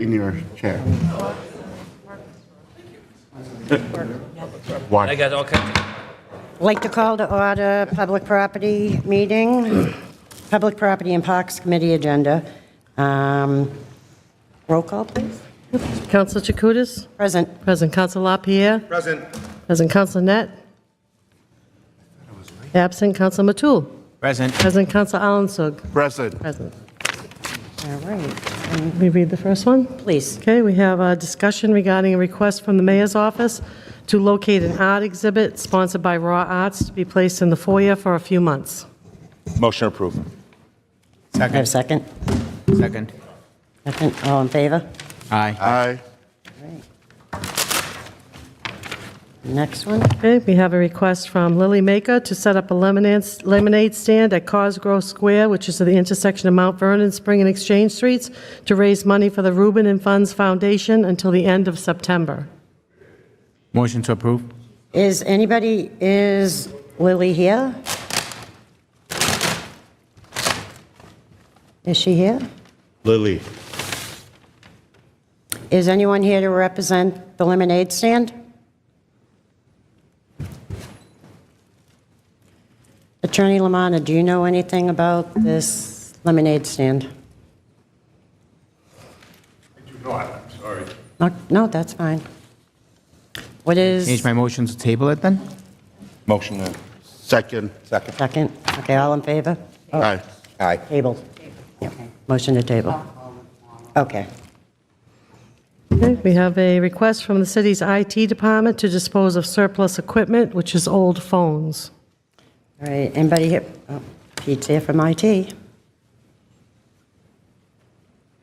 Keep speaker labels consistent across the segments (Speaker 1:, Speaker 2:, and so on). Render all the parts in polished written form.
Speaker 1: in your chair. One.
Speaker 2: I got all kinds of...
Speaker 3: I'd like to call to order public property meeting, Public Property and Parks Committee agenda. Roll call, please.
Speaker 4: Councilor Chakutis?
Speaker 3: Present.
Speaker 4: Present. Councilor LaPierre?
Speaker 5: Present.
Speaker 4: Present. Councilor Net? Absent. Councilor Matul?
Speaker 5: Present.
Speaker 4: Present. Councilor Allensug?
Speaker 1: Present.
Speaker 4: Present.
Speaker 3: All right.
Speaker 4: We read the first one?
Speaker 3: Please.
Speaker 4: Okay, we have a discussion regarding a request from the mayor's office to locate an art exhibit sponsored by Raw Arts to be placed in the foyer for a few months.
Speaker 5: Motion approved.
Speaker 3: I have a second.
Speaker 5: Second.
Speaker 3: Second. All in favor?
Speaker 5: Aye.
Speaker 1: Aye.
Speaker 3: Next one.
Speaker 4: Okay, we have a request from Lily Maker to set up a lemonade stand at Cosgrove Square, which is at the intersection of Mount Vernon, Spring and Exchange Streets, to raise money for the Rubin and Funds Foundation until the end of September.
Speaker 5: Motion to approve.
Speaker 3: Is Lily here? Is she here?
Speaker 1: Lily.
Speaker 3: Is anyone here to represent the lemonade stand? Attorney Lamanna, do you know anything about this lemonade stand?
Speaker 6: I do not, I'm sorry.
Speaker 3: No, that's fine. What is...
Speaker 5: Change my motion to table it then?
Speaker 1: Motion. Second. Second.
Speaker 3: Second. Okay, all in favor?
Speaker 1: Aye.
Speaker 5: Aye.
Speaker 3: Table. Yep. Motion to table. Okay.
Speaker 4: Okay, we have a request from the city's IT department to dispose of surplus equipment, which is old phones.
Speaker 3: All right, anybody here? Oh, Pete's here from IT.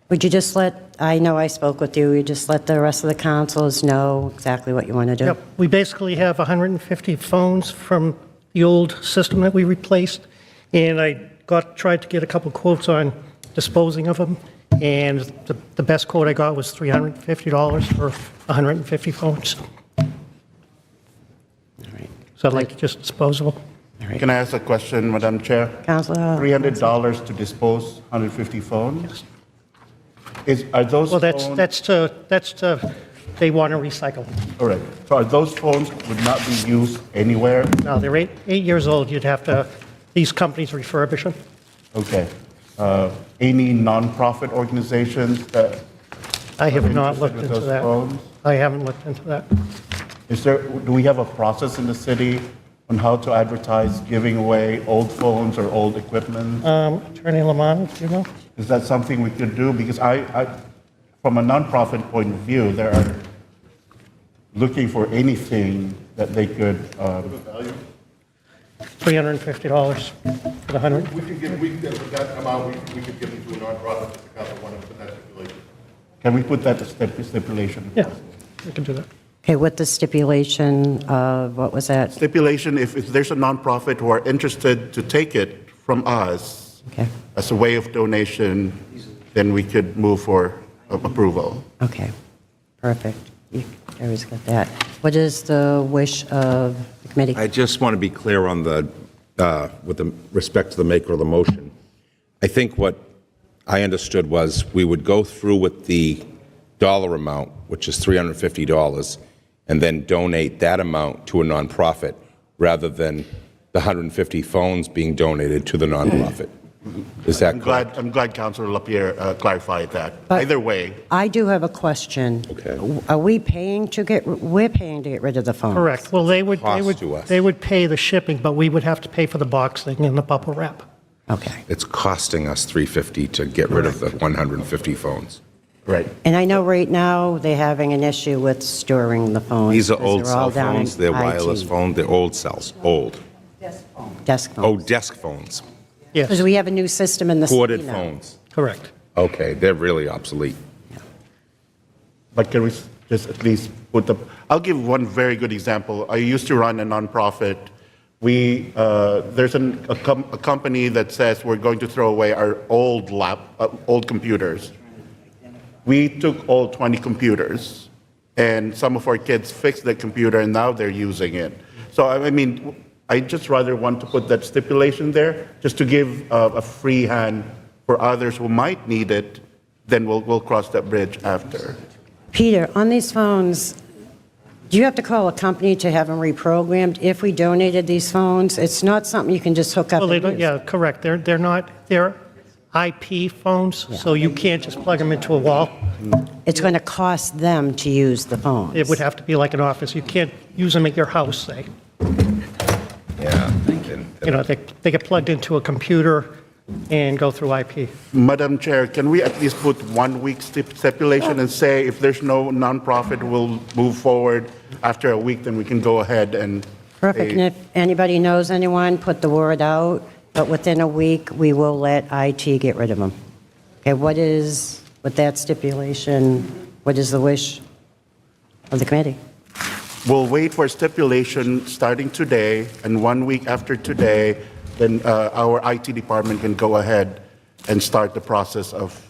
Speaker 3: Would you just I know I spoke with you, you just let the rest of the councilors know exactly what you want to do?
Speaker 7: Yep, we basically have 150 phones from the old system that we replaced, and I tried to get a couple quotes on disposing of them, and the best quote I got was $350 for 150 phones.
Speaker 3: All right.
Speaker 7: So I'd like to just dispose of them.
Speaker 3: All right.
Speaker 1: Can I ask a question, Madam Chair?
Speaker 3: Councilor?
Speaker 1: $300 to dispose 150 phones? Are those
Speaker 7: Well,
Speaker 1: phones...
Speaker 7: that's to, they want to recycle them.
Speaker 1: All right. So are those phones would not be used anywhere?
Speaker 7: Now, they're 8 years old, you'd have to, these companies refurbish them.
Speaker 1: Okay. Any nonprofit organizations that...
Speaker 7: I have not
Speaker 1: interested
Speaker 7: looked
Speaker 1: with
Speaker 7: into
Speaker 1: those
Speaker 7: that.
Speaker 1: phones?
Speaker 7: I haven't looked into that.
Speaker 1: Do we have a process in the city on how to advertise giving away old phones or old equipment?
Speaker 7: Attorney Lamanna, do you know?
Speaker 1: Is that something we could do? Because from a nonprofit point of view, they are looking for anything that they could...
Speaker 7: $350 for the 100.
Speaker 6: We could give, with that amount, we could give it to a nonprofit if the council wanted to put that stipulation.
Speaker 1: Can we put that as stipulation?
Speaker 7: Yeah, we can do that.
Speaker 3: Okay, with the stipulation of, what was that?
Speaker 1: Stipulation, if there's a nonprofit who are interested to take it from us
Speaker 3: Okay,
Speaker 1: as a way of donation, then we could move for approval.
Speaker 3: okay, perfect. You always got that. What is the wish of the committee?
Speaker 8: I just want to be clear on with the respect to the maker of the motion. I think what I understood was we would go through with the dollar amount, which is $350, and then donate that amount to a nonprofit rather than the 150 phones being donated to the nonprofit. Is that correct?
Speaker 1: I'm glad Councilor LaPierre clarified that.
Speaker 3: But-
Speaker 1: Either way,
Speaker 3: I do have a question.
Speaker 8: Okay.
Speaker 3: Are we paying to we're paying to get rid of the phones?
Speaker 7: Correct. Well, they would
Speaker 8: Cost to us.
Speaker 7: pay the shipping, but we would have to pay for the boxing and the bubble wrap.
Speaker 3: Okay.
Speaker 8: It's costing us $350 to get rid of the 150 phones.
Speaker 1: right.
Speaker 3: And I know right now they're having an issue with storing the phones.
Speaker 8: These are
Speaker 3: because
Speaker 8: old
Speaker 3: they're all
Speaker 8: cell
Speaker 3: down in
Speaker 8: phones, they're wireless
Speaker 3: IT.
Speaker 8: phones, they're old cells, old.
Speaker 3: Desk
Speaker 8: Oh,
Speaker 3: phones.
Speaker 8: desk phones,
Speaker 7: Yes,
Speaker 3: Because we have a new system in the city
Speaker 8: corded
Speaker 3: now.
Speaker 8: phones.
Speaker 7: correct.
Speaker 8: Okay, they're really obsolete.
Speaker 1: But can we just at least put I'll give one very good example. I used to run a nonprofit. There's a company that says we're going to throw away our old computers. We took all 20 computers, and some of our kids fixed the computer, and now they're using it. So, I mean, I just rather want to put that stipulation there, just to give a free hand for others who might need it, then we'll cross that bridge after.
Speaker 3: Peter, on these phones, do you have to call a company to have them reprogrammed? If we donated these phones, it's not something you can just hook up
Speaker 7: Well, they
Speaker 3: and
Speaker 7: don't,
Speaker 3: use.
Speaker 7: yeah, correct. They're not, they're IP phones, so you can't just plug them into a wall.
Speaker 3: It's going to cost them to use the phones.
Speaker 7: It would have to be like an office. You can't use them at your house, say.
Speaker 8: Yeah.
Speaker 7: You know, they get plugged into a computer and go through IP.
Speaker 1: Madam Chair, can we at least put 1 week stipulation and say if there's no nonprofit, we'll move forward after a week, then we can go ahead and.
Speaker 3: Perfect, and
Speaker 1: pay.
Speaker 3: if anybody knows anyone, put the word out, but within a week, we will let IT get rid of them. Okay, with that stipulation, what is the wish of the committee?
Speaker 1: We'll wait for stipulation starting today, and 1 week after today, then our IT department can go ahead and start the process of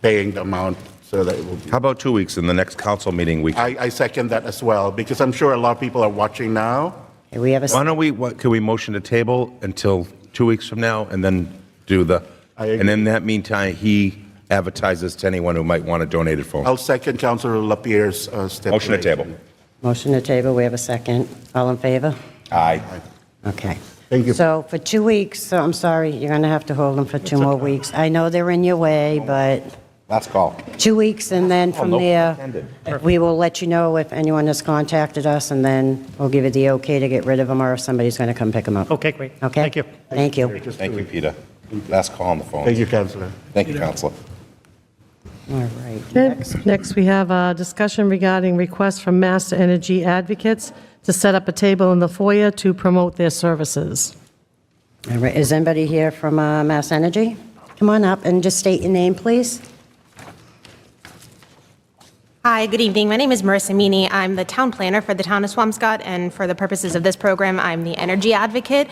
Speaker 1: paying the amount so that it will be.
Speaker 8: How about 2 weeks in the next council meeting?
Speaker 1: I second that as well, because I'm sure a lot of people are watching now.
Speaker 3: Okay, we have
Speaker 8: Why don't we, can we motion to table until 2 weeks from now and then do the,
Speaker 1: I agree.
Speaker 8: and in that meantime, he advertises to anyone who might want a donated phone.
Speaker 1: I'll second Councilor Lapierre's stipulation.
Speaker 8: Motion to table.
Speaker 3: motion to table, we have a second. All in favor?
Speaker 8: Aye.
Speaker 3: Okay.
Speaker 1: Thank you.
Speaker 3: So for 2 weeks, so I'm sorry, you're going to have to hold them for 2 more weeks. I know they're in your way, but
Speaker 8: Last call.
Speaker 3: 2 weeks, and then from
Speaker 8: no pun
Speaker 3: there,
Speaker 8: intended.
Speaker 3: we will let you know if anyone has contacted us, and then we'll give you the okay to get rid of them, or if somebody's going to come pick them up.
Speaker 7: Okay, great.
Speaker 3: Okay?
Speaker 7: Thank you.
Speaker 3: Thank you.
Speaker 8: Thank you, Peter. Last call on the phone.
Speaker 1: Thank you, Councilor.
Speaker 8: Thank you, Counselor.
Speaker 3: All right.
Speaker 4: Okay. Next, we have a discussion regarding requests from Master Energy Advocates to set up a table in the foyer to promote their services.
Speaker 3: All right, is anybody here from Mass Energy? Come on up and just state your name, please.
Speaker 2: Hi, good evening. My name is Marissa Meany. I'm the town planner for the town of Swampscott, and for the purposes of this program, I'm the energy advocate.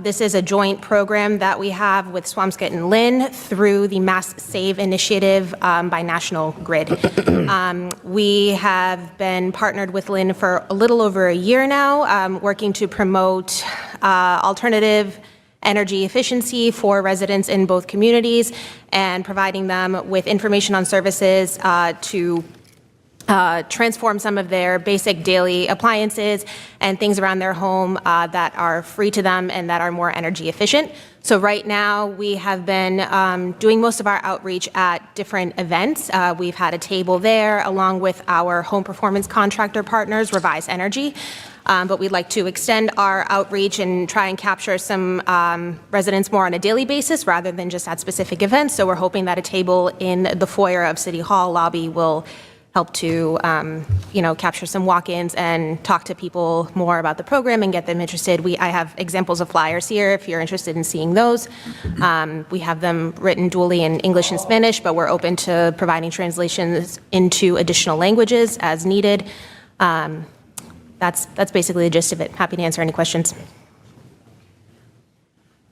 Speaker 2: This is a joint program that we have with Swampscott and Lynn through the Mass Save initiative by National Grid. We have been partnered with Lynn for a little over a year now, working to promote alternative energy efficiency for residents in both communities and providing them with information on services to transform some of their basic daily appliances and things around their home that are free to them and that are more energy efficient. So right now, we have been doing most of our outreach at different events. We've had a table there along with our home performance contractor partners, Revise Energy. But we'd like to extend our outreach and try and capture some residents more on a daily basis rather than just at specific events. So we're hoping that a table in the foyer of City Hall lobby will help to, capture some walk-ins and talk to people more about the program and get them interested. I have examples of flyers here if you're interested in seeing those. We have them written dually in English and Spanish, but we're open to providing translations into additional languages as needed. That's basically the gist of it. Happy to answer any questions.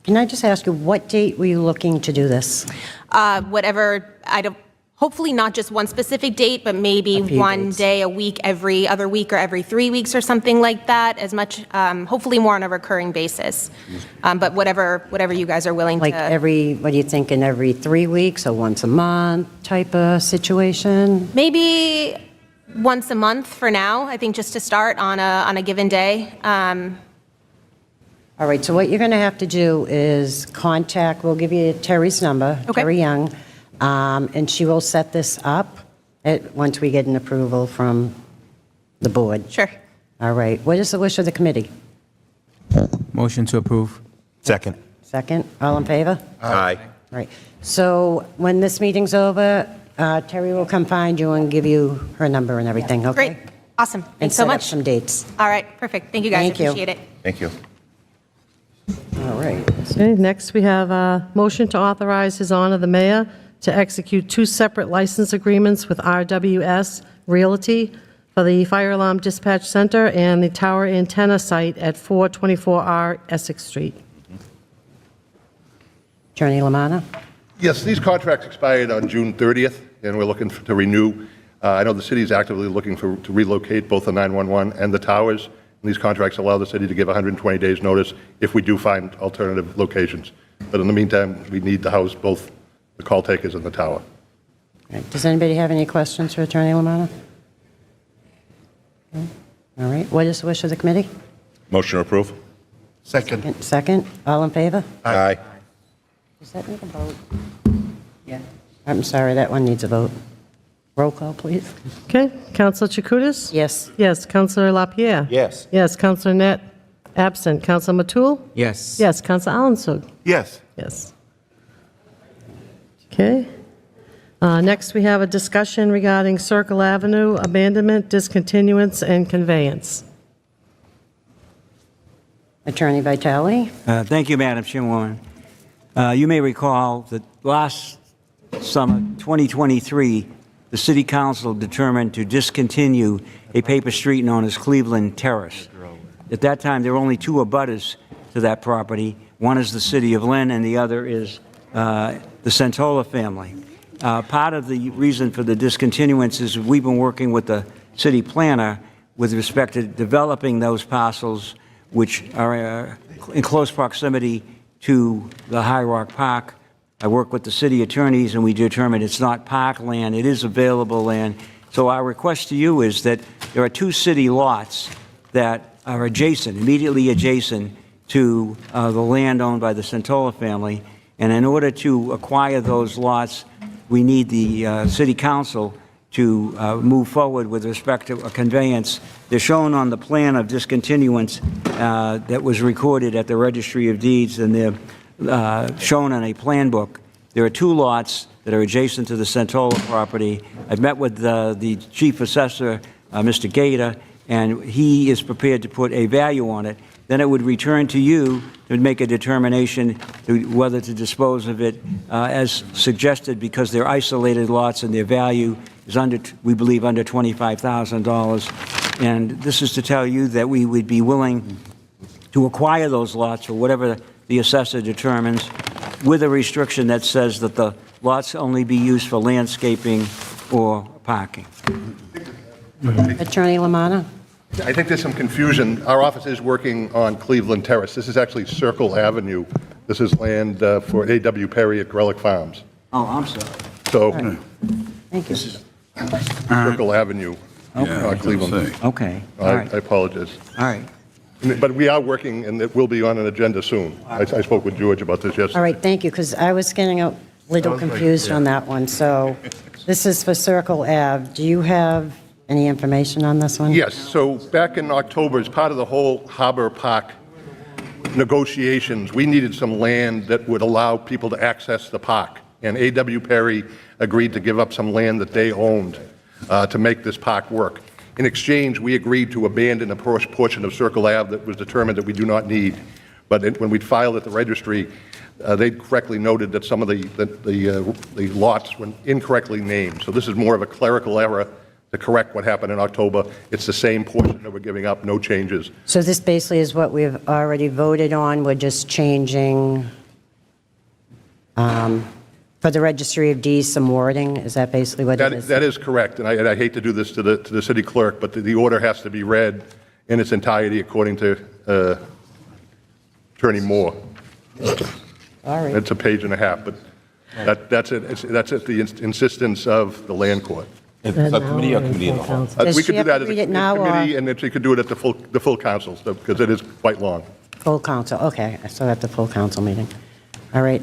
Speaker 3: Can I just ask you, what date were you looking to do this?
Speaker 2: Hopefully not just one specific date, but maybe
Speaker 3: A few
Speaker 2: one
Speaker 3: dates.
Speaker 2: day a week, every other week, or every 3 weeks or something like that, as much, hopefully more on a recurring basis. But whatever you guys are willing
Speaker 3: Like
Speaker 2: to.
Speaker 3: what are you thinking, every 3 weeks or once a month type of situation?
Speaker 2: Maybe once a month for now, I think, just to start on a given day.
Speaker 3: All right, so what you're going to have to do is we'll give you Terry's number,
Speaker 2: Okay.
Speaker 3: Terry Young, and she will set this up once we get an approval from the board.
Speaker 2: Sure.
Speaker 3: All right, what is the wish of the committee?
Speaker 5: Motion to approve.
Speaker 8: Second.
Speaker 3: Second, all in favor?
Speaker 8: Aye.
Speaker 3: All right, so when this meeting's over, Terry will come find you and give you her number and everything, okay?
Speaker 2: Great. Awesome.
Speaker 3: And
Speaker 2: Thanks so
Speaker 3: set up
Speaker 2: much.
Speaker 3: some dates.
Speaker 2: All right. Perfect. Thank you, guys.
Speaker 3: Thank you.
Speaker 2: Appreciate it.
Speaker 8: Thank you.
Speaker 3: All right.
Speaker 4: Okay, next we have a motion to authorize His Honor the Mayor to execute 2 separate license agreements with RWS Realty for the Fire Alarm Dispatch Center and the Tower Antenna Site at 424R Essex Street.
Speaker 3: Attorney Lamanna?
Speaker 6: Yes, these contracts expired on June 30th, and we're looking to renew. I know the city is actively looking to relocate both the 911 and the towers. And these contracts allow the city to give 120 days' notice if we do find alternative locations. But in the meantime, we need to house both the call takers in the tower.
Speaker 3: All right. Does anybody have any questions for Attorney Lamanna? Okay. All right. What is the wish of the committee?
Speaker 8: Motion to approve?
Speaker 1: Second.
Speaker 3: Second. All in favor?
Speaker 8: Aye.
Speaker 3: Does that need a vote? Yeah. I'm sorry, that one needs a vote. Roll call, please.
Speaker 4: Okay, Counselor Chakutis?
Speaker 3: Yes.
Speaker 4: Yes, Counselor LaPierre?
Speaker 8: Yes.
Speaker 4: Yes, Counselor Net, absent. Counselor Matul?
Speaker 5: Yes.
Speaker 4: Yes, Counselor Alanson?
Speaker 1: Yes.
Speaker 4: Yes. Okay. Next, we have a discussion regarding Circle Avenue abandonment, discontinuance, and conveyance.
Speaker 3: Attorney Vitale?
Speaker 9: Thank you, Madam Chairwoman. You may recall that last summer, 2023, the City Council determined to discontinue a paper street known as Cleveland Terrace. At that time, there were only two abutters to that property. One is the City of Lynn, and the other is the Santola family. Part of the reason for the discontinuance is we've been working with the city planner with respect to developing those parcels which are in close proximity to the High Rock Park. I work with the city attorneys, and we determined it's not park land, it is available land. So our request to you is that there are two city lots that are adjacent, immediately adjacent to the land owned by the Santola family. And in order to acquire those lots, we need the city council to move forward with respect to a conveyance. They're shown on the plan of discontinuance that was recorded at the Registry of Deeds, and they're shown on a plan book. There are two lots that are adjacent to the Santola property. I've met with the chief assessor, Mr. Gator, and he is prepared to put a value on it. Then it would return to you to make a determination to whether to dispose of it as suggested, because they're isolated lots and their value is under, we believe, under $25,000. And this is to tell you that we would be willing to acquire those lots or whatever the assessor determines, with a restriction that says that the lots only be used for landscaping or parking.
Speaker 3: Attorney Lamanna?
Speaker 6: I think there's some confusion. Our office is working on Cleveland Terrace. This is actually Circle Avenue. This is land for A.W. Perry at Grelick Farms.
Speaker 9: Oh, I'm sorry.
Speaker 6: So,
Speaker 3: Thank you.
Speaker 6: Circle Avenue, not Cleveland.
Speaker 9: Okay, all
Speaker 6: I
Speaker 9: right,
Speaker 6: apologize.
Speaker 9: all right.
Speaker 6: But we are working, and it will be on an agenda soon. I spoke with George about this yesterday.
Speaker 3: All right, thank you, because I was getting a little confused on that one. So this is for Circle Ave. Do you have any information on this one?
Speaker 6: Yes, so back in October, as part of the whole Harbor Park negotiations, we needed some land that would allow people to access the park. And A.W. Perry agreed to give up some land that they owned to make this park work. In exchange, we agreed to abandon a portion of Circle Ave that was determined that we do not need. But when we filed at the registry, they correctly noted that some of the lots were incorrectly named. So this is more of a clerical error to correct what happened in October. It's the same portion that we're giving up, no changes.
Speaker 3: So this basically is what we've already voted on. We're just changing for the Registry of Deeds some wording. Is that basically what it is?
Speaker 6: That is correct, and I hate to do this to the city clerk, but the order has to be read in its entirety according to Attorney Moore.
Speaker 3: All right.
Speaker 6: It's a page and a half, but that's it. That's at the insistence of the land court.
Speaker 8: Subcommittee or committee of the whole?
Speaker 3: Does
Speaker 6: We
Speaker 3: she
Speaker 6: could do
Speaker 3: have
Speaker 6: that
Speaker 3: to
Speaker 6: as
Speaker 3: read
Speaker 6: a
Speaker 3: it now, or-
Speaker 6: committee, and then she could do it at the full council, because it is quite long.
Speaker 3: Full council, okay, so at the full council meeting. All right.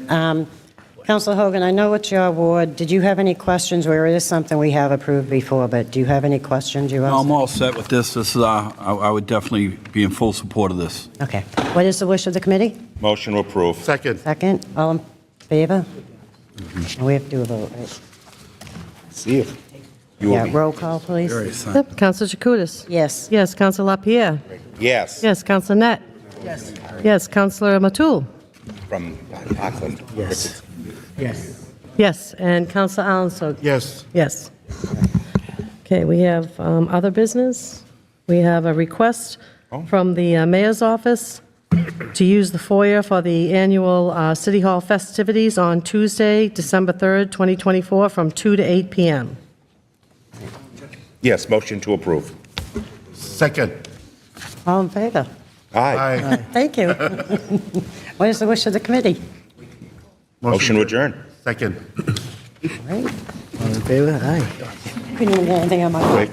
Speaker 3: Councilor Hogan, I know it's your ward. Did you have any questions, where it is something we have approved before, but do you have any questions you
Speaker 10: No,
Speaker 3: asked?
Speaker 10: I'm all set with this. This is, I would definitely be in full support of this.
Speaker 3: Okay. What is the wish of the committee?
Speaker 8: Motion to approve.
Speaker 1: Second.
Speaker 3: Second, all in favor? We have to do a vote, right?
Speaker 8: See if you will
Speaker 3: Yeah,
Speaker 8: be.
Speaker 3: roll call, please.
Speaker 4: Yep, Counselor Chakutis?
Speaker 3: Yes.
Speaker 4: Yes, Counselor LaPierre?
Speaker 8: Yes.
Speaker 4: Yes, Counselor Net? Yes. Yes, Counselor Matul?
Speaker 8: From Auckland. Yes.
Speaker 4: Yes, and Counselor Alanson?
Speaker 1: Yes.
Speaker 4: Yes. Okay, we have other business. We have a request from the mayor's office to use the foyer for the annual City Hall festivities on Tuesday, December 3rd, 2024, from 2 to 8 p.m.
Speaker 8: Yes, motion to approve.
Speaker 1: Second.
Speaker 3: All in favor?
Speaker 8: Aye.
Speaker 1: Aye.
Speaker 3: Thank you. What is the wish of the committee?
Speaker 8: Motion to adjourn.
Speaker 1: Second.
Speaker 3: Right?
Speaker 5: All in favor? Aye.
Speaker 3: Couldn't even get anything on my.
Speaker 1: Wait.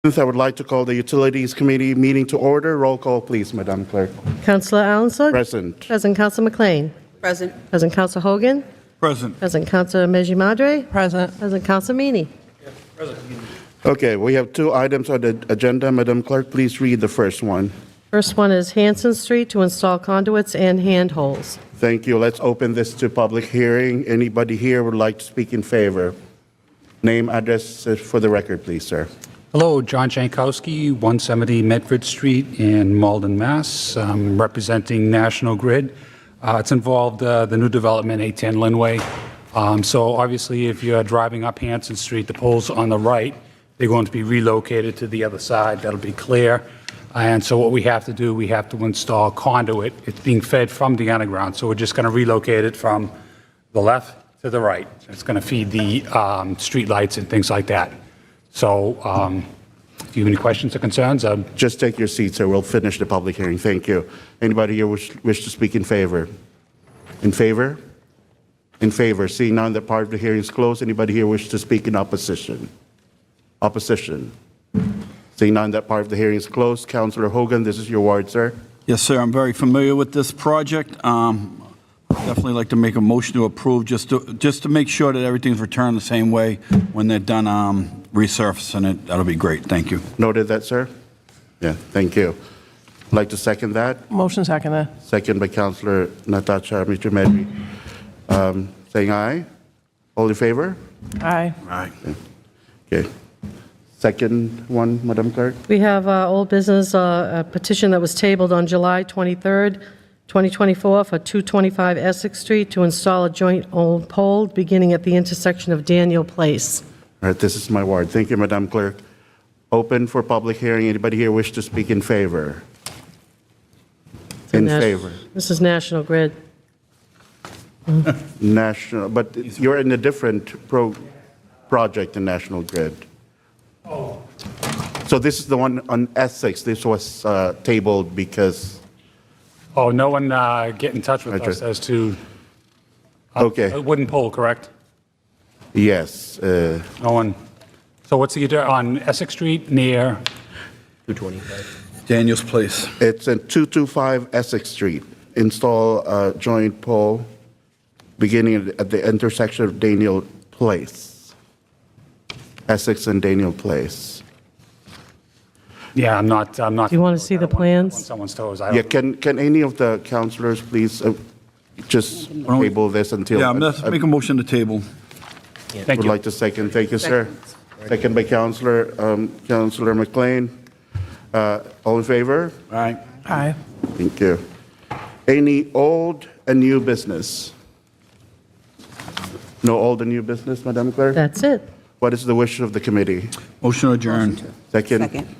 Speaker 1: I would like to call the Utilities Committee meeting to order. Roll call, please, Madam Clerk.
Speaker 4: Councillor Allenso?
Speaker 1: Present.
Speaker 4: Present Councillor McLean?
Speaker 11: Present.
Speaker 4: Present Councillor Hogan?
Speaker 10: Present.
Speaker 4: Present Councillor Meji Madre?
Speaker 11: Present.
Speaker 4: Present Councillor Meany?
Speaker 1: Okay, we have 2 items on the agenda. Madam Clerk, please read the first one.
Speaker 4: First one is Hanson Street to install conduits and handholds.
Speaker 1: Thank you. Let's open this to public hearing. Anybody here would like to speak in favor? Name, address for the record, please, sir.
Speaker 12: Hello, John Jankowski, 170 Medford Street in Malden, Mass. Representing National Grid. It's involved the new development, 810 Linway. So obviously, if you're driving up Hanson Street, the poles on the right, they're going to be relocated to the other side. That'll be clear. And so what we have to do, we have to install conduit. It's being fed from the underground, so we're just going to relocate it from the left to the right. It's going to feed the street lights and things like that. So if you have any questions or concerns,
Speaker 1: Just take your seat, sir. We'll finish the public hearing. Thank you. Anybody here wish to speak in favor? In favor? In favor. Seeing none, that part of the hearing is closed. Anybody here wish to speak in opposition? Opposition. Seeing none, that part of the hearing is closed. Councillor Hogan, this is your ward, sir.
Speaker 10: Yes, sir, I'm very familiar with this project. Definitely like to make a motion to approve, just to make sure that everything's returned the same way when they're done resurfacing it. That'll be great. Thank you.
Speaker 1: Noted that, sir? Yeah, thank you. Like to second that?
Speaker 11: Motion seconded.
Speaker 1: Second by Councillor Natasha Mr. Medri. Saying aye? All in favor?
Speaker 11: Aye.
Speaker 10: Aye.
Speaker 1: Okay. Second one, Madam Clerk?
Speaker 4: We have old business, a petition that was tabled on July 23rd, 2024 for 225 Essex Street to install a joint old pole beginning at the intersection of Daniel Place.
Speaker 1: All right, this is my ward. Thank you, Madam Clerk. Open for public hearing. Anybody here wish to speak in favor? In favor.
Speaker 4: This is National Grid.
Speaker 1: National, but you're in a different project than National Grid.
Speaker 12: Oh.
Speaker 1: So this is the one on Essex. This was tabled because,
Speaker 12: oh, no one get in touch with us as to
Speaker 1: okay,
Speaker 12: a wooden pole, correct?
Speaker 1: yes.
Speaker 12: No one. So what's the on Essex Street near?
Speaker 5: 225.
Speaker 10: Daniel's Place.
Speaker 1: It's at 225 Essex Street. Install a joint pole beginning at the intersection of Daniel Place. Essex and Daniel Place.
Speaker 12: Yeah, I'm not.
Speaker 4: Do you want to see the
Speaker 12: On
Speaker 4: plans?
Speaker 12: someone's toes. I
Speaker 1: Yeah,
Speaker 12: don't,
Speaker 1: can any of the councilors please just table this until?
Speaker 10: Yeah, let's make a motion to table.
Speaker 12: thank
Speaker 1: Would
Speaker 12: you.
Speaker 1: like to second. Thank you, sir. Second by Councilor McLean. All in favor?
Speaker 10: Aye.
Speaker 11: Aye.
Speaker 1: Thank you. Any old and new business? No old and new business, Madam Clerk?
Speaker 4: That's it.
Speaker 1: What is the wish of the committee?
Speaker 10: Motion adjourned.
Speaker 1: Second?
Speaker 11: Second.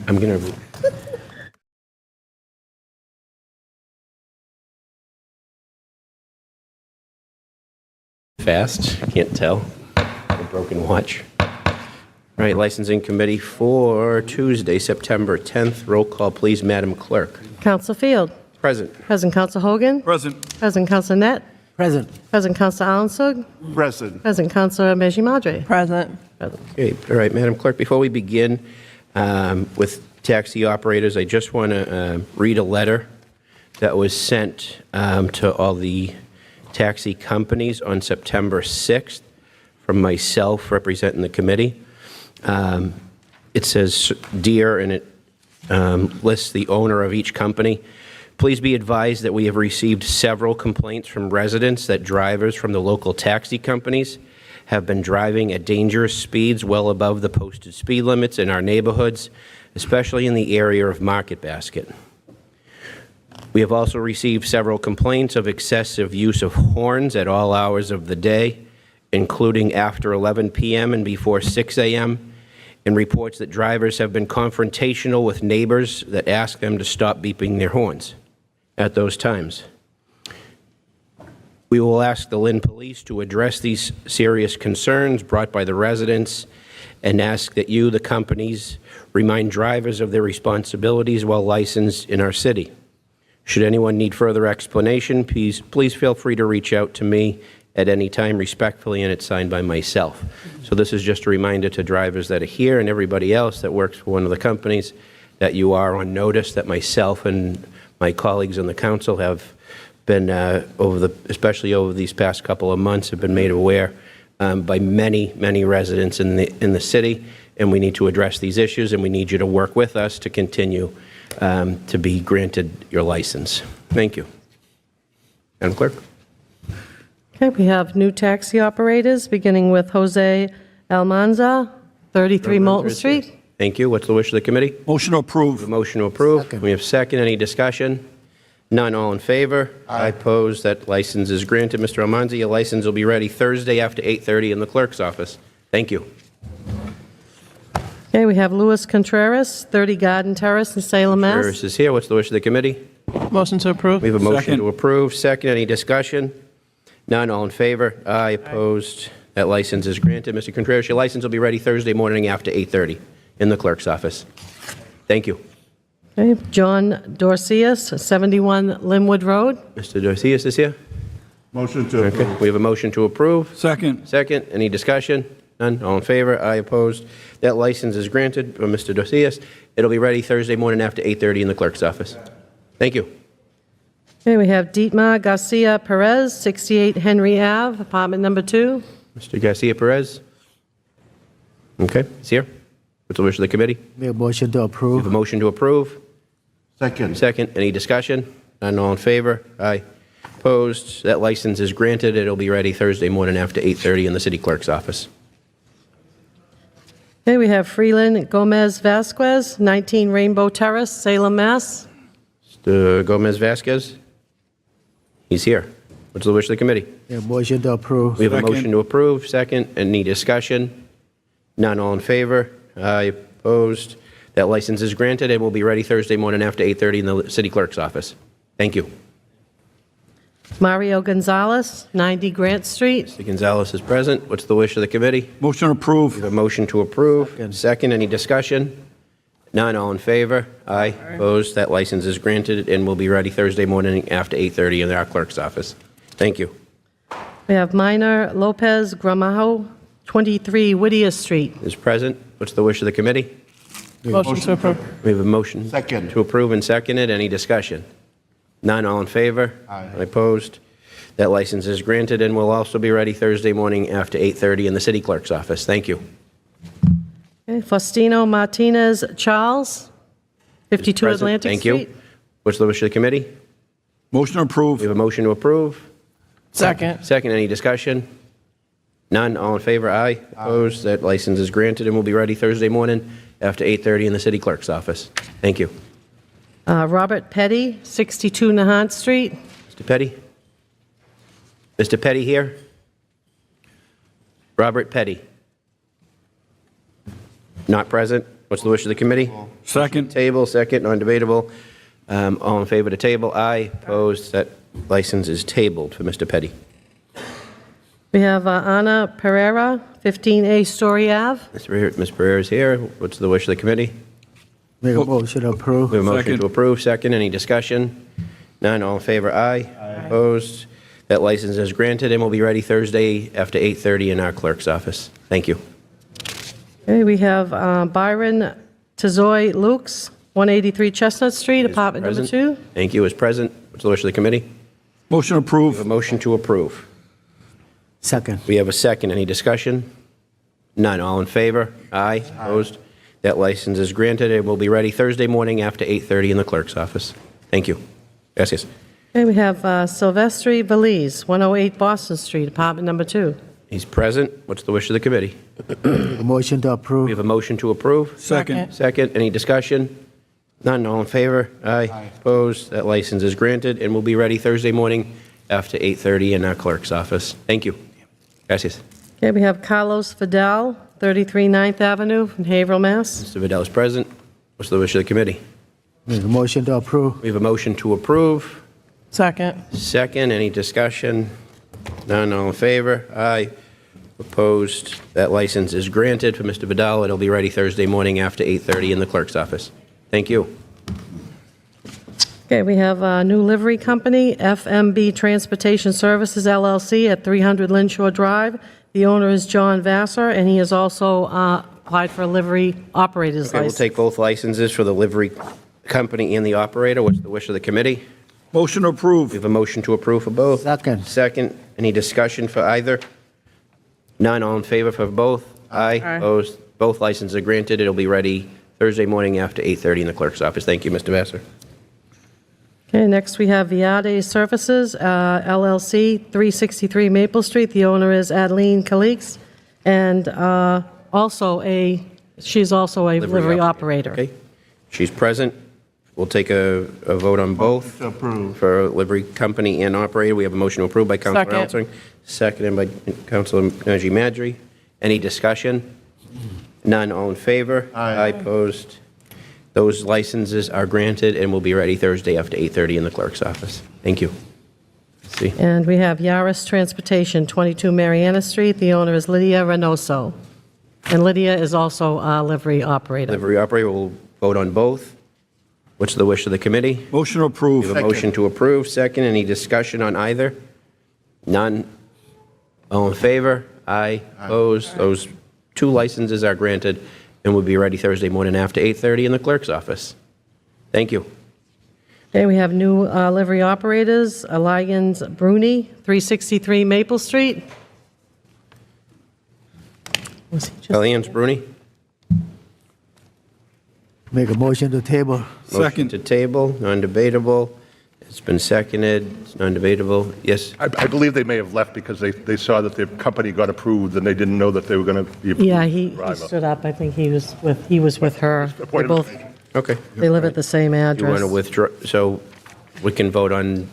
Speaker 5: I'm going to. Fast, can't tell. A broken watch. All right, licensing committee for Tuesday, September 10th. Roll call, please, Madam Clerk.
Speaker 4: Counsel Field.
Speaker 5: Present.
Speaker 4: Present Counsel Hogan.
Speaker 10: Present.
Speaker 4: Present Counsel Net.
Speaker 5: Present.
Speaker 4: Present Counsel Alanson.
Speaker 1: Present.
Speaker 4: Present Counsel Meji Madre.
Speaker 11: Present.
Speaker 5: Okay, all right, Madam Clerk, before we begin with taxi operators, I just want to read a letter that was sent to all the taxi companies on September 6th from myself representing the committee. It says, "Dear," and it lists the owner of each company. "Please be advised that we have received several complaints from residents that drivers from the local taxi companies have been driving at dangerous speeds well above the posted speed limits in our neighborhoods, especially in the area of Market Basket. We have also received several complaints of excessive use of horns at all hours of the day, including after 11 p.m. and before 6 a.m., and reports that drivers have been confrontational with neighbors that ask them to stop beeping their horns at those times. We will ask the Lynn Police to address these serious concerns brought by the residents and ask that you, the companies, remind drivers of their responsibilities while licensed in our city. Should anyone need further explanation, please feel free to reach out to me at any time respectfully, and it's signed by myself." So this is just a reminder to drivers that are here and everybody else that works for one of the companies that you are on notice, that myself and my colleagues on the council have been, especially over these past couple of months, have been made aware by many residents in the city, and we need to address these issues, and we need you to work with us to continue to be granted your license. Thank you. Madam Clerk.
Speaker 4: Okay, we have new taxi operators, beginning with Jose Almanza, 33 Moulton Street.
Speaker 5: Thank you. What's the wish of the committee?
Speaker 10: Motion to approve.
Speaker 5: A motion to approve.
Speaker 11: Second.
Speaker 5: We have second. Any discussion? None. All in favor? Aye. Opposed? That license is granted. Mr. Almanza, your license will be ready Thursday after 8:30 in the clerk's office. Thank you.
Speaker 4: Okay, we have Luis Contreras, 30 Garden Terrace in Salem, Mass.
Speaker 5: Harris is here. What's the wish of the committee?
Speaker 11: Motion to approve.
Speaker 5: We have a motion
Speaker 10: Second.
Speaker 5: to approve. Second. Any discussion? None. All in favor? Aye. Opposed? That license is granted. Mr. Contreras, your license will be ready Thursday morning after 8:30 in the clerk's office. Thank you.
Speaker 4: Okay, John Dorcius, 71 Linwood Road.
Speaker 5: Mr. Dorcius is here.
Speaker 1: Motion to approve.
Speaker 5: Okay. We have a motion to approve.
Speaker 10: Second.
Speaker 5: Second. Any discussion? None. All in favor? Aye. Opposed? That license is granted from Mr. Dorcius. It'll be ready Thursday morning after 8:30 in the clerk's office. Thank you.
Speaker 4: Okay, we have Dietmar Garcia Perez, 68 Henry Ave, apartment number 2.
Speaker 5: Mr. Garcia Perez. Okay. He's here. What's the wish of the committee?
Speaker 11: Make a motion to
Speaker 5: We have
Speaker 11: approve.
Speaker 5: a motion to approve.
Speaker 1: Second.
Speaker 5: Second. Any discussion? None. All in favor? Aye. Opposed? That license is granted. It'll be ready Thursday morning after 8:30 in the city clerk's office.
Speaker 4: Okay, we have Freeland Gomez Vasquez, 19 Rainbow Terrace, Salem, Mass.
Speaker 5: Mr. Gomez Vasquez. He's here. What's the wish of the committee?
Speaker 11: Make a motion to approve.
Speaker 5: We have a
Speaker 10: Second.
Speaker 5: motion to approve. Second. Any discussion? None. All in favor? Aye. Opposed? That license is granted. It will be ready Thursday morning after 8:30 in the city clerk's office. Thank you.
Speaker 4: Mario Gonzalez, 90 Grant Street.
Speaker 5: Mr. Gonzalez is present. What's the wish of the committee?
Speaker 10: Motion to
Speaker 5: We
Speaker 10: approve.
Speaker 5: have a motion to approve. Second. Any discussion? None. All in favor? Aye. Opposed? That license is granted and will be ready Thursday morning after 8:30 in our clerk's office. Thank you.
Speaker 4: We have Minor Lopez Gramajo, 23 Whittier Street.
Speaker 5: Is present. What's the wish of the committee?
Speaker 11: Motion to approve.
Speaker 5: We have a motion
Speaker 1: Second.
Speaker 5: to approve and seconded. Any discussion? None. All in favor?
Speaker 1: Aye.
Speaker 5: Opposed? That license is granted and will also be ready Thursday morning after 8:30 in the city clerk's office. Thank you.
Speaker 4: Okay, Faustino Martinez Charles, 52
Speaker 5: Present.
Speaker 4: Atlantic
Speaker 5: Thank
Speaker 4: Street.
Speaker 5: you. What's the wish of the committee?
Speaker 10: Motion to approve.
Speaker 5: We have a motion to approve.
Speaker 11: Second.
Speaker 5: Second. Any discussion? None. All in favor? Aye. Opposed? That license is granted and will be ready Thursday morning after 8:30 in the city clerk's office. Thank you.
Speaker 4: Robert Petty, 62 Nahant Street.
Speaker 5: Mr. Petty? Mr. Petty here? Robert Petty? Not present? What's the wish of the committee?
Speaker 10: Second.
Speaker 5: Table, second, non-debatable. All in favor to table? Aye. Opposed? That license is tabled for Mr. Petty.
Speaker 4: We have Ana Pereira, 15A Story Ave.
Speaker 5: Ms. Pereira is here. What's the wish of the committee?
Speaker 11: Make a motion to approve.
Speaker 5: We have a motion
Speaker 10: Second.
Speaker 5: to approve. Second, any discussion? None. All in favor? Aye. Opposed? That license is granted and will be ready Thursday after 8:30 in our clerk's office. Thank you.
Speaker 4: Okay, we have Byron Tazoy Lukes, 183 Chestnut Street, apartment number
Speaker 5: Present.
Speaker 4: 2.
Speaker 5: Thank you. Is present. What's the wish of the committee?
Speaker 10: Motion
Speaker 5: We have a
Speaker 10: approved.
Speaker 5: motion to approve.
Speaker 11: Second.
Speaker 5: We have a second. Any discussion? None. All in favor? Aye. Opposed? That license is granted. It will be ready Thursday morning after 8:30 in the clerk's office. Thank you. Gracias.
Speaker 4: Okay, we have Silvestri Valise, 108 Boston Street, apartment number 2.
Speaker 5: He's present. What's the wish of the committee?
Speaker 11: Motion to
Speaker 5: We
Speaker 11: approve.
Speaker 5: have a motion to approve.
Speaker 10: Second.
Speaker 5: Second. Any discussion? None. All in favor? Aye. Opposed? That license is granted and will be ready Thursday morning after 8:30 in our clerk's office. Thank you. Gracias.
Speaker 4: Okay, we have Carlos Fidel, 33 9th Avenue, in Haverhill, Mass.
Speaker 5: Mr. Vidal is present. What's the wish of the committee?
Speaker 11: Make a motion to approve.
Speaker 5: We have a motion to approve.
Speaker 11: Second.
Speaker 5: Second, any discussion? None, all in favor? Aye. Opposed? That license is granted for Mr. Vidal. It'll be ready Thursday morning after 8:30 in the clerk's office. Thank you.
Speaker 4: Okay, we have a new livery company, FMB Transportation Services LLC at 300 Lynn Shore Drive. The owner is John Vassar, and he has also applied for a livery operator's
Speaker 5: Okay, we'll
Speaker 4: license.
Speaker 5: take both licenses for the livery company and the operator. What's the wish of the committee?
Speaker 10: Motion
Speaker 5: We
Speaker 10: approved.
Speaker 5: have a motion to approve for both.
Speaker 11: Second.
Speaker 5: Second, any discussion for either? None, all in favor for both? Aye. Opposed? Both licenses are granted. It'll be ready Thursday morning after 8:30 in the clerk's office. Thank you, Mr. Vassar.
Speaker 4: Okay, next we have Viade Services LLC, 363 Maple Street. The owner is Adeline Calix, and she's also a livery operator.
Speaker 5: Okay, she's present. We'll take a vote on both.
Speaker 1: To approve.
Speaker 5: For livery company and operator. We have a motion to approve by Councilor
Speaker 11: Second.
Speaker 5: Altsing, seconded by Councilor Najim Madry. Any discussion? None, all in favor?
Speaker 1: Aye.
Speaker 5: Opposed? Those licenses are granted and will be ready Thursday after 8:30 in the clerk's office. Thank you. Let's see.
Speaker 4: And we have Yaris Transportation, 22 Mariana Street. The owner is Lydia Reynoso. And Lydia is also a livery operator.
Speaker 5: Livery operator, will vote on both. What's the wish of the committee?
Speaker 10: Motion
Speaker 5: We
Speaker 10: approved.
Speaker 5: have a motion to approve. Second, any discussion on either? None. All in favor? Aye. Opposed? Those two licenses are granted and will be ready Thursday morning after 8:30 in the clerk's office. Thank you.
Speaker 4: Okay, we have new livery operators, Alliance Bruni, 363 Maple Street. Was he just-
Speaker 5: Alliance Bruni?
Speaker 11: Make a motion to table.
Speaker 5: Motion
Speaker 10: Second.
Speaker 5: to table, non-debatable. It's been seconded, it's non-debatable. Yes?
Speaker 6: I believe they may have left because they saw that their company got approved and they didn't know that they were going to be approved.
Speaker 4: Yeah, he
Speaker 6: driver.
Speaker 4: stood up. I think he was with her. They
Speaker 6: Point of
Speaker 4: both,
Speaker 6: information.
Speaker 5: Okay.
Speaker 4: they live at the same
Speaker 5: You
Speaker 4: address.
Speaker 5: want to withdraw, so we can vote on,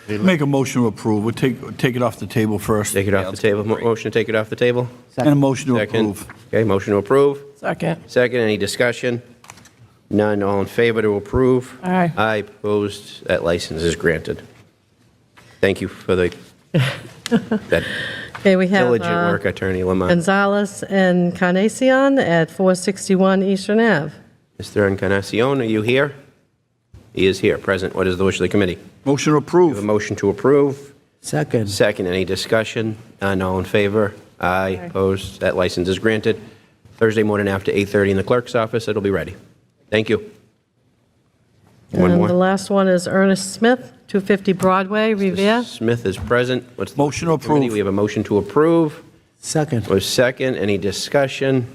Speaker 10: Make a motion to approve. We'll take it off the table first.
Speaker 5: take it off the table. Motion to take it off the table?
Speaker 10: And a motion to
Speaker 5: Second.
Speaker 10: approve.
Speaker 5: Okay, motion to approve.
Speaker 11: Second.
Speaker 5: Second, any discussion? None, all in favor to approve?
Speaker 11: Aye.
Speaker 5: Aye, opposed, that license is granted. Thank you for that
Speaker 4: Okay, we have
Speaker 5: diligent work, Attorney Lamont.
Speaker 4: Gonzalez and Carnacion at 461 Eastern Ave.
Speaker 5: Mr. Encarnacion, are you here? He is here, present. What is the wish of the committee?
Speaker 10: Motion to
Speaker 5: We have a
Speaker 10: approve.
Speaker 5: motion to approve.
Speaker 11: Second.
Speaker 5: Second, any discussion? None, all in favor? Aye, opposed, that license is granted. Thursday morning after 8:30 in the clerk's office, it'll be ready. Thank you. One
Speaker 4: And the
Speaker 5: more.
Speaker 4: last one is Ernest Smith, 250 Broadway, Revere.
Speaker 5: Smith is present. What's the
Speaker 10: Motion to
Speaker 5: wish of the committee?
Speaker 10: approve.
Speaker 5: We have a motion to approve.
Speaker 11: Second.
Speaker 5: Was second. Any discussion?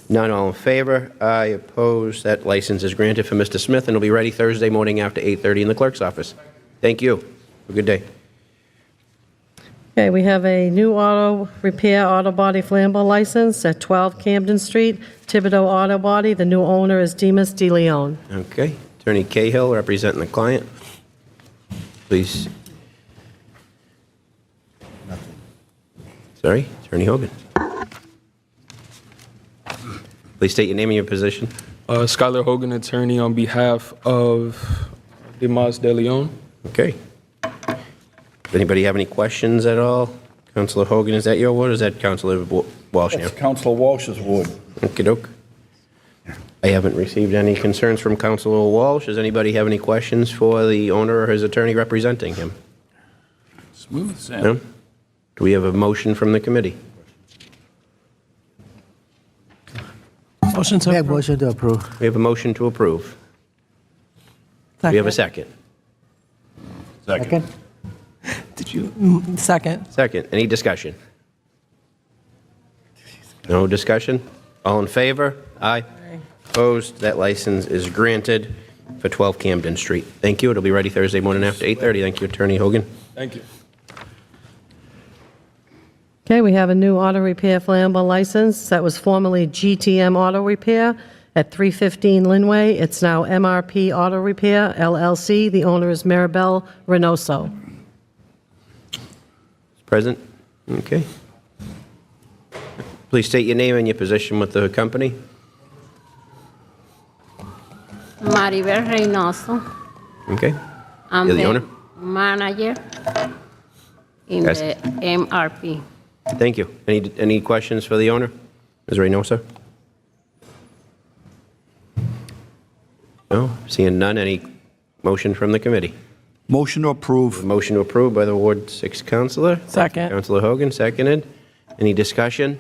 Speaker 5: None, all in favor? Aye, opposed. That license is granted for Mr. Smith, and it'll be ready Thursday morning after 8:30 in the clerk's office. Thank you. Have a good day.
Speaker 4: Okay, we have a new auto repair auto body flammable license at 12 Camden Street, Thibodeau Auto Body. The new owner is Demas De Leon.
Speaker 5: Okay. Attorney Cahill, representing the client. Please. Sorry, Attorney Hogan. Please state your name and your position.
Speaker 13: Skylar Hogan, attorney on behalf of Dimas de Leon.
Speaker 5: Okay. Does anybody have any questions at all? Councilor Hogan, is that your ward or is that Councilor Walsh now?
Speaker 10: That's Councilor Walsh's ward.
Speaker 5: Okey-doke. I haven't received any concerns from Councilor Walsh. Does anybody have any questions for the owner or his attorney representing him?
Speaker 10: Smooth, Sam.
Speaker 5: No? Do we have a motion from the committee?
Speaker 11: Motion to approve. Motion to approve.
Speaker 5: We have a motion to approve. Do we have a second?
Speaker 11: Second. Did you? Second.
Speaker 5: Second. Any discussion? No discussion? All in favor? Aye. Opposed? That license is granted for 12 Camden Street. Thank you. It'll be ready Thursday morning after 8:30. Thank you, Attorney Hogan.
Speaker 13: Thank you.
Speaker 4: Okay, we have a new auto repair flammable license that was formerly GTM Auto Repair at 315 Linway. It's now MRP Auto Repair, LLC. The owner is Maribel Reynoso.
Speaker 5: Present? Okay. Please state your name and your position with the company.
Speaker 14: Maribel Reynoso.
Speaker 5: Okay.
Speaker 14: I'm
Speaker 5: You're the owner?
Speaker 14: manager in
Speaker 5: Yes.
Speaker 14: the MRP.
Speaker 5: Thank you. Any questions for the owner? Ms. Reynoso? No? Seeing none, any motion from the committee?
Speaker 10: Motion to approve.
Speaker 5: Motion to approve by the Ward 6 Councilor.
Speaker 11: Second.
Speaker 5: Councilor Hogan, seconded. Any discussion?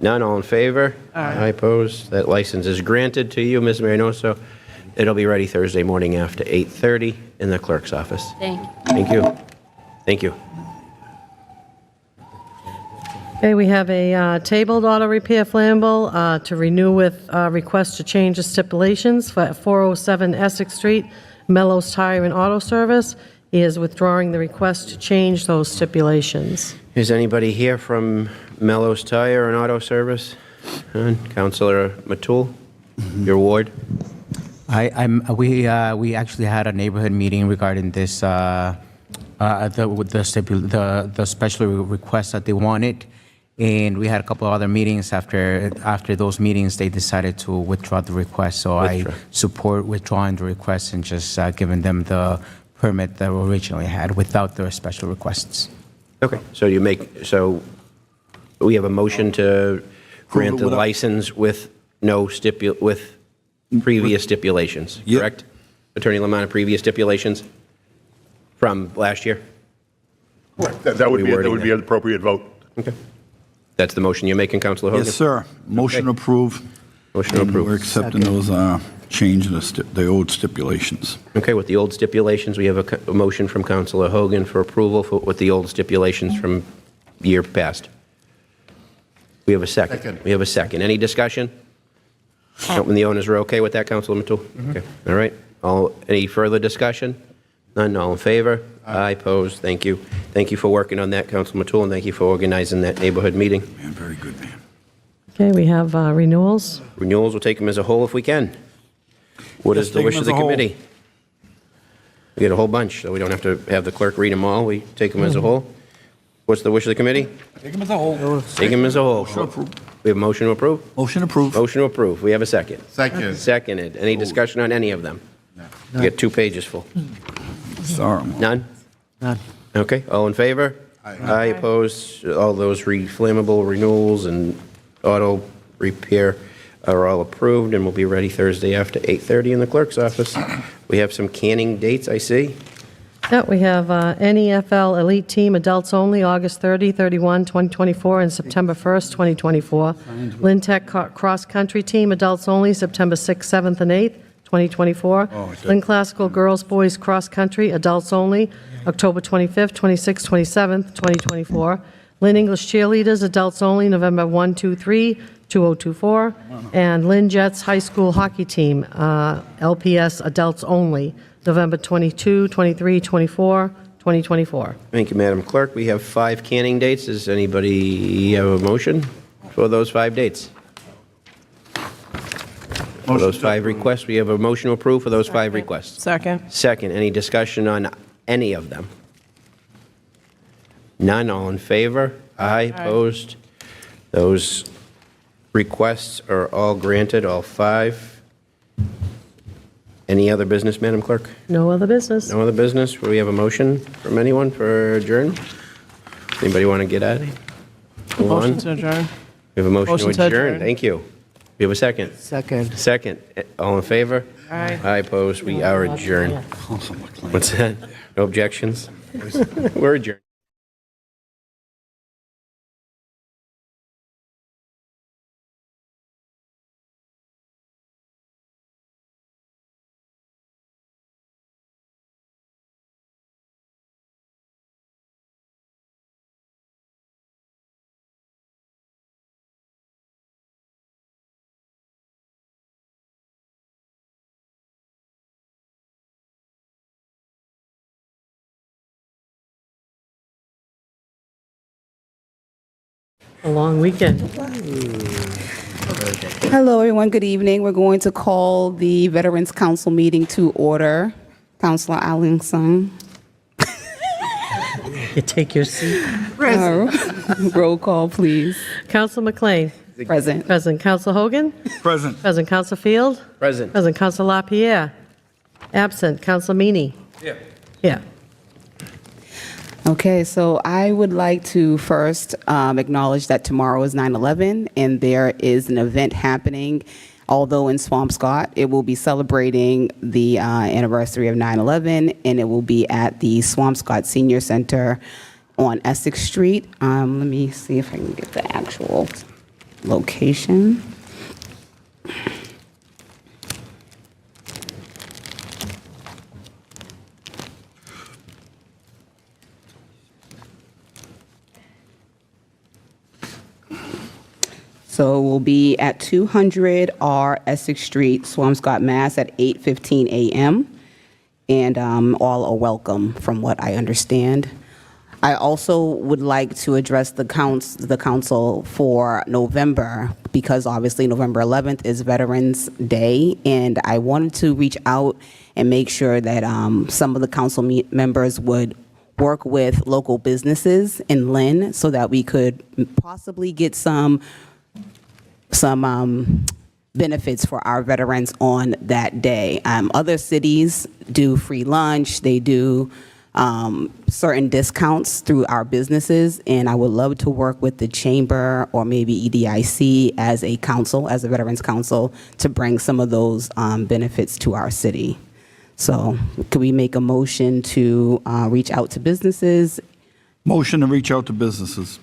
Speaker 5: None, all in favor? Aye. Opposed? That license is granted to you, Ms. Reynoso. It'll be ready Thursday morning after 8:30 in the clerk's office.
Speaker 14: Thank you.
Speaker 5: Thank you. Thank you.
Speaker 4: Okay, we have a tabled auto repair flammable to renew with request to change the stipulations for 407 Essex Street, Mellows Tire and Auto Service. He is withdrawing the request to change those stipulations.
Speaker 5: Is anybody here from Mellows Tire and Auto Service? None? Councilor Matul, your ward?
Speaker 15: We actually had a neighborhood meeting regarding this, the special request that they wanted, and we had a couple of other meetings. After those meetings, they decided to withdraw the request. So I support withdrawing the request and just giving them the permit that we originally had without the special requests.
Speaker 5: Okay, so we have a motion to grant the license with with previous stipulations, correct? Attorney Lamont, previous stipulations from last year?
Speaker 6: That would be an appropriate vote.
Speaker 5: Okay. That's the motion you're making, Councilor Hogan?
Speaker 10: Yes, sir. Motion to approve.
Speaker 5: Motion to approve.
Speaker 10: We're accepting those change the old stipulations.
Speaker 5: Okay, with the old stipulations, we have a motion from Councilor Hogan for approval with the old stipulations from year past. We have a second.
Speaker 1: Second.
Speaker 5: We have a second. Any discussion? When the owners are okay with that, Councilor Matul? Okay, all right. Any further discussion? None, all in favor? Aye, opposed, thank you. Thank you for working on that, Councilor Matul, and thank you for organizing that neighborhood meeting.
Speaker 10: Man, very good, man.
Speaker 4: Okay, we have renewals.
Speaker 5: Renewals, we'll take them as a whole if we can. What is the wish of the committee? We get a whole bunch, so we don't have to have the clerk read them all. We take them as a whole. What's the wish of the committee?
Speaker 10: Take them as a whole.
Speaker 5: Take them as a whole.
Speaker 10: Motion approved.
Speaker 5: We have a motion to approve?
Speaker 10: Motion approved.
Speaker 5: Motion to approve. We have a second.
Speaker 1: Second.
Speaker 5: Seconded. Any discussion on any of them? We get 2 pages full.
Speaker 10: Sorry.
Speaker 5: None?
Speaker 11: None.
Speaker 5: Okay, all in favor? Aye. Opposed? All those flammable renewals and auto repair are all approved and will be ready Thursday after 8:30 in the clerk's office. We have some canning dates, I see.
Speaker 4: Yeah, we have NEFL Elite Team Adults Only, August 30, 31, 2024, and September 1st, 2024. Lynn Tech Cross Country Team Adults Only, September 6th, 7th, and 8th, 2024. Lynn Classical Girls Boys Cross Country Adults Only, October 25th, 26th, 27th, 2024. Lynn English Cheerleaders Adults Only, November 1, 2, 3, 2024. And Lynn Jets High School Hockey Team, LPS Adults Only, November 22, 23, 24, 2024.
Speaker 5: Thank you, Madam Clerk. We have 5 canning dates. Does anybody have a motion for those 5 dates? For those 5 requests, we have a motion to approve for those 5 requests.
Speaker 11: Second.
Speaker 5: Second, any discussion on any of them? None, all in favor? Aye, opposed? Those requests are all granted, all 5. Any other business, Madam Clerk?
Speaker 4: No other business.
Speaker 5: No other business? Do we have a motion from anyone for adjourn? Anybody want to get out of here? Move on?
Speaker 11: Motion to adjourn.
Speaker 5: We have a motion to
Speaker 11: Motion to
Speaker 5: adjourn.
Speaker 11: adjourn.
Speaker 5: Thank you. We have a second.
Speaker 11: Second.
Speaker 5: Second. All in favor?
Speaker 11: Aye.
Speaker 5: Aye, opposed. We are adjourned. What's that? No objections? We're adjourned.
Speaker 4: A long weekend.
Speaker 16: Hello, everyone. Good evening. We're going to call the Veterans Council meeting to order. Councilor Allinson.
Speaker 4: You take your seat.
Speaker 16: Roll call, please.
Speaker 4: Council McLean.
Speaker 16: Present.
Speaker 4: Present. Council Hogan.
Speaker 10: Present.
Speaker 4: Present. Council Field.
Speaker 5: Present.
Speaker 4: Present. Council LaPierre. Absent. Council Meany.
Speaker 5: Yeah.
Speaker 4: Yeah.
Speaker 16: Okay, so I would like to first acknowledge that tomorrow is 9/11, and there is an event happening. Although in Swampscott, it will be celebrating the anniversary of 9/11, and it will be at the Swampscott Senior Center on Essex Street. Let me see if I can get the actual location. So we'll be at 200 R Essex Street, Swampscott, Mass. at 8:15 a.m. And all are welcome, from what I understand. I also would like to address the council for November, because obviously November 11th is Veterans Day, and I wanted to reach out and make sure that some of the council members would work with local businesses in Lynn so that we could possibly get some benefits for our veterans on that day. Other cities do free lunch, they do certain discounts through our businesses, and I would love to work with the chamber or maybe EDIC as a council, as a Veterans Council, to bring some of those benefits to our city. So could we make a motion to reach out to businesses?
Speaker 10: Motion to reach out to businesses.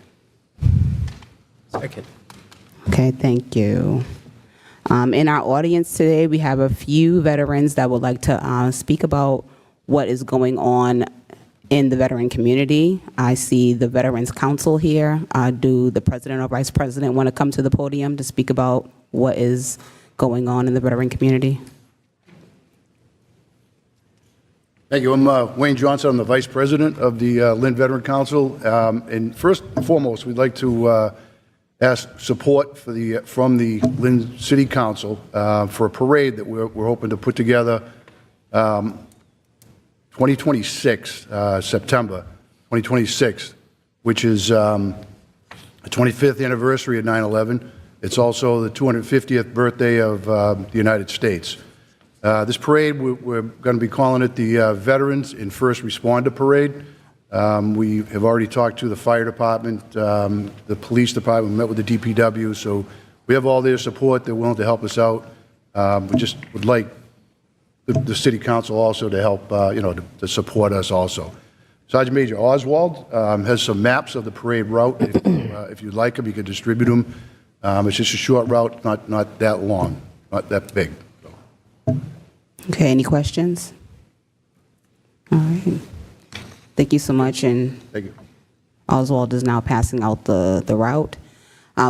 Speaker 5: Second.
Speaker 16: Okay, thank you. In our audience today, we have a few veterans that would like to speak about what is going on in the veteran community. I see the Veterans Council here. Do the president or vice president want to come to the podium to speak about what is going on in the veteran community?
Speaker 17: Thank you. I'm Wayne Johnson. I'm the vice president of the Lynn Veteran Council. And first and foremost, we'd like to ask support from the Lynn City Council for a parade that we're hoping to put together 2026, September 2026, which is the 25th anniversary of 9/11. It's also the 250th birthday of the United States. This parade, we're going to be calling it the Veterans and First Responder Parade. We have already talked to the fire department, the police department, we met with the DPW, so we have all their support. They're willing to help us out. We just would like the city council also to help, to support us also. Sergeant Major Oswald has some maps of the parade route. If you'd like them, you could distribute them. It's just a short route, not that long, not that big.
Speaker 16: Okay, any questions? All right. Thank you so much. And
Speaker 17: thank you.
Speaker 16: Oswald is now passing out the route.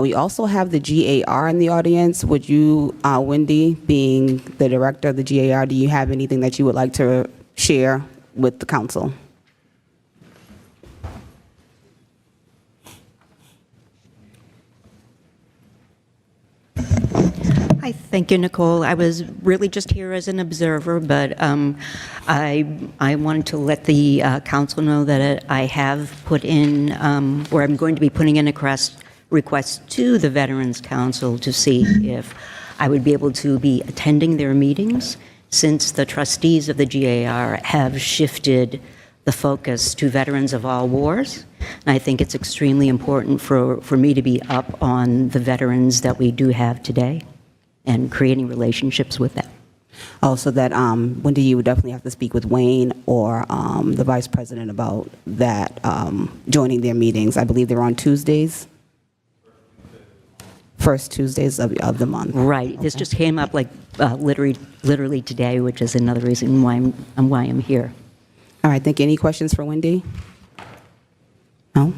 Speaker 16: We also have the GAR in the audience. Would you, Wendy, being the director of the GAR, do you have anything that you would like to share with the council?
Speaker 18: Hi, thank you, Nicole. I was really just here as an observer, but I wanted to let the council know that I have put in, or I'm going to be putting in a request to the Veterans Council to see if I would be able to be attending their meetings, since the trustees of the GAR have shifted the focus to veterans of all wars. And I think it's extremely important for me to be up on the veterans that we do have today and creating relationships with them.
Speaker 16: Oh, so that, Wendy, you would definitely have to speak with Wayne or the vice president about that, joining their meetings. I believe they're on Tuesdays. First Tuesdays of the month.
Speaker 18: Right. This just came up like literally today, which is another reason why I'm here.
Speaker 16: All right, thank you. Any questions for Wendy? No?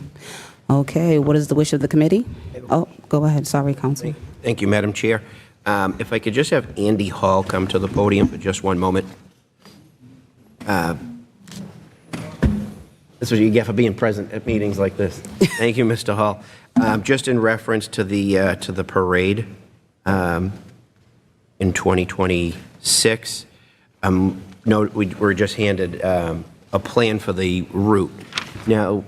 Speaker 16: Okay, what is the wish of the committee? Oh, go ahead. Sorry, Council.
Speaker 5: Thank you, Madam Chair. If I could just have Andy Hall come to the podium for just one moment. That's what you get for being present at meetings like this. Thank you, Mr. Hall. Just in reference to the parade in 2026, no, we were just handed a plan for the route. Now,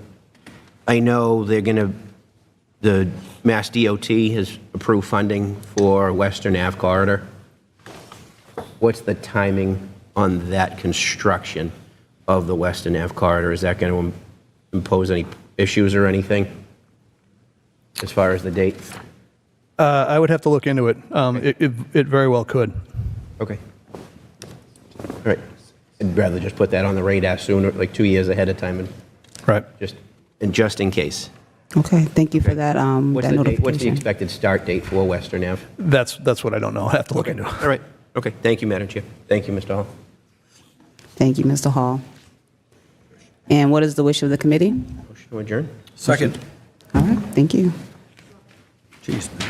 Speaker 5: I know the Mass DOT has approved funding for Western Ave corridor. What's the timing on that construction of the Western Ave corridor? Is that going to impose any issues or anything as far as the date?
Speaker 19: I would have to look into it. It very well could.
Speaker 5: Okay. All right. I'd rather just put that on the radar sooner, like 2 years ahead of time, and
Speaker 19: right.
Speaker 5: Just in case.
Speaker 16: Okay, thank you for that.
Speaker 5: What's
Speaker 16: that
Speaker 5: the date?
Speaker 16: notification.
Speaker 5: What's the expected start date for Western Ave?
Speaker 19: That's what I don't know. I have to look into it.
Speaker 5: All right. Okay. Thank you, Madam Chair. Thank you, Mr. Hall.
Speaker 16: Thank you, Mr. Hall. And what is the wish of the committee?
Speaker 5: Motion to adjourn.
Speaker 10: Second.
Speaker 16: All right, thank you.
Speaker 10: Jeez, man.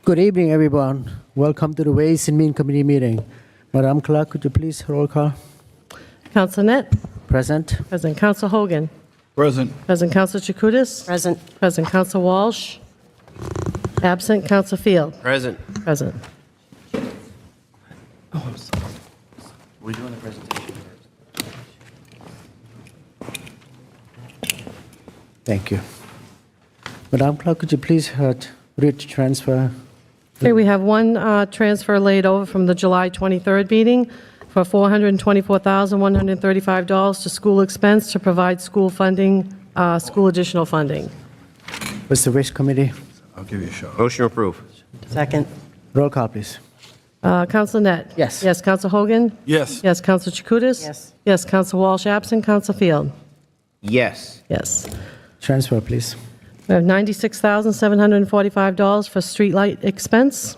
Speaker 11: Good evening, everyone. Welcome to the Ways and Means Committee meeting. Madam Clerk, could you please roll call?
Speaker 4: Counsel Net?
Speaker 11: Present.
Speaker 4: President Counsel Hogan?
Speaker 10: Present.
Speaker 4: President Counsel Chakutis?
Speaker 3: Present.
Speaker 4: President Counsel Walsh? Absent Counsel Field?
Speaker 5: Present.
Speaker 4: Present.
Speaker 5: We're doing the presentation first.
Speaker 11: Thank you. Madam Clerk, could you please read the transfer?
Speaker 4: Okay, we have one transfer laid over from the July 23rd meeting for $424,135 to school expense to provide school funding, school additional funding.
Speaker 11: What's the wish committee?
Speaker 10: I'll give you a shot.
Speaker 5: Motion to approve.
Speaker 3: Second.
Speaker 11: Roll call, please.
Speaker 4: Counsel Net?
Speaker 11: Yes.
Speaker 4: Yes, Counsel Hogan?
Speaker 10: Yes.
Speaker 4: Yes, Counsel Chakutis?
Speaker 3: Yes.
Speaker 4: Yes, Counsel Walsh, absent Counsel Field?
Speaker 5: Yes.
Speaker 4: Yes.
Speaker 11: Transfer, please.
Speaker 4: We have $96,745 for streetlight expense.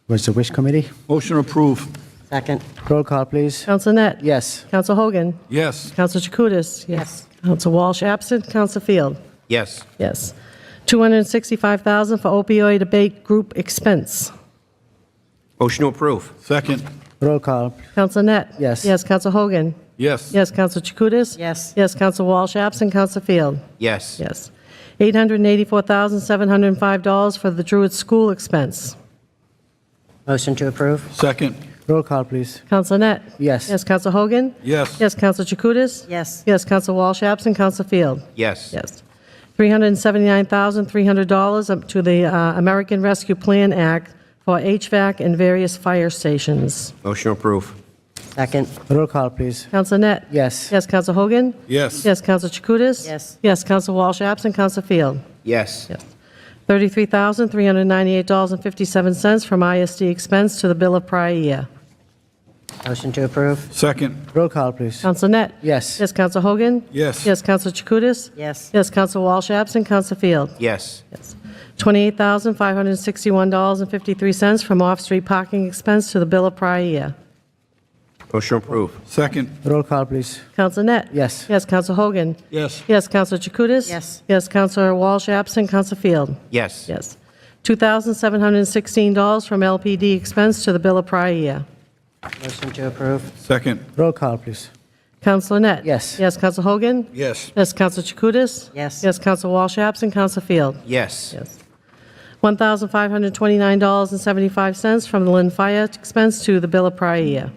Speaker 11: What's the wish committee?
Speaker 10: Motion to approve.
Speaker 3: Second.
Speaker 11: Roll call, please.
Speaker 4: Counsel Net?
Speaker 11: Yes.
Speaker 4: Counsel Hogan?
Speaker 10: Yes.
Speaker 4: Counsel Chakutis?
Speaker 3: Yes.
Speaker 4: Counsel Walsh, absent Counsel Field?
Speaker 5: Yes.
Speaker 4: Yes. $265,000 for opioid debate group expense.
Speaker 5: Motion to approve.
Speaker 10: Second.
Speaker 11: Roll call.
Speaker 4: Counsel Net?
Speaker 11: Yes.
Speaker 4: Yes, Counsel Hogan?
Speaker 10: Yes.
Speaker 4: Yes, Counsel Chakutis?
Speaker 3: Yes.
Speaker 4: Yes, Counsel Walsh, absent Counsel Field?
Speaker 5: Yes.
Speaker 4: Yes. $884,705 for the Druid School expense.
Speaker 3: Motion to approve.
Speaker 10: Second.
Speaker 11: Roll call, please.
Speaker 4: Counsel Net?
Speaker 11: Yes.
Speaker 4: Yes, Counsel Hogan?
Speaker 10: Yes.
Speaker 4: Yes, Counsel Chakutis?
Speaker 3: Yes.
Speaker 4: Yes, Counsel Walsh, absent Counsel Field?
Speaker 5: Yes.
Speaker 4: Yes. $379,300 up to the American Rescue Plan Act for HVAC and various fire stations.
Speaker 5: Motion to approve.
Speaker 3: Second.
Speaker 11: Roll call, please.
Speaker 4: Counsel Net?
Speaker 11: Yes.
Speaker 4: Yes, Counsel Hogan?
Speaker 10: Yes.
Speaker 4: Yes, Counsel Chakutis?
Speaker 3: Yes.
Speaker 4: Yes, Counsel Walsh, absent Counsel Field?
Speaker 5: Yes.
Speaker 4: Yes. $33,398.57 from ISD expense to the bill of prior year.
Speaker 3: Motion to approve.
Speaker 10: Second.
Speaker 11: Roll call, please.
Speaker 4: Counsel Net?
Speaker 11: Yes.
Speaker 4: Yes, Counsel Hogan?
Speaker 10: Yes.
Speaker 4: Yes, Counsel Chakutis?
Speaker 3: Yes.
Speaker 4: Yes, Counsel Walsh absent, Counsel Field?
Speaker 5: Yes.
Speaker 4: Yes. $28,561.53 from off-street parking expense to the bill of prior year.
Speaker 5: Motion approved.
Speaker 10: Second.
Speaker 11: Roll call, please.
Speaker 4: Counsel Net?
Speaker 11: Yes.
Speaker 4: Yes, Counsel Hogan?
Speaker 10: Yes.
Speaker 4: Yes, Counsel Chakutis?
Speaker 3: Yes.
Speaker 4: Yes, Counsel Walsh absent, Counsel Field?
Speaker 5: Yes.
Speaker 4: Yes. $2,716 from LPD expense to the bill of prior year.
Speaker 3: Motion to approve.
Speaker 10: Second.
Speaker 11: Roll call, please.
Speaker 4: Counsel Net?
Speaker 11: Yes.
Speaker 4: Yes, Counsel Hogan?
Speaker 10: Yes.
Speaker 4: Yes, Counsel Chakutis?
Speaker 3: Yes.
Speaker 4: Yes, Counsel Walsh absent, Counsel Field?
Speaker 5: Yes.
Speaker 4: Yes. $1,529.75 from the Lynn Fire expense to the bill of prior year.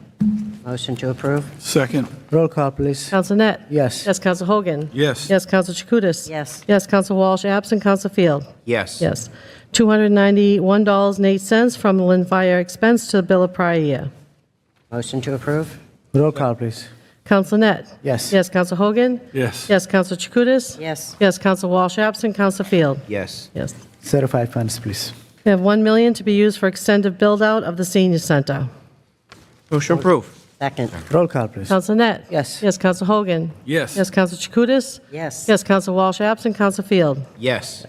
Speaker 3: Motion to approve.
Speaker 10: Second.
Speaker 11: Roll call, please.
Speaker 4: Counsel Net?
Speaker 11: Yes.
Speaker 4: Yes, Counsel Hogan?
Speaker 10: Yes.
Speaker 4: Yes, Counsel Chakutis?
Speaker 3: Yes.
Speaker 4: Yes, Counsel Walsh absent, Counsel Field?
Speaker 5: Yes.
Speaker 4: Yes. $291.08 from the Lynn Fire expense to the bill of prior year.
Speaker 3: Motion to approve.
Speaker 11: Roll call, please.
Speaker 4: Counsel Net?
Speaker 11: Yes.
Speaker 4: Yes, Counsel Hogan?
Speaker 10: Yes.
Speaker 4: Yes, Counsel Chakutis?
Speaker 3: Yes.
Speaker 4: Yes, Counsel Walsh absent, Counsel Field?
Speaker 5: Yes.
Speaker 4: Yes.
Speaker 11: Certified funds, please.
Speaker 4: We have $1 million to be used for extended build-out of the senior center.
Speaker 5: Motion approved.
Speaker 3: Second.
Speaker 11: Roll call, please.
Speaker 4: Counsel Net?
Speaker 11: Yes.
Speaker 4: Yes, Counsel Hogan?
Speaker 10: Yes.
Speaker 4: Yes, Counsel Chakutis?
Speaker 3: Yes.
Speaker 4: Yes, Counsel Walsh absent, Counsel Field?
Speaker 5: Yes.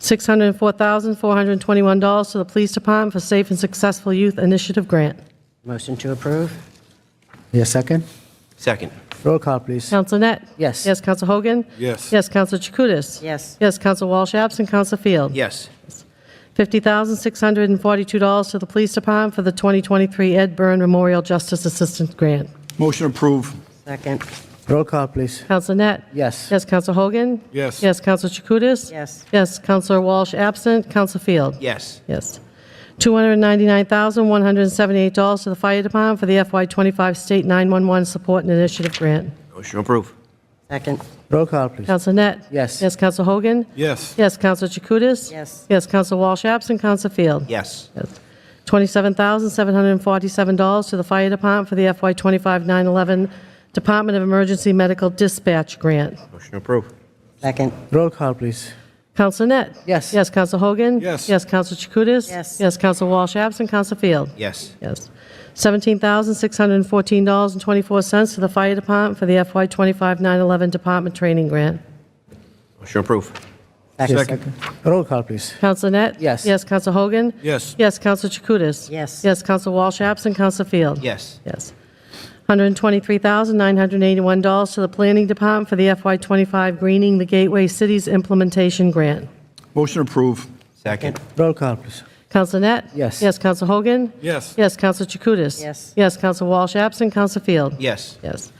Speaker 4: $604,421 to the Police Department for Safe and Successful Youth Initiative Grant.
Speaker 3: Motion to approve.
Speaker 11: Yes, second.
Speaker 5: Second.
Speaker 11: Roll call, please.
Speaker 4: Counsel Net?
Speaker 11: Yes.
Speaker 4: Yes, Counsel Hogan?
Speaker 10: Yes.
Speaker 4: Yes, Counsel Chakutis?
Speaker 3: Yes.
Speaker 4: Yes, Counsel Walsh absent, Counsel Field?
Speaker 5: Yes.
Speaker 4: $50,642 to the Police Department for the 2023 Ed Byrne Memorial Justice Assistance Grant.
Speaker 10: Motion approved.
Speaker 3: Second.
Speaker 11: Roll call, please.
Speaker 4: Counsel Net?
Speaker 11: Yes.
Speaker 4: Yes, Counsel Hogan?
Speaker 10: Yes.
Speaker 4: Yes, Counsel Chakutis?
Speaker 3: Yes.
Speaker 4: Yes, Counsel Walsh absent, Counsel Field?
Speaker 5: Yes.
Speaker 4: Yes. $299,178 to the Fire Department for the FY25 State 911 Support and Initiative Grant.
Speaker 5: Motion approved.
Speaker 3: Second.
Speaker 11: Roll call, please.
Speaker 4: Counsel Net?
Speaker 11: Yes.
Speaker 4: Yes, Counsel Hogan?
Speaker 10: Yes.
Speaker 4: Yes, Counsel Chakutis?
Speaker 3: Yes.
Speaker 4: Yes, Counsel Walsh absent, Counsel Field?
Speaker 5: Yes.
Speaker 4: Yes. $27,747 to the Fire Department for the FY25 9/11 Department of Emergency Medical Dispatch Grant.
Speaker 5: Motion approved.
Speaker 3: Second.
Speaker 11: Roll call, please.
Speaker 4: Counsel Net?
Speaker 11: Yes.
Speaker 4: Yes, Counsel Hogan?
Speaker 10: Yes.
Speaker 4: Yes, Counsel Chakutis?
Speaker 3: Yes.
Speaker 4: Yes, Counsel Walsh absent, Counsel Field?
Speaker 5: Yes.
Speaker 4: Yes. $17,614.24 to the Fire Department for the FY25 9/11 Department Training Grant.
Speaker 5: Motion approved.
Speaker 11: Second. Roll call, please.
Speaker 4: Counsel Net?
Speaker 11: Yes.
Speaker 4: Yes, Counsel Hogan?
Speaker 10: Yes.
Speaker 4: Yes, Counsel Chakutis?
Speaker 3: Yes.
Speaker 4: Yes, Counsel Walsh absent, Counsel Field?
Speaker 5: Yes.
Speaker 4: Yes. $123,981 to the Planning Department for the FY25 Greening the Gateway Cities Implementation Grant.
Speaker 10: Motion approved.
Speaker 5: Second.
Speaker 11: Roll call, please.
Speaker 4: Counsel Net?
Speaker 11: Yes.
Speaker 4: Yes, Counsel Hogan?
Speaker 10: Yes.
Speaker 4: Yes, Counsel Chakutis?
Speaker 3: Yes.
Speaker 4: Yes, Counsel Walsh absent, Counsel Field?
Speaker 5: Yes.
Speaker 4: Yes.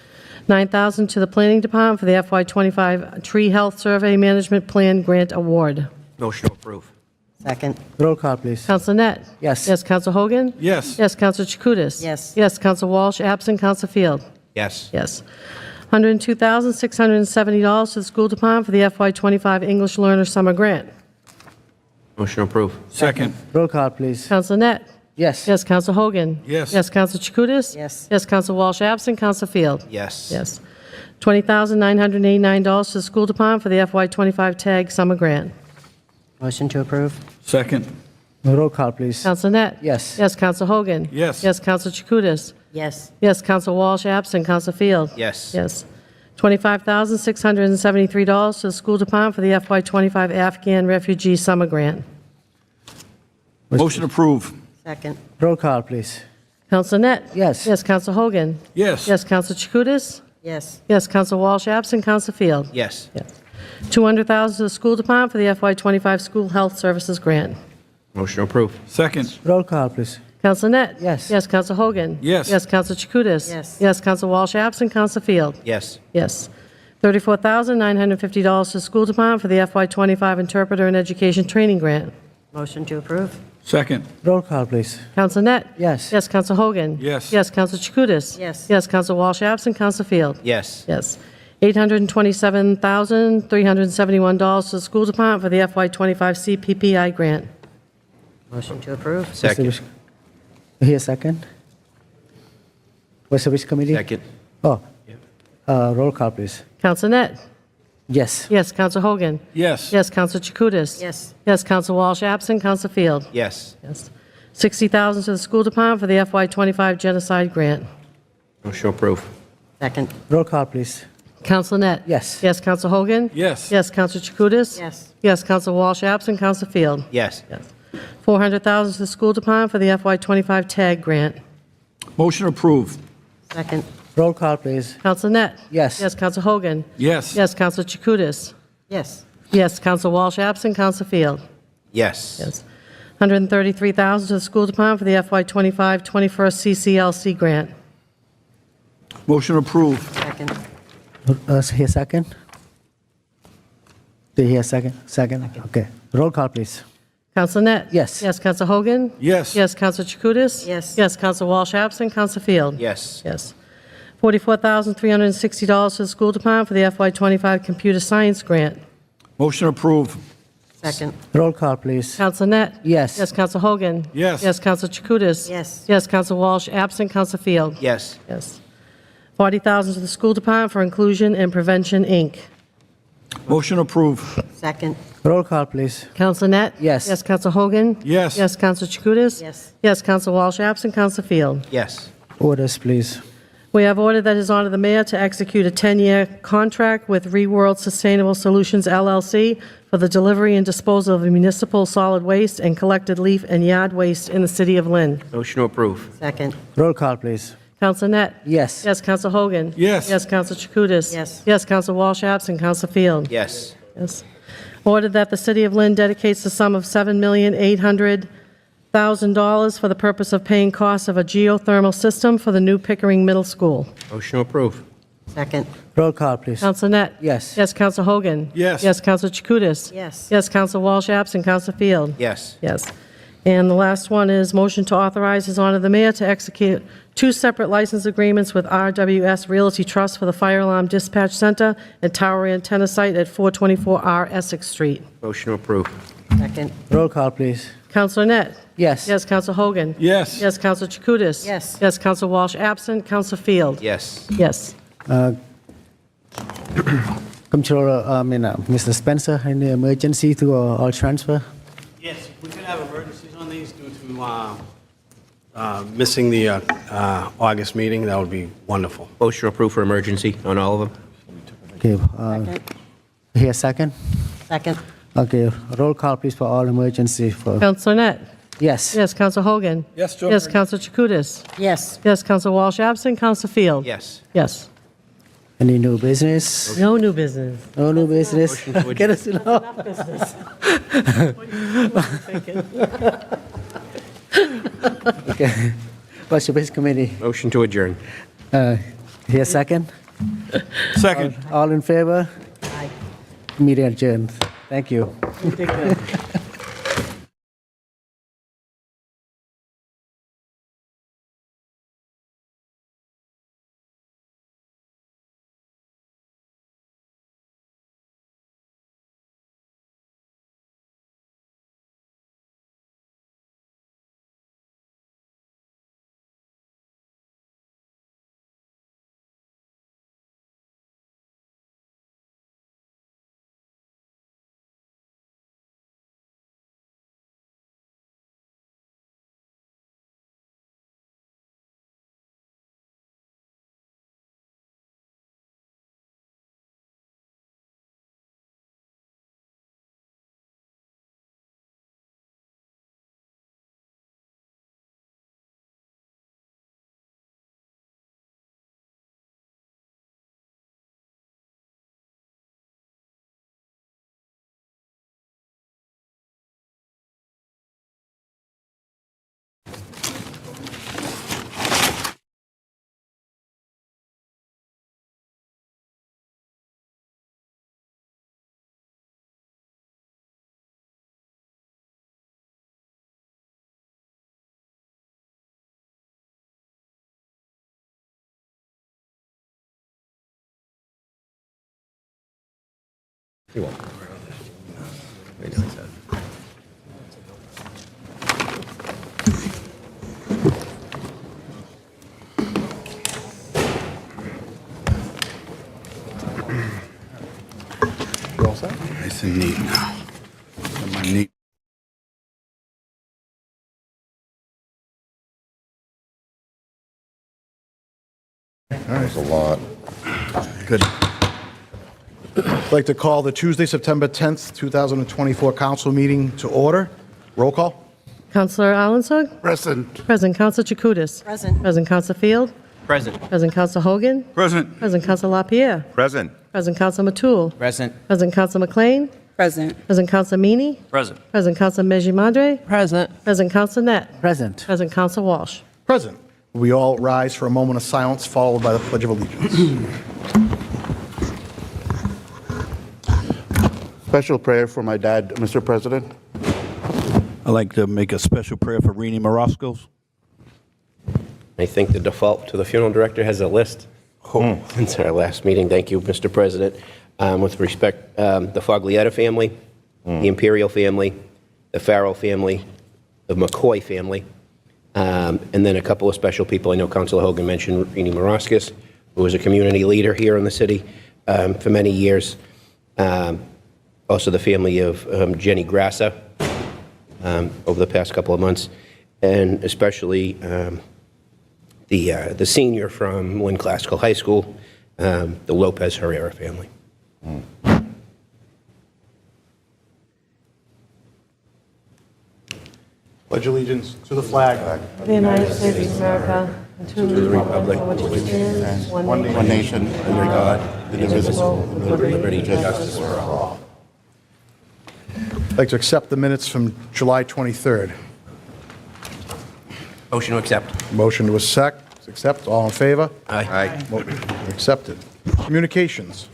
Speaker 4: $9,000 to the Planning Department for the FY25 Tree Health Survey Management Plan Grant Award.
Speaker 5: Motion approved.
Speaker 3: Second.
Speaker 11: Roll call, please.
Speaker 4: Counsel Net?
Speaker 11: Yes.
Speaker 4: Yes, Counsel Hogan?
Speaker 10: Yes.
Speaker 4: Yes, Counsel Chakutis?
Speaker 3: Yes.
Speaker 4: Yes, Counsel Walsh absent, Counsel Field?
Speaker 5: Yes.
Speaker 4: Yes. $102,670 to the School Department for the FY25 English Learner Summer Grant.
Speaker 5: Motion approved.
Speaker 10: Second.
Speaker 11: Roll call, please.
Speaker 4: Counsel Net?
Speaker 11: Yes.
Speaker 4: Yes, Counsel Hogan?
Speaker 10: Yes.
Speaker 4: Yes, Counsel Chakutis?
Speaker 3: Yes.
Speaker 4: Yes, Counsel Walsh absent, Counsel Field?
Speaker 5: Yes.
Speaker 4: Yes. $20,989 to the School Department for the FY25 TAG Summer Grant.
Speaker 3: Motion to approve.
Speaker 10: Second.
Speaker 11: Roll call, please.
Speaker 4: Counsel Net?
Speaker 11: Yes.
Speaker 4: Yes, Counsel Hogan?
Speaker 10: Yes.
Speaker 4: Yes, Counsel Chakutis?
Speaker 3: Yes.
Speaker 4: Yes, Counsel Walsh absent, Counsel Field?
Speaker 5: Yes.
Speaker 4: Yes. $25,673 to the School Department for the FY25 Afghan Refugee Summer Grant.
Speaker 10: Motion approved.
Speaker 3: Second.
Speaker 11: Roll call, please.
Speaker 4: Counsel Net?
Speaker 11: Yes.
Speaker 4: Yes, Counsel Hogan?
Speaker 10: Yes.
Speaker 4: Yes, Counsel Chakutis?
Speaker 3: Yes.
Speaker 4: Yes, Counsel Walsh absent, Counsel Field?
Speaker 5: Yes.
Speaker 4: Yes. $200,000 to the School Department for the FY25 School Health Services Grant.
Speaker 5: Motion approved.
Speaker 10: Second.
Speaker 11: Roll call, please.
Speaker 4: Counsel Net?
Speaker 11: Yes.
Speaker 4: Yes, Counsel Hogan?
Speaker 10: Yes.
Speaker 4: Yes, Counsel Chakutis?
Speaker 3: Yes.
Speaker 4: Yes, Counsel Walsh absent, Counsel Field?
Speaker 5: Yes.
Speaker 4: Yes. $34,950 to the School Department for the FY25 Interpreter and Education Training Grant.
Speaker 3: Motion to approve.
Speaker 10: Second.
Speaker 11: Roll call, please.
Speaker 4: Counsel Net?
Speaker 11: Yes.
Speaker 4: Yes, Counsel Hogan?
Speaker 10: Yes.
Speaker 4: Yes, Counsel Chakutis?
Speaker 3: Yes.
Speaker 4: Yes, Counsel Walsh absent, Counsel Field?
Speaker 5: Yes.
Speaker 4: Yes. $827,371 to the School Department for the FY25 CPPI Grant.
Speaker 3: Motion to approve.
Speaker 5: Second.
Speaker 11: Here, second. What's the which committee?
Speaker 5: Second.
Speaker 11: Oh. Roll call, please.
Speaker 4: Counsel Net?
Speaker 11: Yes.
Speaker 4: Yes, Counsel Hogan?
Speaker 10: Yes.
Speaker 4: Yes, Counsel Chakutis?
Speaker 3: Yes.
Speaker 4: Yes, Counsel Walsh absent, Counsel Field?
Speaker 5: Yes.
Speaker 4: Yes. $60,000 to the School Department for the FY25 Genocide Grant.
Speaker 5: Motion to approve.
Speaker 3: Second.
Speaker 11: Roll call, please.
Speaker 4: Counsel Net?
Speaker 11: Yes.
Speaker 4: Yes, Counsel Hogan?
Speaker 10: Yes.
Speaker 4: Yes, Counsel Chakutis?
Speaker 3: Yes.
Speaker 4: Yes, Counsel Walsh absent, Counsel Field?
Speaker 5: Yes.
Speaker 4: $400,000 to the school department for the FY25 TAG grant.
Speaker 10: Motion to approve.
Speaker 3: Second.
Speaker 11: Roll call, please.
Speaker 4: Counsel Net?
Speaker 11: Yes.
Speaker 4: Yes, Counsel Hogan?
Speaker 10: Yes.
Speaker 4: Yes, Counsel Chakutis?
Speaker 3: Yes.
Speaker 4: Yes, Counsel Walsh absent, Counsel Field?
Speaker 5: Yes.
Speaker 4: Yes. $133,000 to the school department for the FY25 21st CCLC grant.
Speaker 10: Motion to approve.
Speaker 3: Second.
Speaker 11: Here, second. Do you hear second? Second? Okay. Roll call, please.
Speaker 4: Counsel Net?
Speaker 11: Yes.
Speaker 4: Yes, Counsel Hogan?
Speaker 10: Yes.
Speaker 4: Yes, Counsel Chakutis?
Speaker 3: Yes.
Speaker 4: Yes, Counsel Walsh absent, Counsel Field?
Speaker 5: Yes.
Speaker 4: Yes. $44,360 to the school department for the FY25 computer science grant.
Speaker 10: Motion to approve.
Speaker 3: Second.
Speaker 11: Roll call, please.
Speaker 4: Counsel Net?
Speaker 11: Yes.
Speaker 4: Yes, Counsel Hogan?
Speaker 10: Yes.
Speaker 4: Yes, Counsel Chakutis?
Speaker 3: Yes.
Speaker 4: Yes, Counsel Walsh absent, Counsel Field?
Speaker 5: Yes.
Speaker 4: Yes. $40,000 to the school department for Inclusion and Prevention, Inc.
Speaker 10: Motion to approve.
Speaker 3: Second.
Speaker 11: Roll call, please.
Speaker 4: Counsel Net?
Speaker 11: Yes.
Speaker 4: Yes, Counsel Hogan?
Speaker 10: Yes.
Speaker 4: Yes, Counsel Chakutis?
Speaker 3: Yes.
Speaker 4: Yes, Counsel Walsh absent, Counsel Field?
Speaker 5: Yes.
Speaker 11: Orders, please.
Speaker 4: We have ordered that it is on the mayor to execute a 10-year contract with Reworld Sustainable Solutions LLC for the delivery and disposal of municipal solid waste and collected leaf and yard waste in the city of Lynn.
Speaker 5: Motion to approve.
Speaker 3: Second.
Speaker 11: Roll call, please.
Speaker 4: Counsel Net?
Speaker 11: Yes.
Speaker 4: Yes, Counsel Hogan?
Speaker 10: Yes.
Speaker 4: Yes, Counsel Chakutis?
Speaker 3: Yes.
Speaker 4: Yes, Counsel Walsh absent, Counsel Field?
Speaker 5: Yes.
Speaker 4: Yes. Ordered that the city of Lynn dedicates the sum of $7,800,000 for the purpose of paying costs of a geothermal system for the new Pickering Middle School.
Speaker 5: Motion to approve.
Speaker 3: Second.
Speaker 11: Roll call, please.
Speaker 4: Counsel Net?
Speaker 11: Yes.
Speaker 4: Yes, Counsel Hogan?
Speaker 10: Yes.
Speaker 4: Yes, Counsel Chakutis?
Speaker 3: Yes.
Speaker 4: Yes, Counsel Walsh absent, Counsel Field?
Speaker 5: Yes.
Speaker 4: Yes. And the last one is motion to authorize His Honor the Mayor to execute 2 separate license agreements with RWS Realty Trust for the Fire Alarm Dispatch Center and Tower Antenna Site at 424R Essex Street.
Speaker 5: Motion to approve.
Speaker 3: Second.
Speaker 11: Roll call, please.
Speaker 4: Counselor Net?
Speaker 11: Yes.
Speaker 4: Yes, Counsel Hogan?
Speaker 10: Yes.
Speaker 4: Yes, Counsel Chakutis?
Speaker 3: Yes.
Speaker 4: Yes, Counsel Walsh absent, Counsel Field?
Speaker 5: Yes.
Speaker 4: Yes.
Speaker 11: Comptroller, Mr. Spencer, any emergency to all transfer?
Speaker 20: Yes, we could have emergencies on these due to missing the August meeting. That would be wonderful.
Speaker 5: Motion to approve for emergency on all of them.
Speaker 11: Okay. Here, second.
Speaker 3: Second.
Speaker 11: Okay. Roll call, please, for all emergency. For
Speaker 4: Counselor Net?
Speaker 11: yes.
Speaker 4: Yes, Counsel Hogan?
Speaker 10: Yes, Joe.
Speaker 4: Yes, Counsel Chakutis?
Speaker 3: Yes.
Speaker 4: Yes, Counsel Walsh absent, Counsel Field?
Speaker 5: Yes.
Speaker 4: Yes.
Speaker 11: Any new business?
Speaker 4: No new business.
Speaker 11: No new business.
Speaker 5: Motion to
Speaker 11: Get us
Speaker 4: Enough business.
Speaker 11: Okay. What's your business committee?
Speaker 5: Motion to adjourn.
Speaker 11: Here, second.
Speaker 10: Second.
Speaker 11: All in favor?
Speaker 3: Aye.
Speaker 11: Meeting adjourned. Thank you.
Speaker 4: You did good.
Speaker 5: You're welcome.
Speaker 10: Nice and neat now. My neat.
Speaker 8: That's a lot.
Speaker 19: Good. I'd like to call the Tuesday, September 10th, 2024 council meeting to order. Roll call.
Speaker 4: Counselor Allensog?
Speaker 1: Present.
Speaker 4: Present. Counselor Chakutis?
Speaker 2: Present.
Speaker 4: Present. Counselor Field?
Speaker 5: Present.
Speaker 4: Present. Counselor Hogan?
Speaker 10: Present.
Speaker 4: Present. Counselor LaPierre?
Speaker 8: Present.
Speaker 4: Present. Counselor Matul?
Speaker 15: Present.
Speaker 4: Present. Counselor McLean?
Speaker 16: Present.
Speaker 4: Present. Counselor Meany?
Speaker 10: Present.
Speaker 4: Present. Counselor Meji Madre?
Speaker 11: Present.
Speaker 4: Present. Counselor Net?
Speaker 11: Present.
Speaker 4: Present. Counselor Walsh?
Speaker 19: Present. We all rise for a moment of silence, followed by the Pledge of Allegiance.
Speaker 1: Special prayer for my dad, Mr. President.
Speaker 10: I'd like to make a special prayer for Rini Moroskos.
Speaker 5: I think the default to the funeral director has a list since our last meeting. Thank you, Mr. President. With respect, the Foglietta family, the Imperial family, the Farrell family, the McCoy family, and then a couple of special people. I know Councilor Hogan mentioned Rini Moroskos, who was a community leader here in the city for many years. Also the family of Jenny Grassa over the past couple of months, and especially the senior from Lynn Classical High School, the Lopez Herrera family.
Speaker 19: Pledge allegiance to the flag
Speaker 4: The United States of America, and to the republic for which it stands,
Speaker 1: One nation, under God, indivisible, with liberty and justice for all.
Speaker 19: I'd like to accept the minutes from July 23rd.
Speaker 5: Motion to accept.
Speaker 19: Motion to accept. All in favor?
Speaker 5: Aye.
Speaker 19: Accepted. Communications.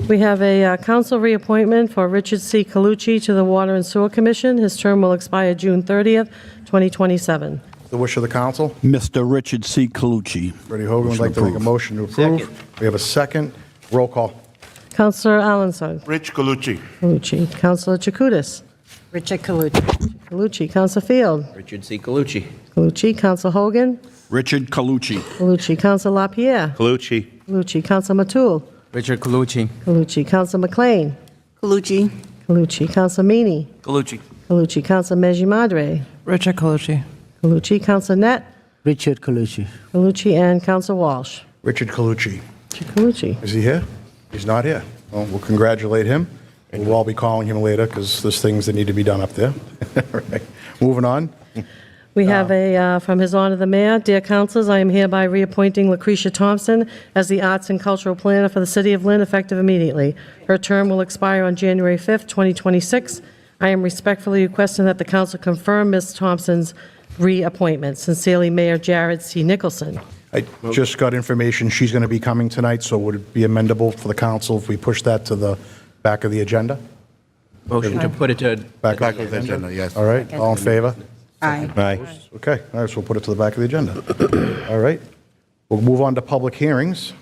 Speaker 4: We have a council reappointment for Richard C. Colucci to the Water and Sewer Commission. His term will expire June 30th, 2027.
Speaker 19: The wish of the council.
Speaker 10: Mr. Richard C. Colucci.
Speaker 19: Freddie Hogan would like to make a motion to approve.
Speaker 5: Second.
Speaker 19: We have a second. Roll call.
Speaker 4: Counselor Allensog?
Speaker 1: Rich Colucci.
Speaker 4: Colucci. Counselor Chakutis?
Speaker 3: Richard Colucci.
Speaker 4: Colucci. Counselor Field?
Speaker 5: Richard C. Colucci.
Speaker 4: Colucci. Counselor Hogan?
Speaker 10: Richard Colucci.
Speaker 4: Colucci. Counselor LaPierre?
Speaker 8: Colucci.
Speaker 4: Colucci. Counselor Matul?
Speaker 15: Richard Colucci.
Speaker 4: Colucci. Counselor McLean?
Speaker 16: Colucci.
Speaker 4: Colucci. Counselor Meany?
Speaker 10: Colucci.
Speaker 4: Colucci. Counselor Meji Madre?
Speaker 11: Richard Colucci.
Speaker 4: Colucci. Counselor Net?
Speaker 11: Richard Colucci.
Speaker 4: Colucci. And Counselor Walsh?
Speaker 19: Richard Colucci.
Speaker 4: Colucci.
Speaker 19: Is he here? He's not here. Well, we'll congratulate him, and we'll all be calling him later because there's things that need to be done up there. All right. Moving on.
Speaker 4: We have from His Honor the Mayor. Dear Councilors, I am hereby reappointing Lucretia Thompson as the Arts and Cultural Planner for the City of Lynn, effective immediately. Her term will expire on January 5th, 2026. I am respectfully requesting that the Council confirm Ms. Thompson's reappointment. Sincerely, Mayor Jared C. Nicholson.
Speaker 19: I just got information she's going to be coming tonight, so would it be amendable for the council if we push that to the back of the agenda?
Speaker 5: Motion to put it to
Speaker 19: Back
Speaker 1: of the agenda, yes.
Speaker 19: All right, all in favor?
Speaker 16: Aye.
Speaker 8: Aye.
Speaker 19: Okay, all right, so we'll put it to the back of the agenda. All right, we'll move on to public hearings.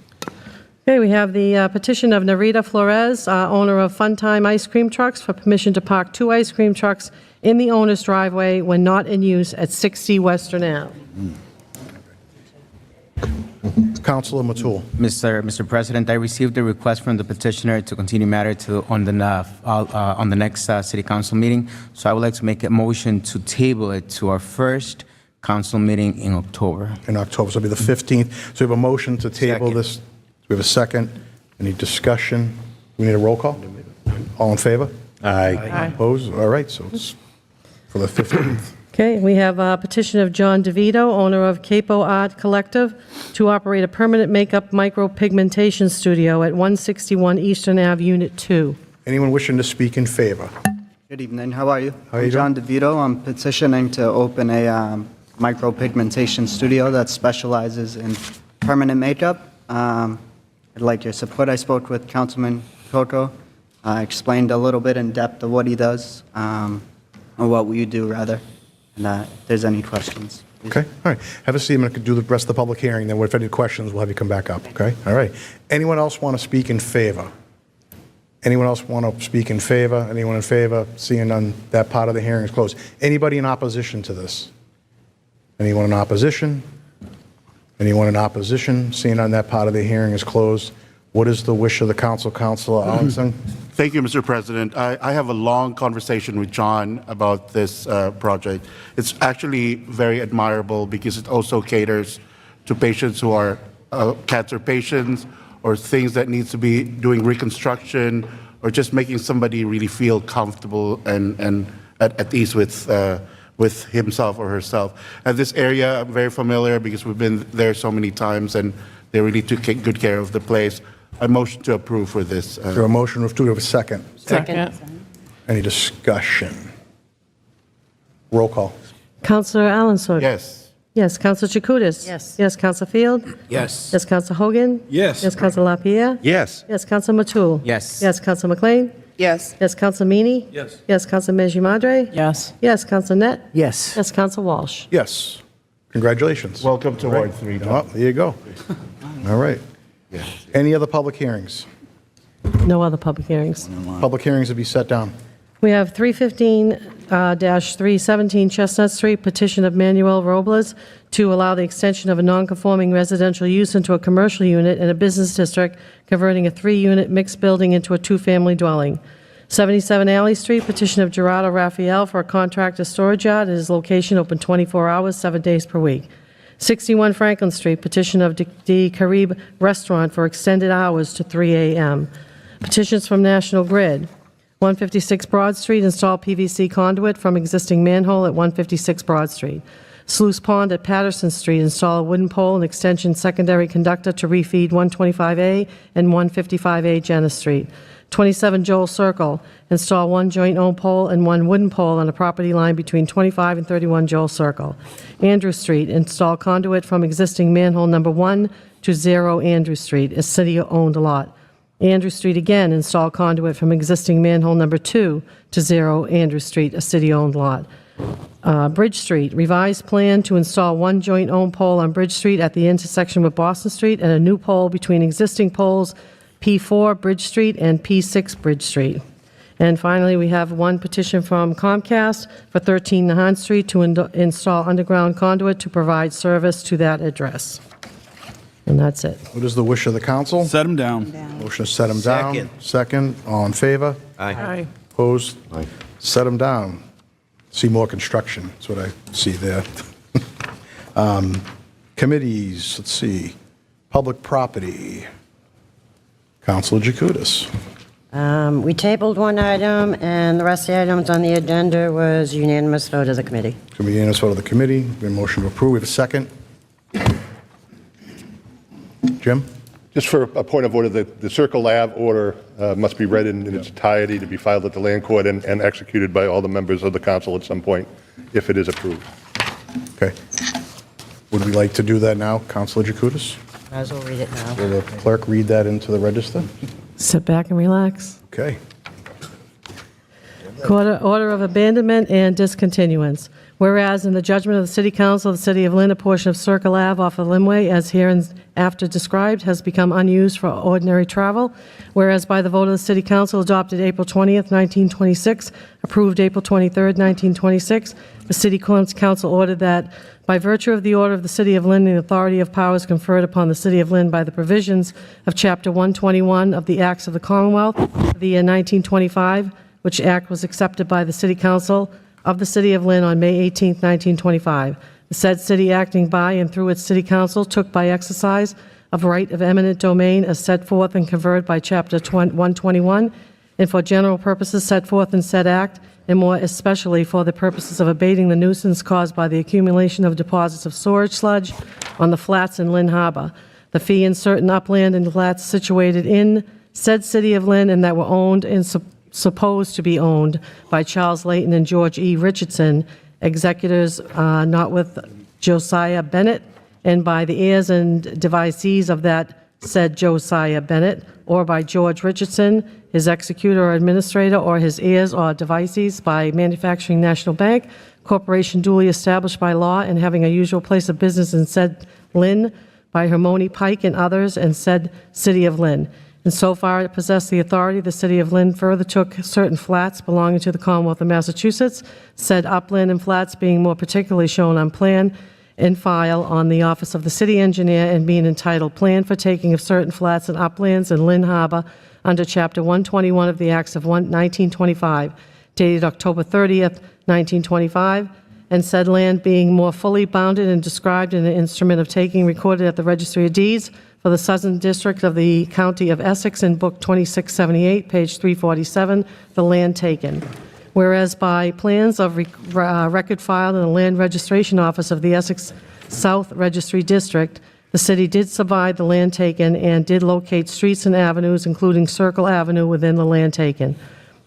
Speaker 4: Okay, we have the petition of Narita Flores, owner of Funtime Ice Cream Trucks, for permission to park 2 ice cream trucks in the owner's driveway when not in use at 60 Western Ave.
Speaker 19: Councilor Matul.
Speaker 15: Mr. President, I received a request from the petitioner to continue matter on the next city council meeting. So I would like to make a motion to table it to our first council meeting in October.
Speaker 19: In October, so it'll be the 15th. So we have a motion to table
Speaker 5: Second.
Speaker 19: this. We have a second. Any discussion? We need a roll call? All in favor?
Speaker 8: Aye.
Speaker 19: Opposed? All right, so it's for the 15th.
Speaker 4: Okay, we have a petition of John DeVito, owner of Capo Art Collective, to operate a permanent makeup micropigmentation studio at 161 Eastern Ave, Unit 2.
Speaker 19: Anyone wishing to speak in favor?
Speaker 21: Good evening. How are you?
Speaker 19: How are you
Speaker 21: I'm John DeVito. I'm petitioning to open a micropigmentation studio that specializes in permanent makeup. I'd like your support. I spoke with Councilman Coco. I explained a little bit in depth of what he does, or what we do, rather. And if there's any questions. Please.
Speaker 19: Okay, all right. Have a seat. I'm going to do the rest of the public hearing, then if any questions, we'll have you come back up, okay? All right. Anyone else want to speak in favor? Anyone else want to speak in favor? Anyone in favor? Seeing none, that part of the hearing is closed. Anybody in opposition to this? Anyone in opposition? Anyone in opposition? Seeing none, that part of the hearing is closed. What is the wish of the council? Councilor Allenson?
Speaker 1: Thank you, Mr. President. I have a long conversation with John about this project. It's actually very admirable because it also caters to patients who are cancer patients, or things that needs to be doing reconstruction, or just making somebody really feel comfortable and at ease with himself or herself. And this area, I'm very familiar because we've been there so many times, and they really took good care of the place. I motion to approve for this.
Speaker 19: Is there a motion to have a second?
Speaker 4: Second.
Speaker 19: Any discussion? Roll call.
Speaker 4: Counselor Allensook?
Speaker 1: Yes.
Speaker 4: Yes. Counselor Chakutis?
Speaker 3: Yes.
Speaker 4: Yes. Counselor Field?
Speaker 5: Yes.
Speaker 4: Yes. Counselor Hogan?
Speaker 10: Yes.
Speaker 4: Yes. Counselor LaPierre?
Speaker 8: Yes.
Speaker 4: Yes. Counselor Matul?
Speaker 15: Yes.
Speaker 4: Yes. Counselor McLean?
Speaker 16: Yes.
Speaker 4: Yes. Counselor Meany?
Speaker 10: Yes.
Speaker 4: Yes. Counselor Mejia Madre?
Speaker 3: Yes.
Speaker 4: Yes. Counselor Net?
Speaker 11: Yes.
Speaker 4: Yes. Counselor Walsh?
Speaker 19: Yes. Congratulations.
Speaker 1: Welcome to Ward 3.
Speaker 19: Oh, there you go. All right. Any other public hearings?
Speaker 4: No other public hearings.
Speaker 19: Public hearings to be set down.
Speaker 4: We have 315-317 Chestnut Street, petition of Manuel Robles to allow the extension of a non-conforming residential use into a commercial unit in a business district, converting a 3-unit mixed building into a 2-family dwelling. 77 Alley Street, petition of Gerardo Raphael for a contractor storage yard at his location, open 24 hours, 7 days per week. 61 Franklin Street, petition of the Carib Restaurant for extended hours to 3 a.m. Petitions from National Grid. 156 Broad Street, install PVC conduit from existing manhole at 156 Broad Street. Sluice Pond at Patterson Street, install a wooden pole and extension secondary conductor to refeed 125A and 155A Jenna Street. 27 Joel Circle, install one joint-owned pole and one wooden pole on the property line between 25 and 31 Joel Circle. Andrew Street, install conduit from existing manhole number 1 to 0 Andrew Street, a city-owned lot. Andrew Street again, install conduit from existing manhole number 2 to 0 Andrew Street, a city-owned lot. Bridge Street, revised plan to install one joint-owned pole on Bridge Street at the intersection with Boston Street and a new pole between existing poles P4 Bridge Street and P6 Bridge Street. And finally, we have one petition from Comcast for 13 Nahant Street to install underground conduit to provide service to that address. And that's it.
Speaker 19: What is the wish of the council?
Speaker 10: Set them down.
Speaker 19: Motion to set them down.
Speaker 5: Second.
Speaker 19: Second. All in favor?
Speaker 10: Aye.
Speaker 19: Opposed? Set them down. See more construction. That's what I see there. Committees, let's see. Public property. Councilor Jacutis.
Speaker 3: We tabled one item, and the rest of the items on the agenda was unanimous vote of the committee.
Speaker 19: Committee unanimous vote of the committee. We have a motion to approve. We have a second. Jim?
Speaker 6: Just for a point of order, the Circle Ave order must be read in its entirety to be filed at the land court and executed by all the members of the council at some point if it is approved.
Speaker 19: Okay. Would we like to do that now, Councilor Jacutis?
Speaker 3: Might as well read it now.
Speaker 19: Will the clerk read that into the register?
Speaker 4: Sit back and relax.
Speaker 19: Okay.
Speaker 4: Order of abandonment and discontinuance. Whereas in the judgment of the City Council of the City of Lynn, a portion of Circle Ave off of Limway, as hereinafter described, has become unused for ordinary travel. Whereas by the vote of the City Council adopted April 20th, 1926, approved April 23rd, 1926, the City Council ordered that by virtue of the order of the City of Lynn, the authority of powers conferred upon the City of Lynn by the provisions of Chapter 121 of the Acts of the Commonwealth of the year 1925, which act was accepted by the City Council of the City of Lynn on May 18, 1925. The said city acting by and through its City Council took by exercise of right of eminent domain as set forth and conferred by Chapter 121, and for general purposes set forth in said act, and more especially for the purposes of abating the nuisance caused by the accumulation of deposits of storage sludge on the flats in Lynn Harbor. The fee in certain upland and flats situated in said City of Lynn and that were owned and supposed to be owned by Charles Layton and George E. Richardson, executors not with Josiah Bennett, and by the heirs and devisees of that said Josiah Bennett, or by George Richardson, his executor or administrator, or his heirs or devisees by Manufacturing National Bank, corporation duly established by law and having a usual place of business in said Lynn, by Hermione Pike and others, and said City of Lynn. And so far it possessed the authority, the City of Lynn further took certain flats belonging to the Commonwealth of Massachusetts, said upland and flats being more particularly shown on plan and file on the office of the city engineer and being entitled Plan for Taking of Certain Flats and Uplands in Lynn Harbor under Chapter 121 of the Acts of 1925, dated October 30th, 1925, and said land being more fully bounded and described in the instrument of taking recorded at the Registry of Deeds for the Southern District of the County of Essex in Book 2678, page 347, the land taken. Whereas by plans of record filed in the Land Registration Office of the Essex South Registry District, the city did subdivide the land taken and did locate streets and avenues, including Circle Avenue, within the land taken.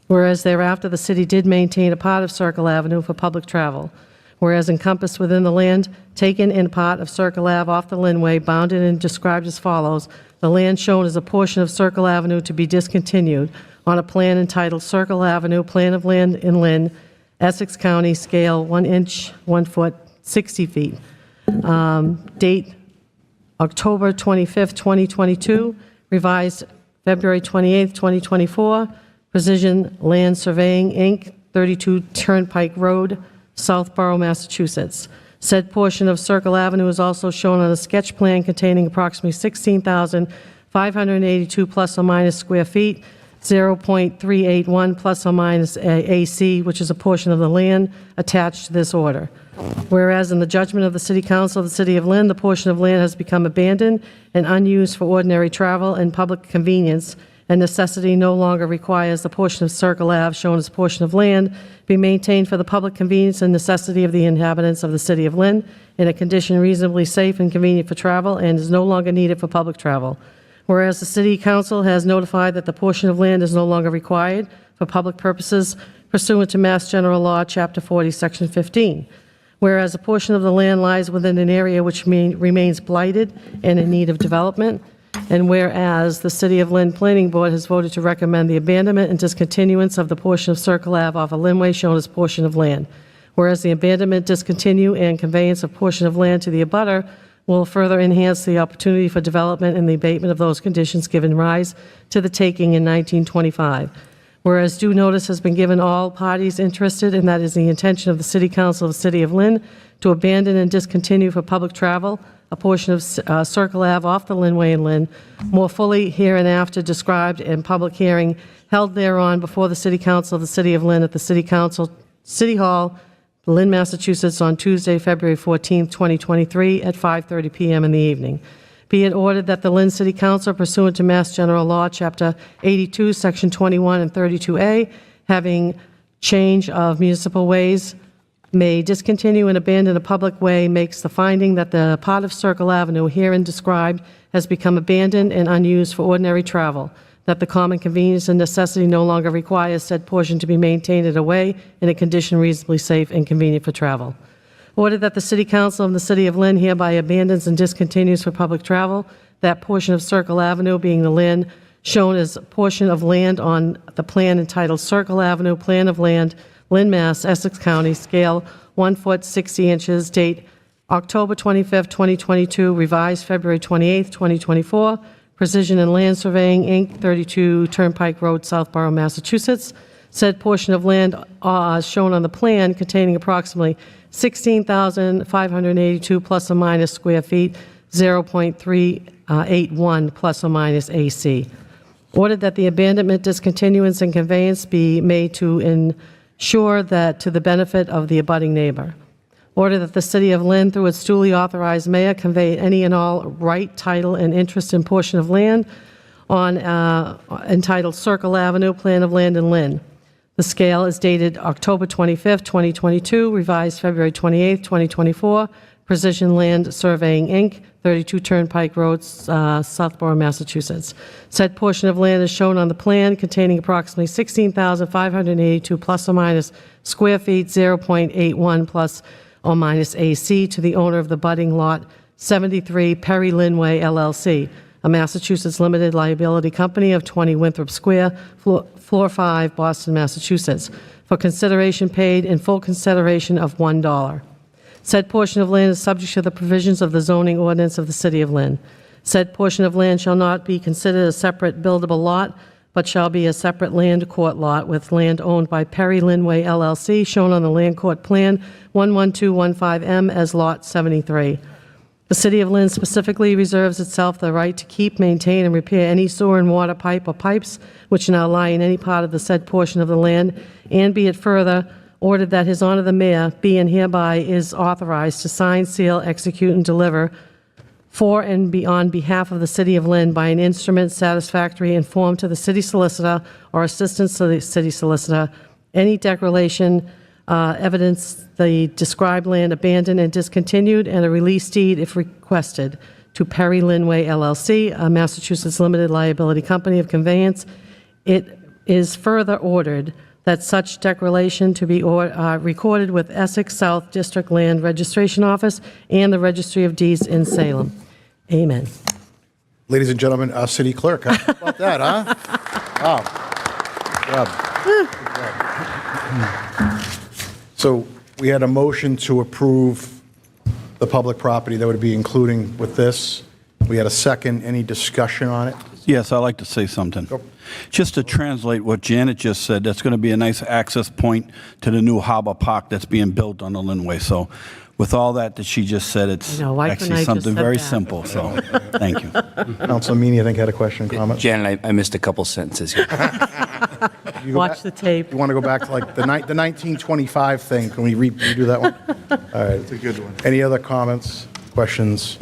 Speaker 4: Whereas thereafter, the city did maintain a part of Circle Avenue for public travel. Whereas encompassed within the land taken in part of Circle Ave off the Linway, bounded and described as follows: the land shown as a portion of Circle Avenue to be discontinued on a plan entitled Circle Avenue, Plan of Land in Lynn, Essex County, scale 1 inch, 1 foot, 60 feet. Date October 25th, 2022, revised February 28th, 2024, Precision Land Surveying, Inc., 32 Turnpike Road, Southborough, Massachusetts. Said portion of Circle Avenue is also shown on a sketch plan containing approximately 16,582 plus or minus square feet, 0.381 plus or minus AC, which is a portion of the land attached to this order. Whereas in the judgment of the City Council of the City of Lynn, the portion of land has become abandoned and unused for ordinary travel and public convenience, and necessity no longer requires the portion of Circle Ave shown as portion of land be maintained for the public convenience and necessity of the inhabitants of the City of Lynn in a condition reasonably safe and convenient for travel and is no longer needed for public travel. Whereas the City Council has notified that the portion of land is no longer required for public purposes pursuant to Mass General Law, Chapter 40, Section 15. Whereas a portion of the land lies within an area which remains blighted and in need of development, and whereas the City of Lynn Planning Board has voted to recommend the abandonment and discontinuance of the portion of Circle Ave off of Linway shown as portion of land. Whereas the abandonment, discontinue, and conveyance of portion of land to the abutter will further enhance the opportunity for development and the abatement of those conditions given rise to the taking in 1925. Whereas due notice has been given all parties interested, and that is the intention of the City Council of the City of Lynn to abandon and discontinue for public travel a portion of Circle Ave off the Linway in Lynn, more fully hereinafter described in public hearing held thereon before the City Council of the City of Lynn at the City Hall, Lynn, Massachusetts, on Tuesday, February 14, 2023, at 5:30 p.m. in the evening. Be it ordered that the Lynn City Council, pursuant to Mass General Law, Chapter 82, Section 21 and 32A, having change of municipal ways, may discontinue and abandon a public way, makes the finding that the part of Circle Avenue herein described has become abandoned and unused for ordinary travel, that the common convenience and necessity no longer requires said portion to be maintained at a way in a condition reasonably safe and convenient for travel. Ordered that the City Council of the City of Lynn hereby abandons and discontinues for public travel that portion of Circle Avenue, being the land shown as a portion of land on the plan entitled Circle Avenue, Plan of Land, Lynn, Mass., Essex County, scale 1 foot 60 inches, date October 25, 2022, revised February 28, 2024, Precision and Land Surveying, Inc., 32 Turnpike Road, Southborough, Massachusetts. Said portion of land shown on the plan containing approximately 16,582 plus or minus square feet, 0.381 plus or minus AC. Ordered that the abandonment, discontinuance, and conveyance be made to ensure that to the benefit of the abutting neighbor. Order that the City of Lynn, through its duly authorized mayor, convey any and all right, title, and interest in portion of land on entitled Circle Avenue, Plan of Land in Lynn. The scale is dated October 25, 2022, revised February 28, 2024, Precision Land Surveying, Inc., 32 Turnpike Road, Southborough, Massachusetts. Said portion of land is shown on the plan containing approximately 16,582 plus or minus square feet, 0.81 plus or minus AC, to the owner of the budding lot 73 Perry Linway, LLC, a Massachusetts limited liability company of 20 Winthrop Square, Floor 5, Boston, Massachusetts, for consideration paid in full consideration of $1. Said portion of land is subject to the provisions of the zoning ordinance of the City of Lynn. Said portion of land shall not be considered a separate buildable lot, but shall be a separate land court lot with land owned by Perry Linway, LLC, shown on the Land Court Plan 11215M as Lot 73. The City of Lynn specifically reserves itself the right to keep, maintain, and repair any sewer and water pipe or pipes which now lie in any part of the said portion of the land, and be it further ordered that His Honor the Mayor be and hereby is authorized to sign, seal, execute, and deliver for and on behalf of the City of Lynn by an instrument satisfactory in form to the city solicitor or assistance to the city solicitor, any declaration evidence the described land abandoned and discontinued, and a release deed, if requested, to Perry Linway LLC, a Massachusetts limited liability company of conveyance. It is further ordered that such declaration to be recorded with Essex South District Land Registration Office and the Registry of Deeds in Salem. Amen.
Speaker 19: Ladies and gentlemen, our city clerk. How about that, huh? Wow. Good job. So we had a motion to approve the public property that would be including with this. We had a second. Any discussion on it?
Speaker 10: Yes, I'd like to say something. Just to translate what Janet just said, that's going to be a nice access point to the new Harbor Park that's being built on the Linway. So with all that she just said, it's actually something very simple. So thank you.
Speaker 19: Councilor Meany, I think, had a question, comment.
Speaker 7: Janet, I missed a couple sentences here.
Speaker 4: Watch the tape.
Speaker 19: You want to go back to like the 1925 thing? Can we redo that one? All right. It's a good one. Any other comments, questions?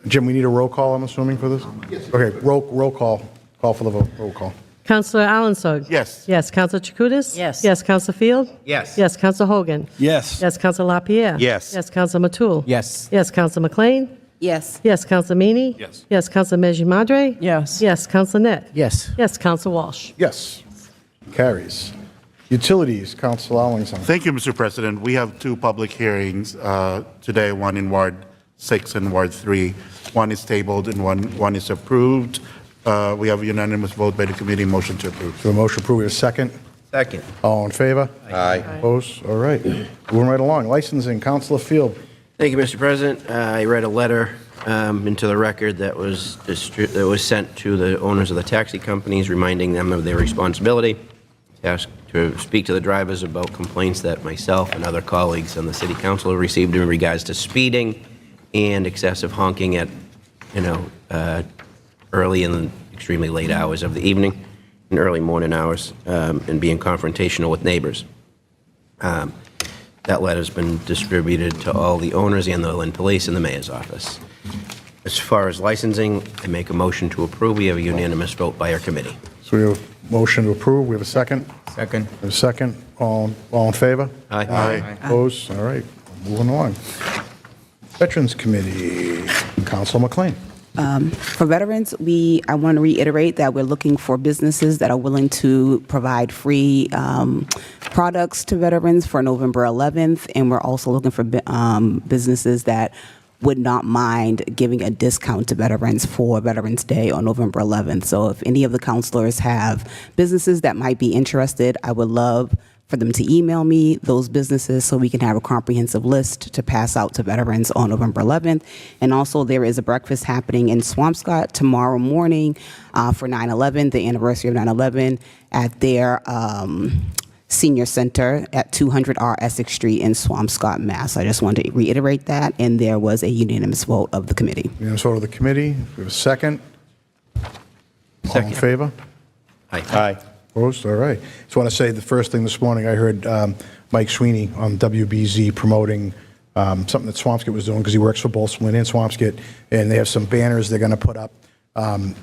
Speaker 19: Jim, we need a roll call, I'm assuming, for this? Yes. Okay, roll call. Call for the vote. Roll call.
Speaker 4: Councilor Allensog?
Speaker 1: Yes.
Speaker 4: Yes. Councilor Chakutis?
Speaker 3: Yes.
Speaker 4: Yes. Councilor Field?
Speaker 7: Yes.
Speaker 4: Yes. Councilor Hogan?
Speaker 10: Yes.
Speaker 4: Yes. Councilor LaPierre?
Speaker 1: Yes.
Speaker 4: Yes. Councilor Matul?
Speaker 15: Yes.
Speaker 4: Yes. Councilor McLean?
Speaker 16: Yes.
Speaker 4: Yes. Councilor Meany?
Speaker 7: Yes.
Speaker 4: Yes. Councilor Mejia Madre?
Speaker 3: Yes.
Speaker 4: Yes. Councilor Net?
Speaker 11: Yes.
Speaker 4: Yes. Councilor Walsh?
Speaker 19: Yes. Carries. Utilities, Councilor Arlington.
Speaker 1: Thank you, Mr. President. We have two public hearings today, one in Ward 6 and Ward 3. One is tabled and one is approved. We have a unanimous vote by the committee. Motion to approve.
Speaker 19: So a motion approved. We have a second.
Speaker 5: Second.
Speaker 19: All in favor?
Speaker 8: Aye.
Speaker 19: Opposed? All right. Moving right along. Licensing, Councilor Field.
Speaker 5: Thank you, Mr. President. I read a letter into the record that was sent to the owners of the taxi companies, reminding them of their responsibility to speak to the drivers about complaints that myself and other colleagues on the city council have received in regards to speeding and excessive honking at, early and extremely late hours of the evening and early morning hours, and being confrontational with neighbors. That letter's been distributed to all the owners and the Lynn Police and the Mayor's office. As far as licensing, I make a motion to approve. We have a unanimous vote by our committee.
Speaker 19: So we have a motion to approve. We have a second.
Speaker 15: Second.
Speaker 19: We have a second. All in favor?
Speaker 5: Aye.
Speaker 1: Aye.
Speaker 19: Opposed? All right. Moving along. Veterans Committee, Councilor McLean.
Speaker 16: For veterans, I want to reiterate that we're looking for businesses that are willing to provide free products to veterans for November 11th, and we're also looking for businesses that would not mind giving a discount to veterans for Veterans Day on November 11th. So if any of the counselors have businesses that might be interested, I would love for them to email me those businesses so we can have a comprehensive list to pass out to veterans on November 11th. And also there is a breakfast happening in Swampscott tomorrow morning for 9/11, the anniversary of 9/11, at their senior center at 200R Essex Street in Swampscott, Mass. I just wanted to reiterate that, and there was a unanimous vote of the committee.
Speaker 19: Unanimous vote of the committee. We have a second. All in favor?
Speaker 5: Aye.
Speaker 19: Aye. Opposed? All right. Just want to say the first thing this morning, I heard Mike Sweeney on WBZ promoting something that Swampscott was doing because he works for both Lynn and Swampscott, and they have some banners they're going to put up and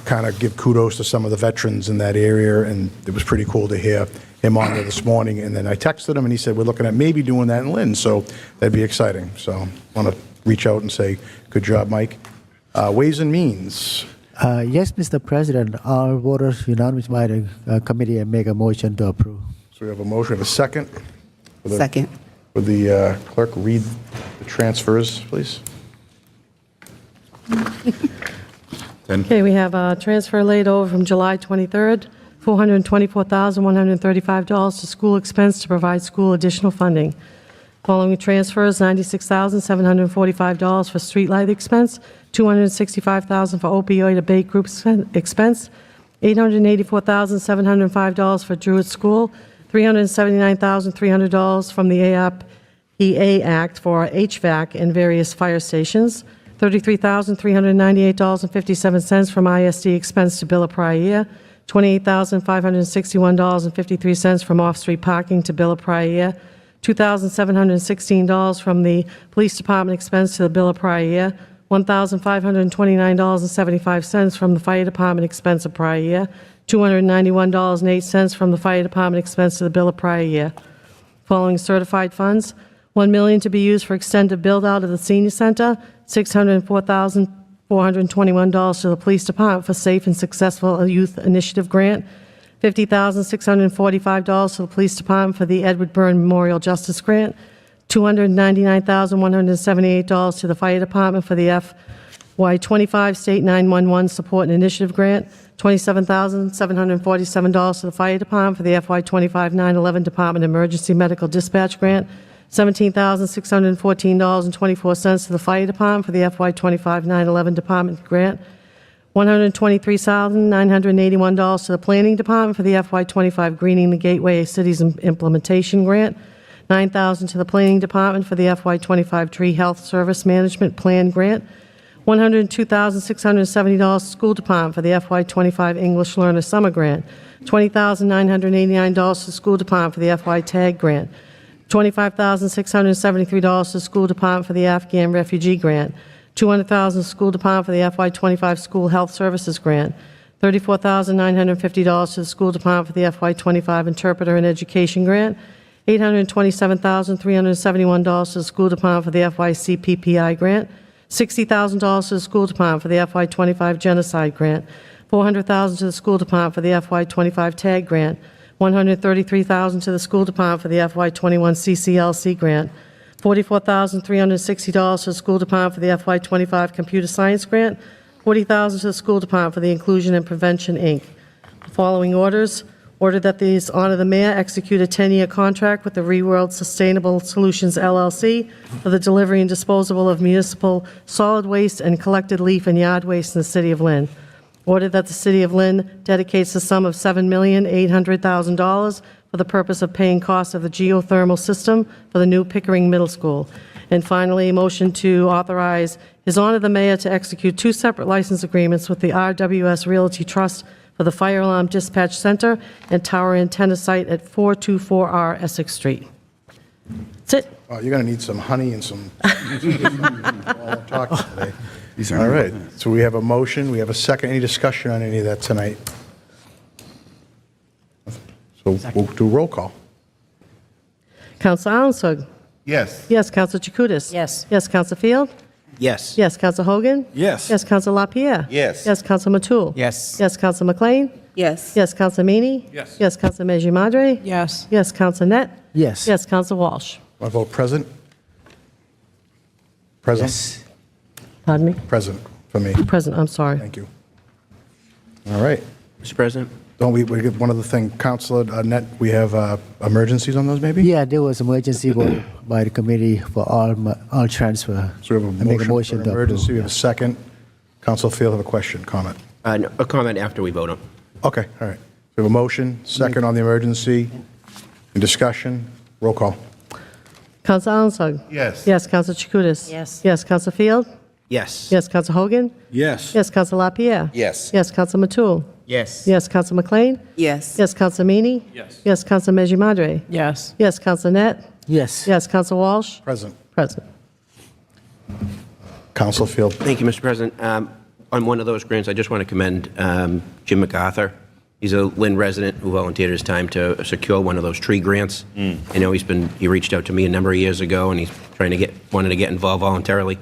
Speaker 19: kind of give kudos to some of the veterans in that area, and it was pretty cool to hear him on there this morning. And then I texted him, and he said, we're looking at maybe doing that in Lynn, so that'd be exciting. So I want to reach out and say, good job, Mike. Ways and Means.
Speaker 11: Yes, Mr. President, all voters unanimous by the committee and make a motion to approve.
Speaker 19: So we have a motion. We have a second.
Speaker 16: Second.
Speaker 19: Would the clerk read the transfers, please?
Speaker 4: Okay, we have a transfer laid over from July 23rd, $424,135 to school expense to provide school additional funding. Following transfers, $96,745 for streetlight expense, $265,000 for opioid abate group expense, $884,705 for Druid School, $379,300 from the ARPA Act for HVAC and various fire stations, $33,398.57 from ISD expense to bill a prior year, $28,561.53 from off-street parking to bill of prior year, $2,716 from the police department expense to the bill of prior year, $1,529.75 from the fire department expense of prior year, $291.08 from the fire department expense to the bill of prior year. Following certified funds, $1 million to be used for extended build-out of the senior center, $604,421 to the police department for safe and successful youth initiative grant, $50,645 to the police department for the Edward Byrne Memorial Justice Grant, $299,178 to the fire department for the FY25 State 911 Support and Initiative Grant, $27,747 to the fire department for the FY25 9/11 Department Emergency Medical Dispatch Grant, $17,614.24 to the fire department for the FY25 9/11 Department Grant, $123,981 to the planning department for the FY25 Greening the Gateway Cities Implementation Grant, $9,000 to the planning department for the FY25 Tree Health Service Management Plan Grant, $102,670 to school department for the FY25 English Learner Summer Grant, $20,989 to school department for the FY Tag Grant, $25,673 to school department for the Afghan Refugee Grant, $200,000 to school department for the FY25 School Health Services Grant, $34,950 to the school department for the FY25 Interpreter and Education Grant, $827,371 to the school department for the FY-CPPI Grant, $60,000 to the school department for the FY25 Genocide Grant, $400,000 to the school department for the FY25 Tag Grant, $133,000 to the school department for the FY21 CCLC Grant, $44,360 to the school department for the FY25 Computer Science Grant, $40,000 to the school department for the Inclusion and Prevention, Inc. The following orders. Order that these honor the mayor execute a 10-year contract with the ReWorld Sustainable Solutions LLC for the delivery and disposal of municipal solid waste and collected leaf and yard waste in the city of Lynn. Order that the city of Lynn dedicates the sum of $7,800,000 for the purpose of paying costs of the geothermal system for the new Pickering Middle School. And finally, motion to authorize His Honor the Mayor to execute 2 separate license agreements with the RWS Realty Trust for the Fire Alarm Dispatch Center and Tower Antenna Site at 424R Essex Street. That's it.
Speaker 19: Oh, you're going to need some honey and some all talk today. All right, so we have a motion, we have a second. Any discussion on any of that tonight? So we'll do roll call.
Speaker 4: Counsel Alanson?
Speaker 1: Yes.
Speaker 4: Yes. Counsel Chakutis?
Speaker 3: Yes.
Speaker 4: Yes. Counsel Field?
Speaker 5: Yes.
Speaker 4: Yes. Counsel Hogan?
Speaker 10: Yes.
Speaker 4: Yes. Counsel LaPierre?
Speaker 8: Yes.
Speaker 4: Yes. Counsel Matul?
Speaker 15: Yes.
Speaker 4: Yes. Counsel McLean?
Speaker 14: Yes.
Speaker 4: Yes. Counsel Meany?
Speaker 10: Yes.
Speaker 4: Yes. Counsel Meji Madre?
Speaker 14: Yes.
Speaker 4: Yes. Counsel Net?
Speaker 11: Yes.
Speaker 4: Yes. Counsel Walsh?
Speaker 19: Want to vote present? Present?
Speaker 15: Yes.
Speaker 4: Pardon me?
Speaker 19: Present for me.
Speaker 4: Present, I'm sorry.
Speaker 19: Thank you. All right.
Speaker 5: Mr. President?
Speaker 19: Don't we get one other thing, Councilor Net, we have emergencies on those maybe?
Speaker 11: Yeah, there was emergency vote by the committee for all transfer.
Speaker 19: So we have
Speaker 11: I make a
Speaker 19: a
Speaker 11: motion
Speaker 19: motion for
Speaker 11: to
Speaker 19: emergency,
Speaker 11: approve.
Speaker 19: we have a second. Council Field have a question, comment?
Speaker 5: No, a comment after we vote on.
Speaker 19: Okay, all right. We have a motion, second on the emergency. In discussion, roll call.
Speaker 4: Counsel Alanson?
Speaker 1: Yes.
Speaker 4: Yes. Counsel Chakutis?
Speaker 3: Yes.
Speaker 4: Yes. Counsel Field?
Speaker 5: Yes.
Speaker 4: Yes. Counsel Hogan?
Speaker 10: Yes.
Speaker 4: Yes. Counsel LaPierre?
Speaker 8: Yes.
Speaker 4: Yes. Counsel Matul?
Speaker 15: Yes.
Speaker 4: Yes. Counsel McLean?
Speaker 14: Yes.
Speaker 4: Yes. Counsel Meany?
Speaker 10: Yes.
Speaker 4: Yes. Counsel Meji Madre?
Speaker 14: Yes.
Speaker 4: Yes. Counsel Net?
Speaker 11: Yes.
Speaker 4: Yes. Counsel Walsh?
Speaker 19: Present.
Speaker 4: Present.
Speaker 19: Council Field.
Speaker 5: Thank you, Mr. President. On one of those grants, I just want to commend Jim MacArthur. He's a Lynn resident who volunteered his time to secure one of those tree grants. I know he reached out to me a number of years ago, and he's wanted to get involved voluntarily,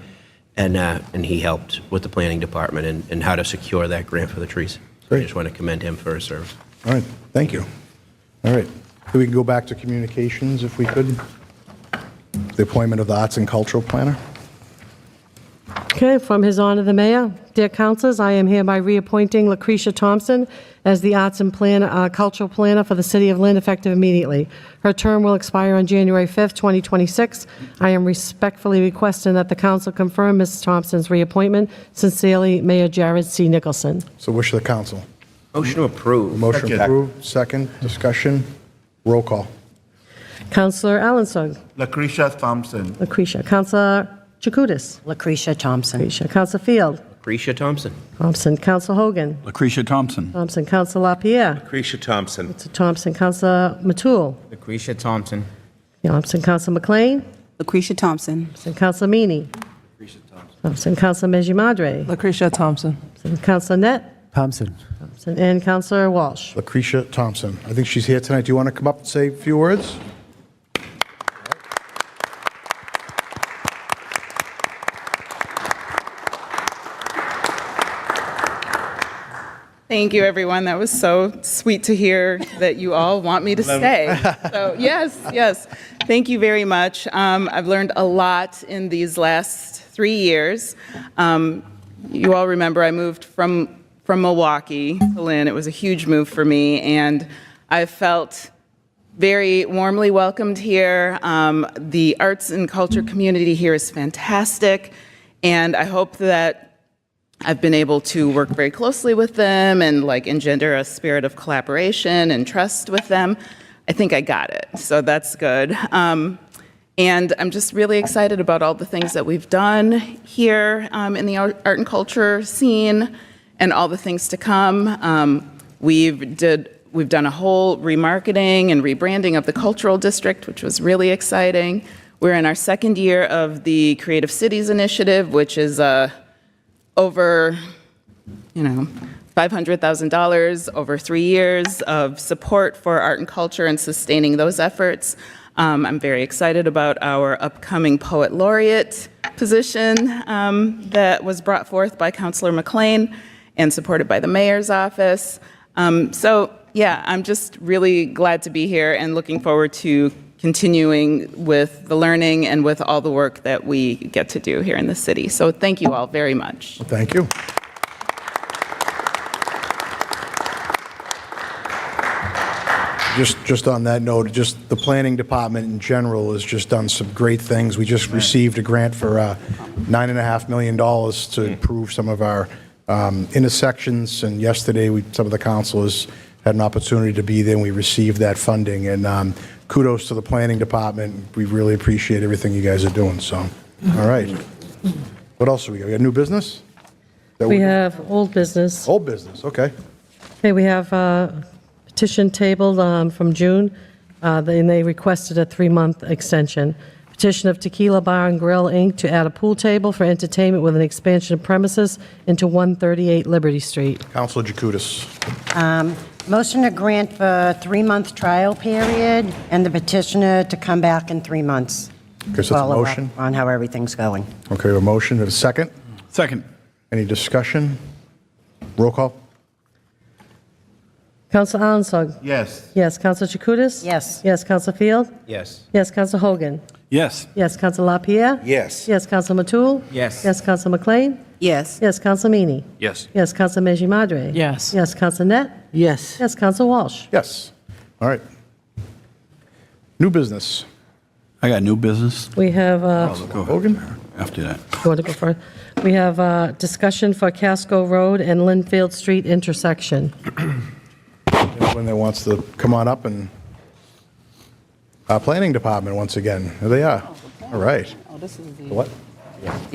Speaker 5: and he helped with the planning department and how to secure that grant for the trees.
Speaker 19: Great.
Speaker 5: I just want to commend him for his service.
Speaker 19: All right, thank you. All right, so we can go back to communications if we could. The appointment of the Arts and Cultural Planner.
Speaker 4: Okay, from His Honor the Mayor, dear councilors, I am hereby reappointing Lucretia Thompson as the Arts and Cultural Planner for the City of Lynn, effective immediately. Her term will expire on January 5th, 2026. I am respectfully requesting that the council confirm Ms. Thompson's reappointment. Sincerely, Mayor Jared C. Nicholson.
Speaker 19: So wish of the council.
Speaker 5: Motion to approve.
Speaker 19: Motion
Speaker 1: Second.
Speaker 19: approved, second, discussion, roll call.
Speaker 4: Councilor Alanson.
Speaker 1: Lucretia Thompson.
Speaker 4: Lucretia. Councilor Jacutis.
Speaker 3: Lucretia Thompson.
Speaker 4: Lucretia. Counselor Field.
Speaker 5: Lucretia Thompson.
Speaker 4: Thompson. Counselor Hogan.
Speaker 10: Lucretia Thompson.
Speaker 4: Thompson. Counselor LaPierre.
Speaker 8: Lucretia Thompson.
Speaker 4: Counselor Thompson. Counselor Matul.
Speaker 15: Lucretia Thompson.
Speaker 4: Thompson. Counselor McLean.
Speaker 16: Lucretia Thompson.
Speaker 4: Thompson. Counselor Meany. Thompson. Counselor Meji-Madre.
Speaker 9: Lucretia Thompson.
Speaker 4: Counselor Net.
Speaker 11: Thompson.
Speaker 4: Thompson. And Counselor Walsh.
Speaker 19: Lucretia Thompson. I think she's here tonight. Do you want to come up and say a few words?
Speaker 22: Thank you, everyone. That was so sweet to hear that you all want me to stay. So yes. Thank you very much. I've learned a lot in these last 3 years. You all remember I moved from Milwaukee to Lynn. It was a huge move for me, and I felt very warmly welcomed here. The arts and culture community here is fantastic, and I hope that I've been able to work very closely with them and engender a spirit of collaboration and trust with them. I think I got it, so that's good. And I'm just really excited about all the things that we've done here in the art and culture scene and all the things to come. We've done a whole remarketing and rebranding of the cultural district, which was really exciting. We're in our second year of the Creative Cities Initiative, which is over, $500,000 over 3 years of support for art and culture and sustaining those efforts. I'm very excited about our upcoming Poet Laureate position that was brought forth by Councilor McLean and supported by the Mayor's office. I'm just really glad to be here and looking forward to continuing with the learning and with all the work that we get to do here in the city. So thank you all very much.
Speaker 19: Thank you. Just on that note, just the planning department in general has just done some great things. We just received a grant for $9.5 million to improve some of our intersections, and yesterday some of the councilors had an opportunity to be there, and we received that funding. And kudos to the planning department. We really appreciate everything you guys are doing. So, all right. What else do we got? We got new business?
Speaker 4: We have old business.
Speaker 19: Old business, okay.
Speaker 4: Okay, we have a petition tabled from June, and they requested a 3-month extension. Petition of Tequila Bar and Grill, Inc. to add a pool table for entertainment with an expansion of premises into 138 Liberty Street.
Speaker 19: Councilor Jacutis.
Speaker 3: Motion to grant for a 3-month trial period and the petitioner to come back in 3 months.
Speaker 19: Okay, so it's a motion?
Speaker 3: On how everything's going.
Speaker 19: Okay, a motion and a second?
Speaker 10: Second.
Speaker 19: Any discussion? Roll call?
Speaker 4: Counsel Alanson?
Speaker 1: Yes.
Speaker 4: Yes. Counsel Chakutis?
Speaker 3: Yes.
Speaker 4: Yes. Counsel Field?
Speaker 5: Yes.
Speaker 4: Yes. Counsel Hogan?
Speaker 10: Yes.
Speaker 4: Yes. Counsel LaPierre?
Speaker 8: Yes.
Speaker 4: Yes. Counsel Matul?
Speaker 15: Yes.
Speaker 4: Yes. Counsel McLean?
Speaker 16: Yes.
Speaker 4: Yes. Counsel Meany?
Speaker 7: Yes.
Speaker 4: Yes. Counsel Meji-Madre?
Speaker 9: Yes.
Speaker 4: Yes. Counsel Net?
Speaker 9: Yes.
Speaker 4: Yes. Counsel Walsh?
Speaker 19: Yes. All right. New business.
Speaker 10: I got new business.
Speaker 4: We have,
Speaker 10: Go Hogan? After that.
Speaker 4: you want to go first? We have discussion for Casco Road and Linfield Street intersection.
Speaker 19: Anyone that wants to come on up, and our planning department once again. Here they are. All right.
Speaker 16: Oh, this is the
Speaker 19: What?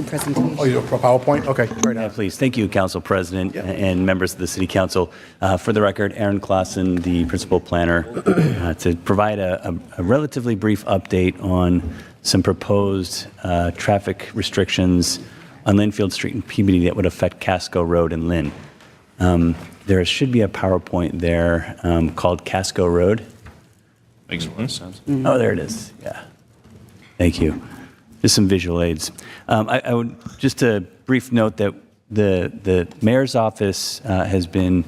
Speaker 16: presentation.
Speaker 19: Oh, you have a PowerPoint? Okay, right now.
Speaker 23: Please. Thank you, Council President and members of the City Council. For the record, Aaron Clausen, the Principal Planner, to provide a relatively brief update on some proposed traffic restrictions on Linfield Street and Peabody that would affect Casco Road and Lynn. There should be a PowerPoint there called Casco Road.
Speaker 7: Makes a lot of sense.
Speaker 23: Oh, there it is. Yeah. Thank you. Just some visual aids. I would just a brief note that the mayor's office has been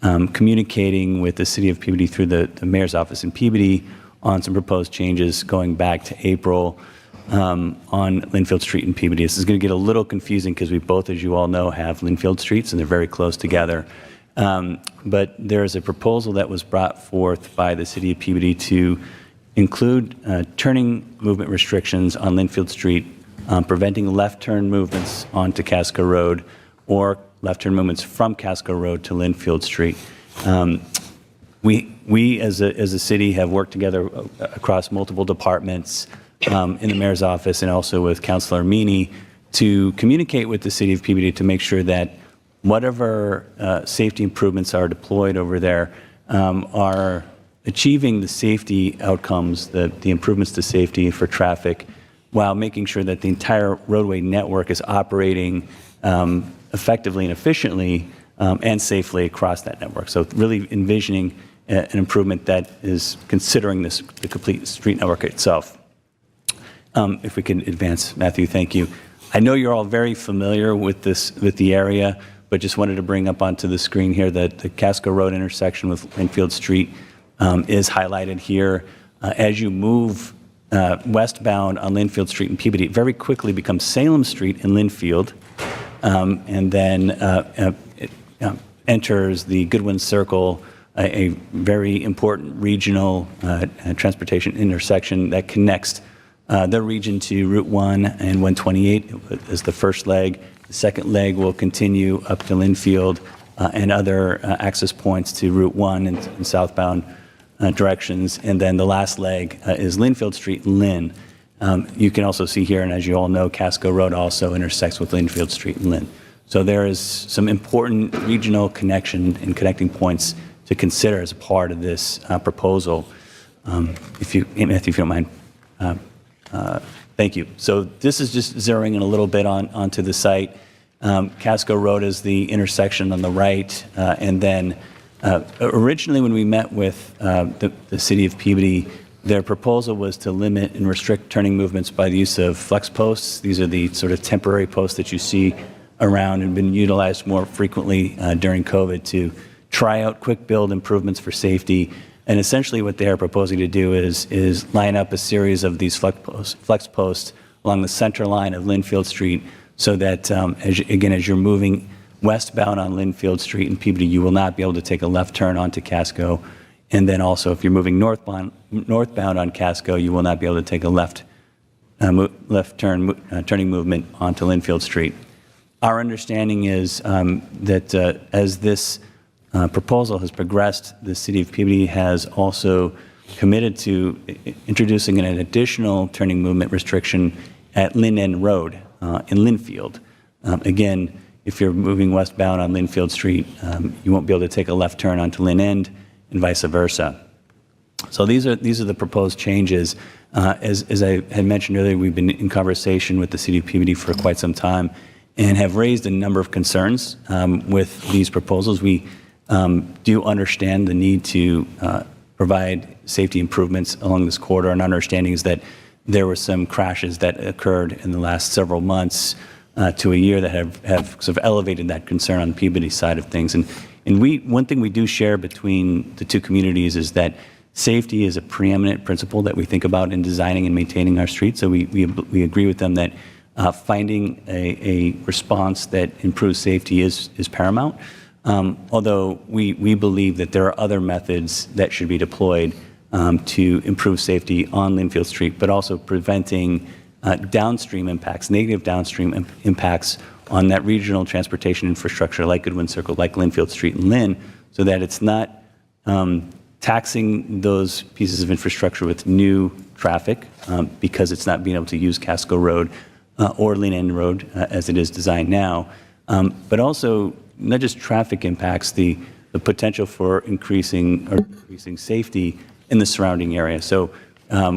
Speaker 23: communicating with the city of Peabody through the mayor's office in Peabody on some proposed changes going back to April on Linfield Street and Peabody. This is going to get a little confusing because we both, as you all know, have Linfield Streets and they're very close together. But there is a proposal that was brought forth by the city of Peabody to include turning movement restrictions on Linfield Street, preventing left turn movements onto Casco Road or left turn movements from Casco Road to Linfield Street. We as a city have worked together across multiple departments in the mayor's office and also with Councilor Meany to communicate with the city of Peabody to make sure that whatever safety improvements are deployed over there are achieving the safety outcomes, the improvements to safety for traffic, while making sure that the entire roadway network is operating effectively and efficiently and safely across that network. So really envisioning an improvement that is considering the complete street network itself. If we can advance, Matthew, thank you. I know you're all very familiar with the area, but just wanted to bring up onto the screen here that the Casco Road intersection with Linfield Street is highlighted here. As you move westbound on Linfield Street in Peabody, it very quickly becomes Salem Street in Linfield, and then it enters the Goodwin Circle, a very important regional transportation intersection that connects the region to Route 1 and 128 is the first leg. The second leg will continue up to Linfield and other access points to Route 1 and southbound directions. And then the last leg is Linfield Street and Lynn. You can also see here, and as you all know, Casco Road also intersects with Linfield Street and Lynn. So there is some important regional connection and connecting points to consider as a part of this proposal. Matthew, if you don't mind. Thank you. So this is just zeroing in a little bit onto the site. Casco Road is the intersection on the right, and then originally when we met with the city of Peabody, their proposal was to limit and restrict turning movements by the use of flex posts. These are the sort of temporary posts that you see around and been utilized more frequently during COVID to try out quick build improvements for safety. And essentially what they are proposing to do is line up a series of these flex posts along the center line of Linfield Street so that, as you're moving westbound on Linfield Street in Peabody, you will not be able to take a left turn onto Casco. And then also if you're moving northbound on Casco, you will not be able to take a turning movement onto Linfield Street. Our understanding is that as this proposal has progressed, the city of Peabody has also committed to introducing an additional turning movement restriction at Lynn End Road in Linfield. Again, if you're moving westbound on Linfield Street, you won't be able to take a left turn onto Lynn End and vice versa. So these are the proposed changes. As I had mentioned earlier, we've been in conversation with the city of Peabody for quite some time and have raised a number of concerns with these proposals. We do understand the need to provide safety improvements along this corridor, and understanding is that there were some crashes that occurred in the last several months to a year that have sort of elevated that concern on the Peabody side of things. And one thing we do share between the two communities is that safety is a preeminent principle that we think about in designing and maintaining our streets. So we agree with them that finding a response that improves safety is paramount. Although we believe that there are other methods that should be deployed to improve safety on Linfield Street, but also preventing downstream impacts, negative downstream impacts on that regional transportation infrastructure like Goodwin Circle, like Linfield Street and Lynn, so that it's not taxing those pieces of infrastructure with new traffic because it's not being able to use Casco Road or Lynn End Road as it is designed now, but also not just traffic impacts, the potential for increasing safety in the surrounding area. So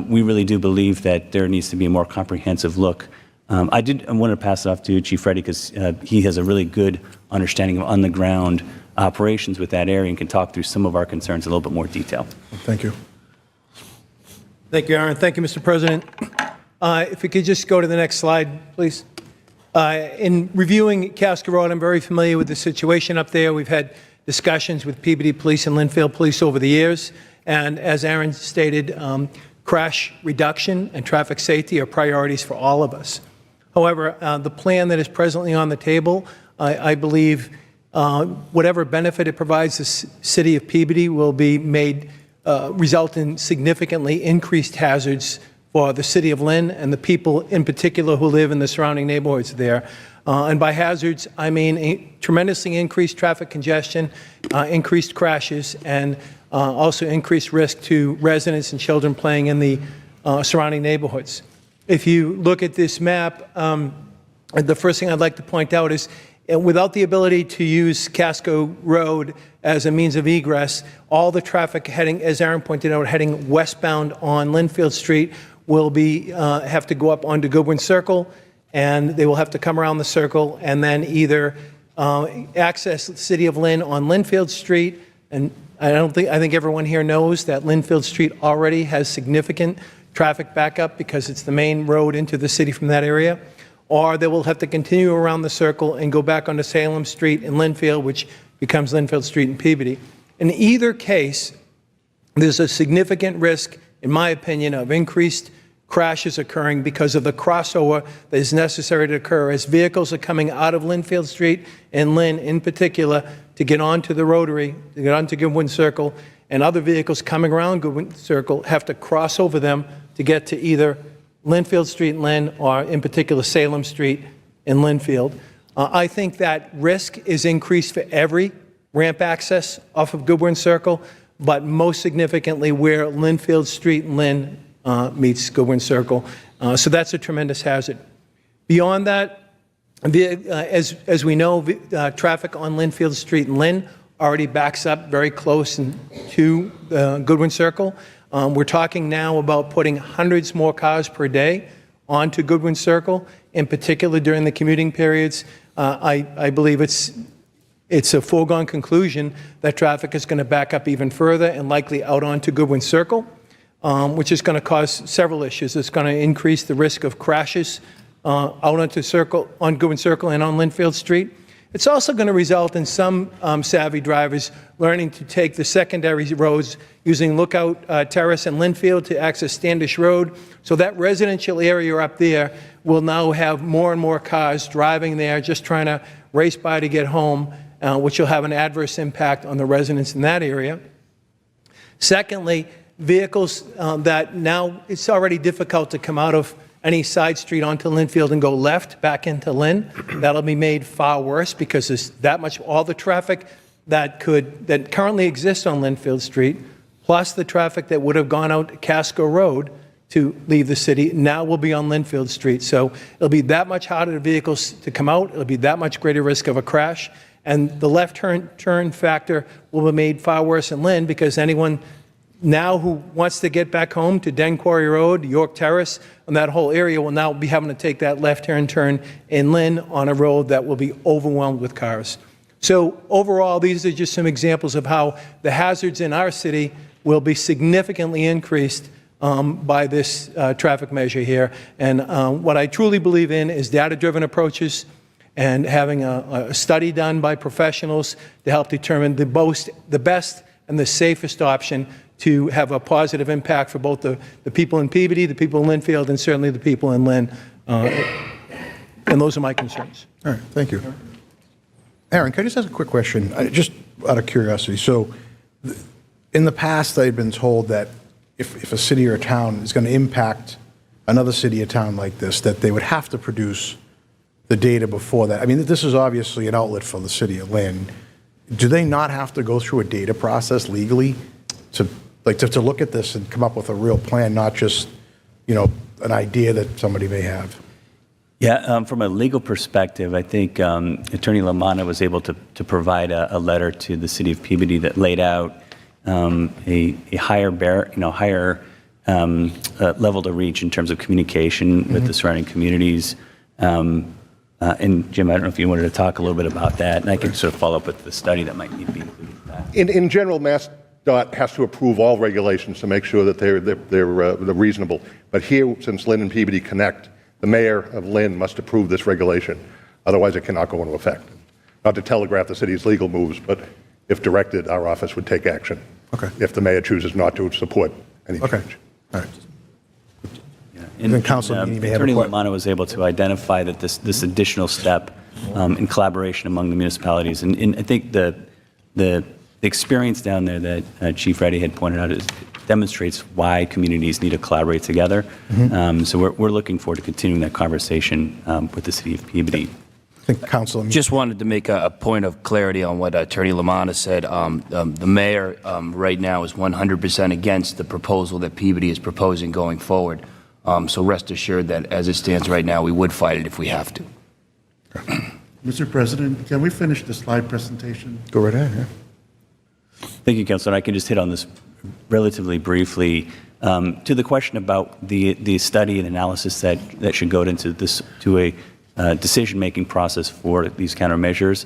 Speaker 23: we really do believe that there needs to be a more comprehensive look. I want to pass it off to Chief Reddy because he has a really good understanding of on-the-ground operations with that area and can talk through some of our concerns in a little bit more detail.
Speaker 19: Thank you.
Speaker 9: Thank you, Aaron. Thank you, Mr. President. If we could just go to the next slide, please. In reviewing Casco Road, I'm very familiar with the situation up there. We've had discussions with Peabody Police and Linfield Police over the years. And as Aaron stated, crash reduction and traffic safety are priorities for all of us. However, the plan that is presently on the table, I believe whatever benefit it provides the city of Peabody will be result in significantly increased hazards for the city of Lynn and the people in particular who live in the surrounding neighborhoods there. And by hazards, I mean tremendously increased traffic congestion, increased crashes, and also increased risk to residents and children playing in the surrounding neighborhoods. If you look at this map, the first thing I'd like to point out is without the ability to use Casco Road as a means of egress, all the traffic heading, as Aaron pointed out, heading westbound on Linfield Street will have to go up onto Goodwin Circle, and they will have to come around the circle and then either access the city of Lynn on Linfield Street. And I think everyone here knows that Linfield Street already has significant traffic backup because it's the main road into the city from that area. Or they will have to continue around the circle and go back onto Salem Street in Linfield, which becomes Linfield Street in Peabody. In either case, there's a significant risk, in my opinion, of increased crashes occurring because of the crossover that is necessary to occur as vehicles are coming out of Linfield Street and Lynn in particular to get onto the Rotary, to get onto Goodwin Circle, and other vehicles coming around Goodwin Circle have to cross over them to get to either Linfield Street in Lynn or in particular Salem Street in Linfield. I think that risk is increased for every ramp access off of Goodwin Circle, but most significantly where Linfield Street and Lynn meets Goodwin Circle. So that's a tremendous hazard. Beyond that, as we know, traffic on Linfield Street and Lynn already backs up very close to Goodwin Circle. We're talking now about putting hundreds more cars per day onto Goodwin Circle, in particular during the commuting periods. I believe it's a foregone conclusion that traffic is going to back up even further and likely out onto Goodwin Circle, which is going to cause several issues. It's going to increase the risk of crashes out on Goodwin Circle and on Linfield Street. It's also going to result in some savvy drivers learning to take the secondary roads using Lookout Terrace and Linfield to access Standish Road. So that residential area up there will now have more and more cars driving there, just trying to race by to get home, which will have an adverse impact on the residents in that area. Secondly, vehicles that now it's already difficult to come out of any side street onto Linfield and go left back into Lynn. That'll be made far worse because there's that much, all the traffic that currently exists on Linfield Street, plus the traffic that would have gone out Casco Road to leave the city, now will be on Linfield Street. So it'll be that much harder for vehicles to come out. It'll be that much greater risk of a crash. And the left turn factor will be made far worse in Lynn because anyone now who wants to get back home to Den Quarry Road, York Terrace, and that whole area will now be having to take that left-hand turn in Lynn on a road that will be overwhelmed with cars. So overall, these are just some examples of how the hazards in our city will be significantly increased by this traffic measure here. And what I truly believe in is data-driven approaches and having a study done by professionals to help determine the best and the safest option to have a positive impact for both the people in Peabody, the people in Linfield, and certainly the people in Lynn. And those are my concerns.
Speaker 19: All right, thank you. Aaron, can I just ask a quick question, just out of curiosity? So in the past, I've been told that if a city or a town is going to impact another city or town like this, that they would have to produce the data before that. I mean, this is obviously an outlet for the city of Lynn. Do they not have to go through a data process legally to look at this and come up with a real plan, not just, an idea that somebody may have?
Speaker 23: Yeah, from a legal perspective, I think Attorney LaManna was able to provide a letter to the city of Peabody that laid out a higher level to reach in terms of communication with the surrounding communities. And Jim, I don't know if you wanted to talk a little bit about that, and I can sort of follow up with the study that might need to be included in that.
Speaker 6: In general, MassDOT has to approve all regulations to make sure that they're reasonable. But here, since Lynn and Peabody connect, the mayor of Lynn must approve this regulation. Otherwise, it cannot go into effect. Not to telegraph the city's legal moves, but if directed, our office would take action.
Speaker 19: Okay.
Speaker 6: If the mayor chooses not to support any change.
Speaker 19: All right. And then
Speaker 23: Attorney LaManna was able to identify that this additional step in collaboration among the municipalities, and I think the experience down there that Chief Reddy had pointed out demonstrates why communities need to collaborate together. So we're looking forward to continuing that conversation with the city of Peabody.
Speaker 19: I think Council.
Speaker 12: Just wanted to make a point of clarity on what Attorney LaManna said. The mayor right now is 100% against the proposal that Peabody is proposing going forward. So rest assured that as it stands right now, we would fight it if we have to.
Speaker 1: Mr. President, can we finish the slide presentation?
Speaker 19: Go right ahead, yeah.
Speaker 23: Thank you, Councilor. I can just hit on this relatively briefly. To the question about the study and analysis that should go into this to a decision-making process for these countermeasures.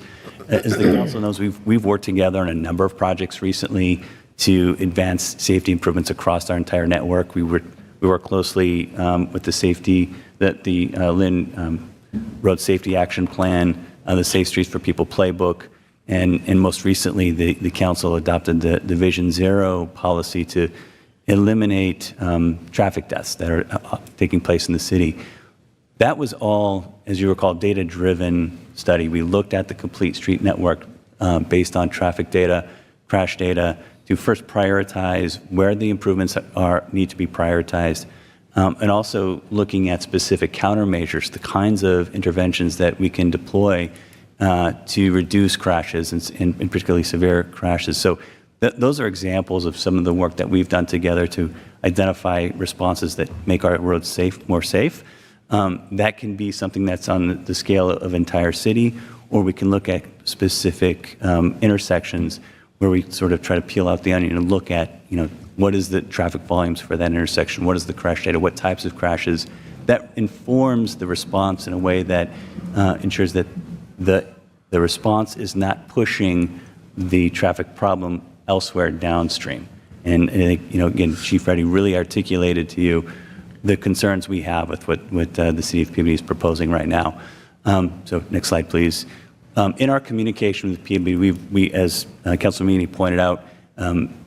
Speaker 23: As the council knows, we've worked together on a number of projects recently to advance safety improvements across our entire network. We work closely with the Lynn Road Safety Action Plan, the Safe Streets for People Playbook, and most recently the council adopted the Vision Zero policy to eliminate traffic deaths that are taking place in the city. That was all, as you recall, data-driven study. We looked at the complete street network based on traffic data, crash data, to first prioritize where the improvements need to be prioritized, and also looking at specific countermeasures, the kinds of interventions that we can deploy to reduce crashes, and particularly severe crashes. So those are examples of some of the work that we've done together to identify responses that make our roads more safe. That can be something that's on the scale of entire city, or we can look at specific intersections where we sort of try to peel out the onion and look at, what is the traffic volumes for that intersection? What is the crash data? What types of crashes? That informs the response in a way that ensures that the response is not pushing the traffic problem elsewhere downstream. And again, Chief Reddy really articulated to you the concerns we have with what the City of Peabody is proposing right now. So next slide, please. In our communication with Peabody, we as Councilor Meany pointed out,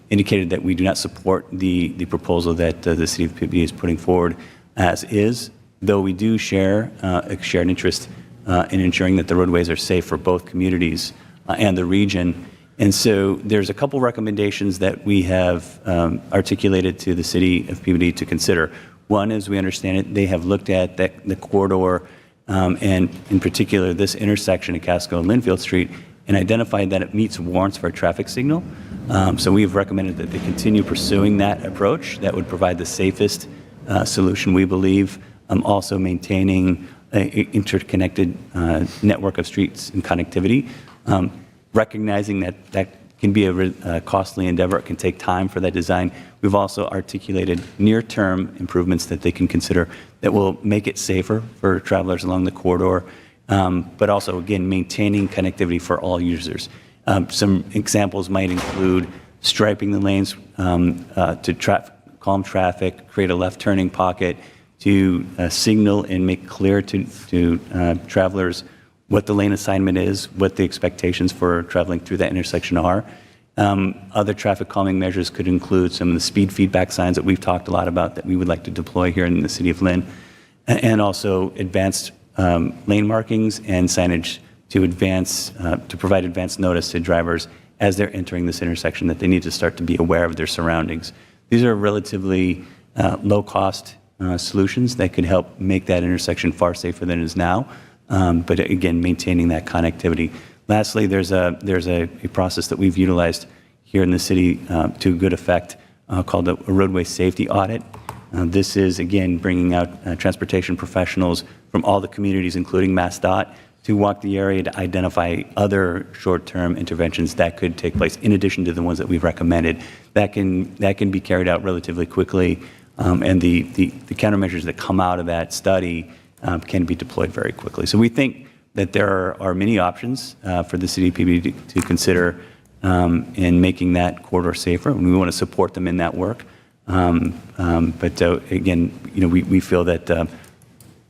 Speaker 23: indicated that we do not support the proposal that the City of Peabody is putting forward as is, though we do share a shared interest in ensuring that the roadways are safe for both communities and the region. And so there's a couple recommendations that we have articulated to the City of Peabody to consider. One, as we understand it, they have looked at the corridor and in particular this intersection at Casco and Linfield Street and identified that it meets warrants for a traffic signal. So we've recommended that they continue pursuing that approach. That would provide the safest solution, we believe, also maintaining an interconnected network of streets and connectivity. Recognizing that can be a costly endeavor, it can take time for that design. We've also articulated near-term improvements that they can consider that will make it safer for travelers along the corridor, but also, again, maintaining connectivity for all users. Some examples might include striping the lanes to calm traffic, create a left turning pocket, to signal and make clear to travelers what the lane assignment is, what the expectations for traveling through that intersection are. Other traffic calming measures could include some of the speed feedback signs that we've talked a lot about that we would like to deploy here in the City of Lynn, and also advanced lane markings and signage to provide advance notice to drivers as they're entering this intersection that they need to start to be aware of their surroundings. These are relatively low-cost solutions that could help make that intersection far safer than it is now. But again, maintaining that connectivity. Lastly, there's a process that we've utilized here in the city to good effect called a roadway safety audit. This is, again, bringing out transportation professionals from all the communities, including MassDOT, to walk the area to identify other short-term interventions that could take place in addition to the ones that we've recommended. That can be carried out relatively quickly, and the countermeasures that come out of that study can be deployed very quickly. So we think that there are many options for the City of Peabody to consider in making that corridor safer, and we want to support them in that work. But again, we feel that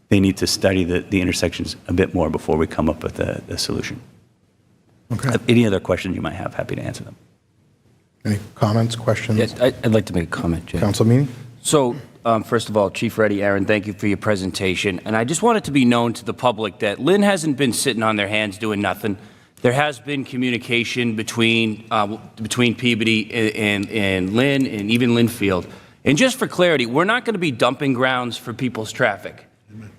Speaker 23: they need to study the intersections a bit more before we come up with a solution.
Speaker 19: Okay.
Speaker 23: Any other questions you might have, happy to answer them.
Speaker 19: Any comments, questions?
Speaker 12: Yes, I'd like to make a comment, Jay.
Speaker 19: Council Meany?
Speaker 12: So, first of all, Chief Reddy, Aaron, thank you for your presentation. And I just want it to be known to the public that Lynn hasn't been sitting on their hands doing nothing. There has been communication between Peabody and Lynn and even Linfield. And just for clarity, we're not going to be dumping grounds for people's traffic.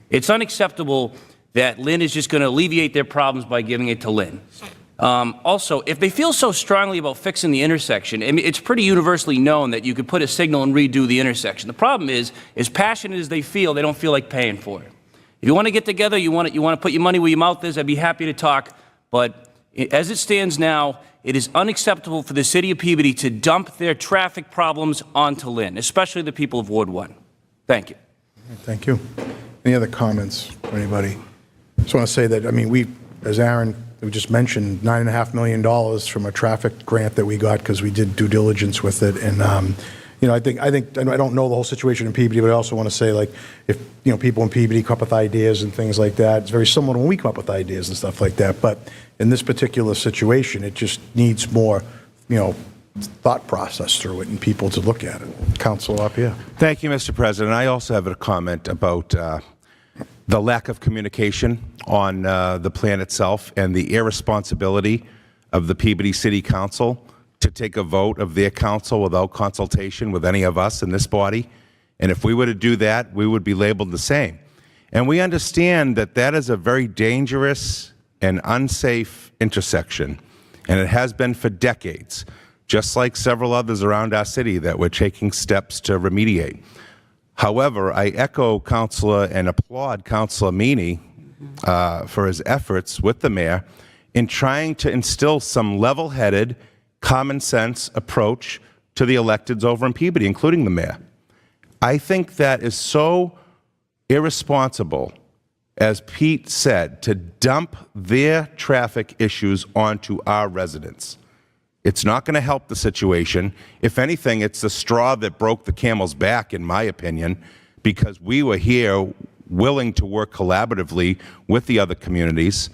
Speaker 12: It's unacceptable that Lynn is just going to alleviate their problems by giving it to Lynn. Also, if they feel so strongly about fixing the intersection, I mean, it's pretty universally known that you could put a signal and redo the intersection. The problem is, as passionate as they don't feel like paying for it. If you want to get together, you want to put your money where your mouth is, I'd be happy to talk. But as it stands now, it is unacceptable for the city of Peabody to dump their traffic problems onto Lynn, especially the people of Ward 1. Thank you.
Speaker 19: Thank you. Any other comments from anybody? Just want to say that, I mean, we, as Aaron just mentioned, $9.5 million from a traffic grant that we got because we did due diligence with it. And, you know, I don't know the whole situation in Peabody, but I also want to say, like, if, you know, people in Peabody come up with ideas and things like that, it's very similar to when we come up with ideas and stuff like that. But in this particular situation, it just needs more, you know, thought process through it and people to look at it. Councilor Lapierre.
Speaker 8: Thank you, Mr. President. I also have a comment about the lack of communication on the plan itself and the irresponsibility of the Peabody City Council to take a vote of their council without consultation with any of us in this body. And if we were to do that, we would be labeled the same. And we understand that that is a very dangerous and unsafe intersection, and it has been for decades, just like several others around our city that we're taking steps to remediate. However, I echo Councilor and applaud Councilor Meany for his efforts with the mayor in trying to instill some level-headed, common sense approach to the electeds over in Peabody, including the mayor. I think that is so irresponsible, as Pete said, to dump their traffic issues onto our residents. It's not going to help the situation. If anything, it's the straw that broke the camel's back, in my opinion, because we were here willing to work collaboratively with the other communities.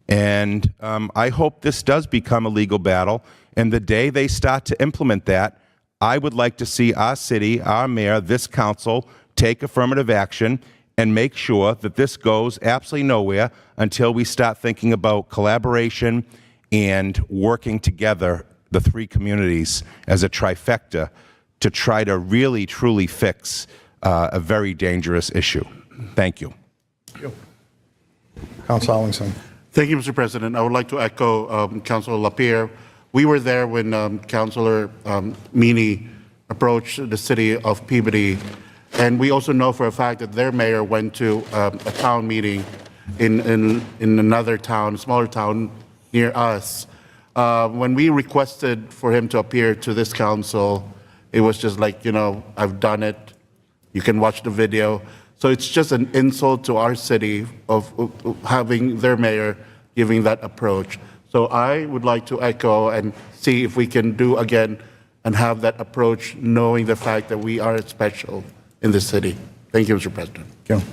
Speaker 8: And I hope this does become a legal battle. And the day they start to implement that, I would like to see our city, our mayor, this council take affirmative action and make sure that this goes absolutely nowhere until we start thinking about collaboration and working together, the three communities, as a trifecta to try to really, truly fix a very dangerous issue. Thank you.
Speaker 19: Thank you. Councilor Arlington.
Speaker 1: Thank you, Mr. President. I would like to echo Councilor Lapierre. We were there when Councilor Meany approached the city of Peabody, and we also know for a fact that their mayor went to a town meeting in another town, smaller town near us. When we requested for him to appear to this council, it was just like, you know, I've done it. You can watch the video. So it's just an insult to our city of having their mayor giving that approach. So I would like to echo and see if we can do again and have that approach, knowing the fact that we are special in the city. Thank you, Mr. President.
Speaker 19: Thank you.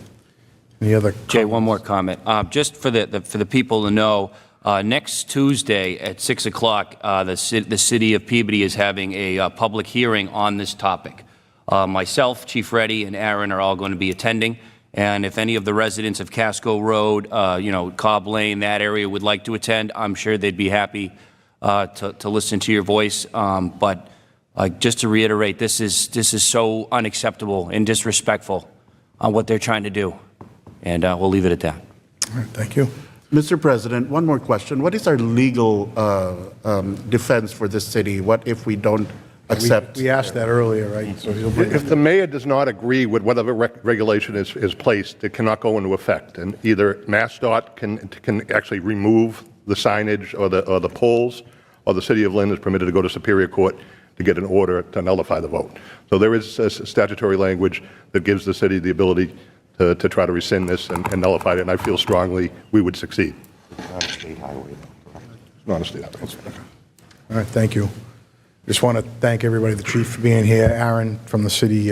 Speaker 19: Any other comments?
Speaker 12: Jay, one more comment. Just for the people to know, next Tuesday at 6 o'clock, the city of Peabody is having a public hearing on this topic. Myself, Chief Reddy, and Aaron are all going to be attending. And if any of the residents of Casco Road, you know, Cobb Lane, that area would like to attend, I'm sure they'd be happy to listen to your voice. But just to reiterate, this is so unacceptable and disrespectful on what they're trying to do. And we'll leave it at that.
Speaker 19: All right, thank you.
Speaker 1: Mr. President, one more question. What is our legal defense for this city? What if we don't accept?
Speaker 19: We asked that earlier, right? So he'll bring
Speaker 6: If the mayor does not agree with whatever regulation is placed, it cannot go into effect. And either MassDOT can actually remove the signage or the poles, or the city of Lynn is permitted to go to Superior Court to get an order to nullify the vote. So there is a statutory language that gives the city the ability to try to rescind this and nullify it, and I feel strongly we would succeed.
Speaker 8: It's not a state highway.
Speaker 6: It's not a state highway.
Speaker 19: All right, thank you. Just want to thank everybody, the chief for being here. Aaron from the city,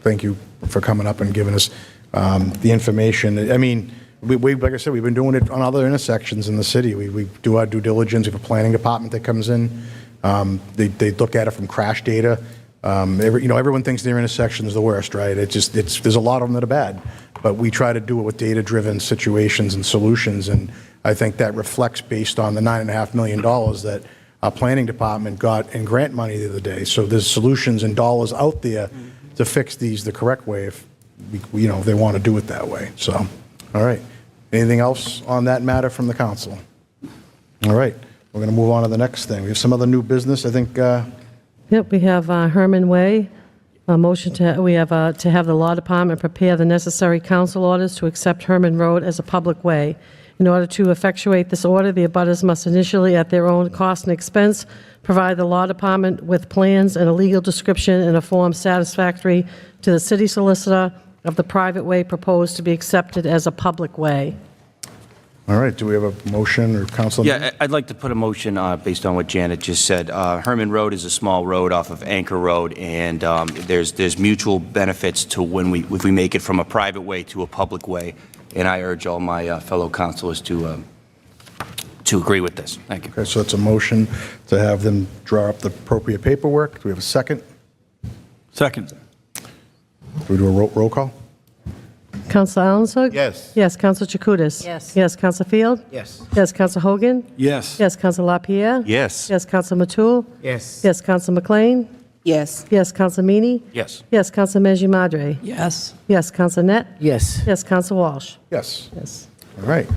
Speaker 19: thank you for coming up and giving us the information. I mean, we like I said, we've been doing it on other intersections in the city. We do our due diligence. We have a planning department that comes in. They look at it from crash data. Everyone thinks their intersection is the worst, right? There's a lot of them that are bad, but we try to do it with data-driven situations and solutions, and I think that reflects based on the $9.5 million that our planning department got in grant money the other day. So there's solutions and dollars out there to fix these the correct way if they want to do it that way. So, all right. Anything else on that matter from the council? All right. We're going to move on to the next thing. We have some other new business, I think.
Speaker 4: Yep, we have Herman Way, a motion to have the Law Department prepare the necessary council orders to accept Herman Road as a public way. In order to effectuate this order, the abutters must initially, at their own cost and expense, provide the Law Department with plans and a legal description in a form satisfactory to the city solicitor of the private way proposed to be accepted as a public way.
Speaker 19: All right, do we have a motion or council?
Speaker 12: Yeah, I'd like to put a motion based on what Janet just said. Herman Road is a small road off of Anchor Road, and there's mutual benefits to if we make it from a private way to a public way. And I urge all my fellow councilors to agree with this. Thank you.
Speaker 19: Okay, so it's a motion to have them draw up the appropriate paperwork. Do we have a second?
Speaker 10: Second.
Speaker 19: Do we do a roll call?
Speaker 4: Council Allensburg?
Speaker 1: Yes.
Speaker 4: Yes, Council Chakutis?
Speaker 3: Yes.
Speaker 4: Yes, Council Field?
Speaker 3: Yes.
Speaker 4: Yes, Council Hogan?
Speaker 10: Yes.
Speaker 4: Yes, Council LaPierre?
Speaker 7: Yes.
Speaker 4: Yes, Council Matul?
Speaker 3: Yes.
Speaker 4: Yes, Council McLean?
Speaker 16: Yes.
Speaker 4: Yes, Council Meany?
Speaker 12: Yes.
Speaker 4: Yes, Council Menji Madre?
Speaker 3: Yes.
Speaker 4: Yes, Council Net?
Speaker 11: Yes.
Speaker 4: Yes, Council Walsh?
Speaker 19: Yes.
Speaker 4: Yes.
Speaker 19: All right.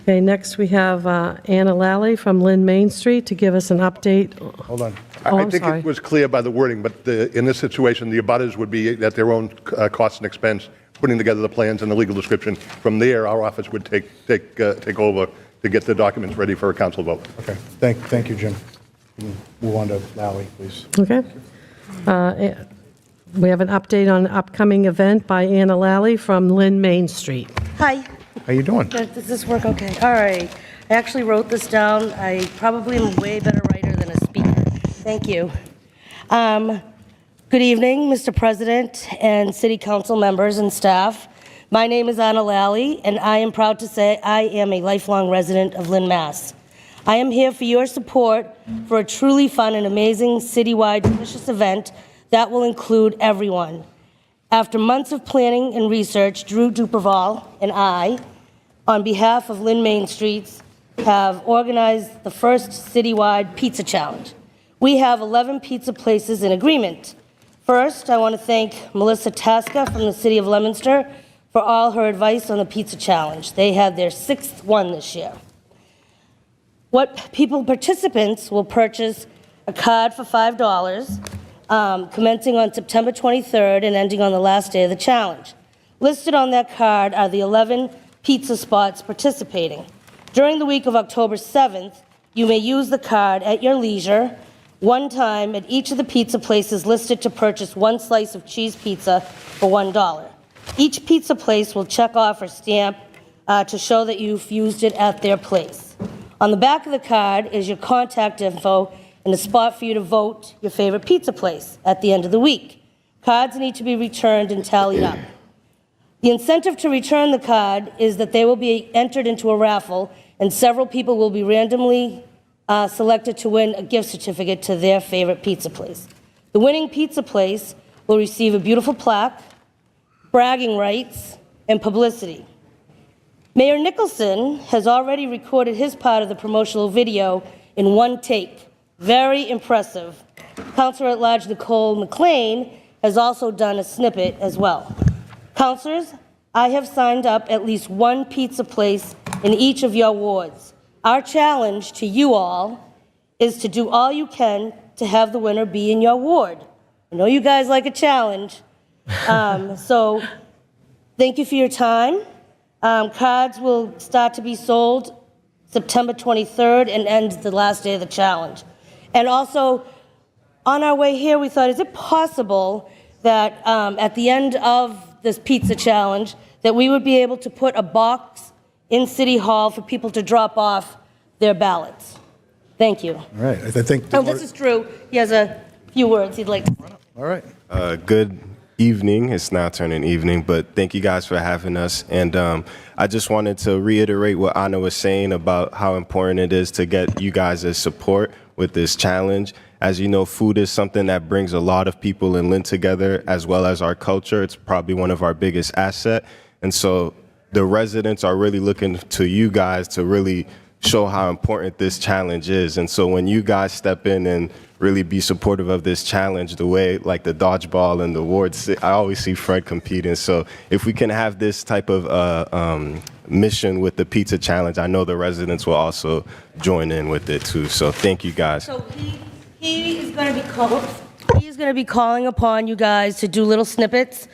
Speaker 4: Okay, next we have Anna Lally from Lynn Main Street to give us an update.
Speaker 19: Hold on.
Speaker 4: Oh,
Speaker 6: I
Speaker 4: I'm
Speaker 6: think
Speaker 4: sorry.
Speaker 6: it was clear by the wording, but in this situation, the abutters would be at their own cost and expense, putting together the plans and the legal description. From there, our office would take over to get the documents ready for a council vote.
Speaker 19: Okay. Thank you, Jim. Move on to Lally, please.
Speaker 4: Okay. We have an update on an upcoming event by Anna Lally from Lynn Main Street.
Speaker 13: Hi.
Speaker 19: How you doing?
Speaker 13: Does this work okay? All right. I actually wrote this down. I probably am a way better writer than a speaker. Thank you. Good evening, Mr. President and City Council members and staff. My name is Anna Lally, and I am proud to say I am a lifelong resident of Lynn, Mass. I am here for your support for a truly fun and amazing citywide delicious event that will include everyone. After months of planning and research, Drew Duperval and I, on behalf of Lynn Main Streets, have organized the first citywide pizza challenge. We have 11 pizza places in agreement. First, I want to thank Melissa Tasca from the City of Leominster for all her advice on the pizza challenge. They had their 6th one this year. Participants will purchase a card for $5, commencing on September 23rd and ending on the last day of the challenge. Listed on that card are the 11 pizza spots participating. During the week of October 7th, you may use the card at your leisure, one time at each of the pizza places listed to purchase one slice of cheese pizza for $1. Each pizza place will check off or stamp to show that you've used it at their place. On the back of the card is your contact info and a spot for you to vote your favorite pizza place at the end of the week. Cards need to be returned and tallied up. The incentive to return the card is that they will be entered into a raffle, and several people will be randomly selected to win a gift certificate to their favorite pizza place. The winning pizza place will receive a beautiful plaque, bragging rights, and publicity. Mayor Nicholson has already recorded his part of the promotional video in one take. Very impressive. Councilor at Large Nicole McLean has also done a snippet as well. Councilors, I have signed up at least one pizza place in each of your wards. Our challenge to you all is to do all you can to have the winner be in your ward. I know you guys like a challenge, so thank you for your time. Cards will start to be sold September 23rd and end the last day of the challenge. And also, on our way here, we thought, is it possible that at the end of this pizza challenge, that we would be able to put a box in City Hall for people to drop off their ballots? Thank you.
Speaker 19: All right. I think.
Speaker 13: Oh, this is Drew. He has a few words he'd like to say.
Speaker 19: All right.
Speaker 17: Good evening. It's now turning evening, but thank you guys for having us. And I just wanted to reiterate what Anna was saying about how important it is to get you guys' support with this challenge. As you know, food is something that brings a lot of people in Lynn together, as well as our culture. It's probably one of our biggest assets. And so the residents are really looking to you guys to really show how important this challenge is. And so when you guys step in and really be supportive of this challenge, the way like the dodgeball and the awards, I always see Fred competing. So if we can have this type of mission with the pizza challenge, I know the residents will also join in with it too. So thank you guys.
Speaker 13: So he is going to be calling upon you guys to do little snippets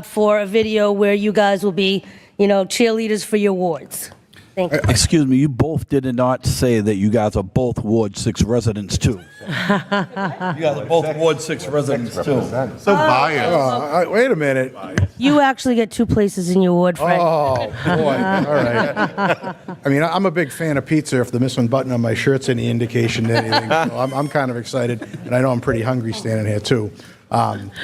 Speaker 13: for a video where you guys will be, cheerleaders for your wards. Thank you.
Speaker 10: Excuse me, you both did not say that you guys are both Ward 6 residents, too. You guys are both Ward 6 residents, too.
Speaker 19: So biased. Wait a minute.
Speaker 13: You actually get 2 places in your ward, Fred.
Speaker 19: Oh, boy. All right. I mean, I'm a big fan of pizza. If the missing button on my shirt's any indication to anything, so I'm kind of excited. And I know I'm pretty hungry standing here, too.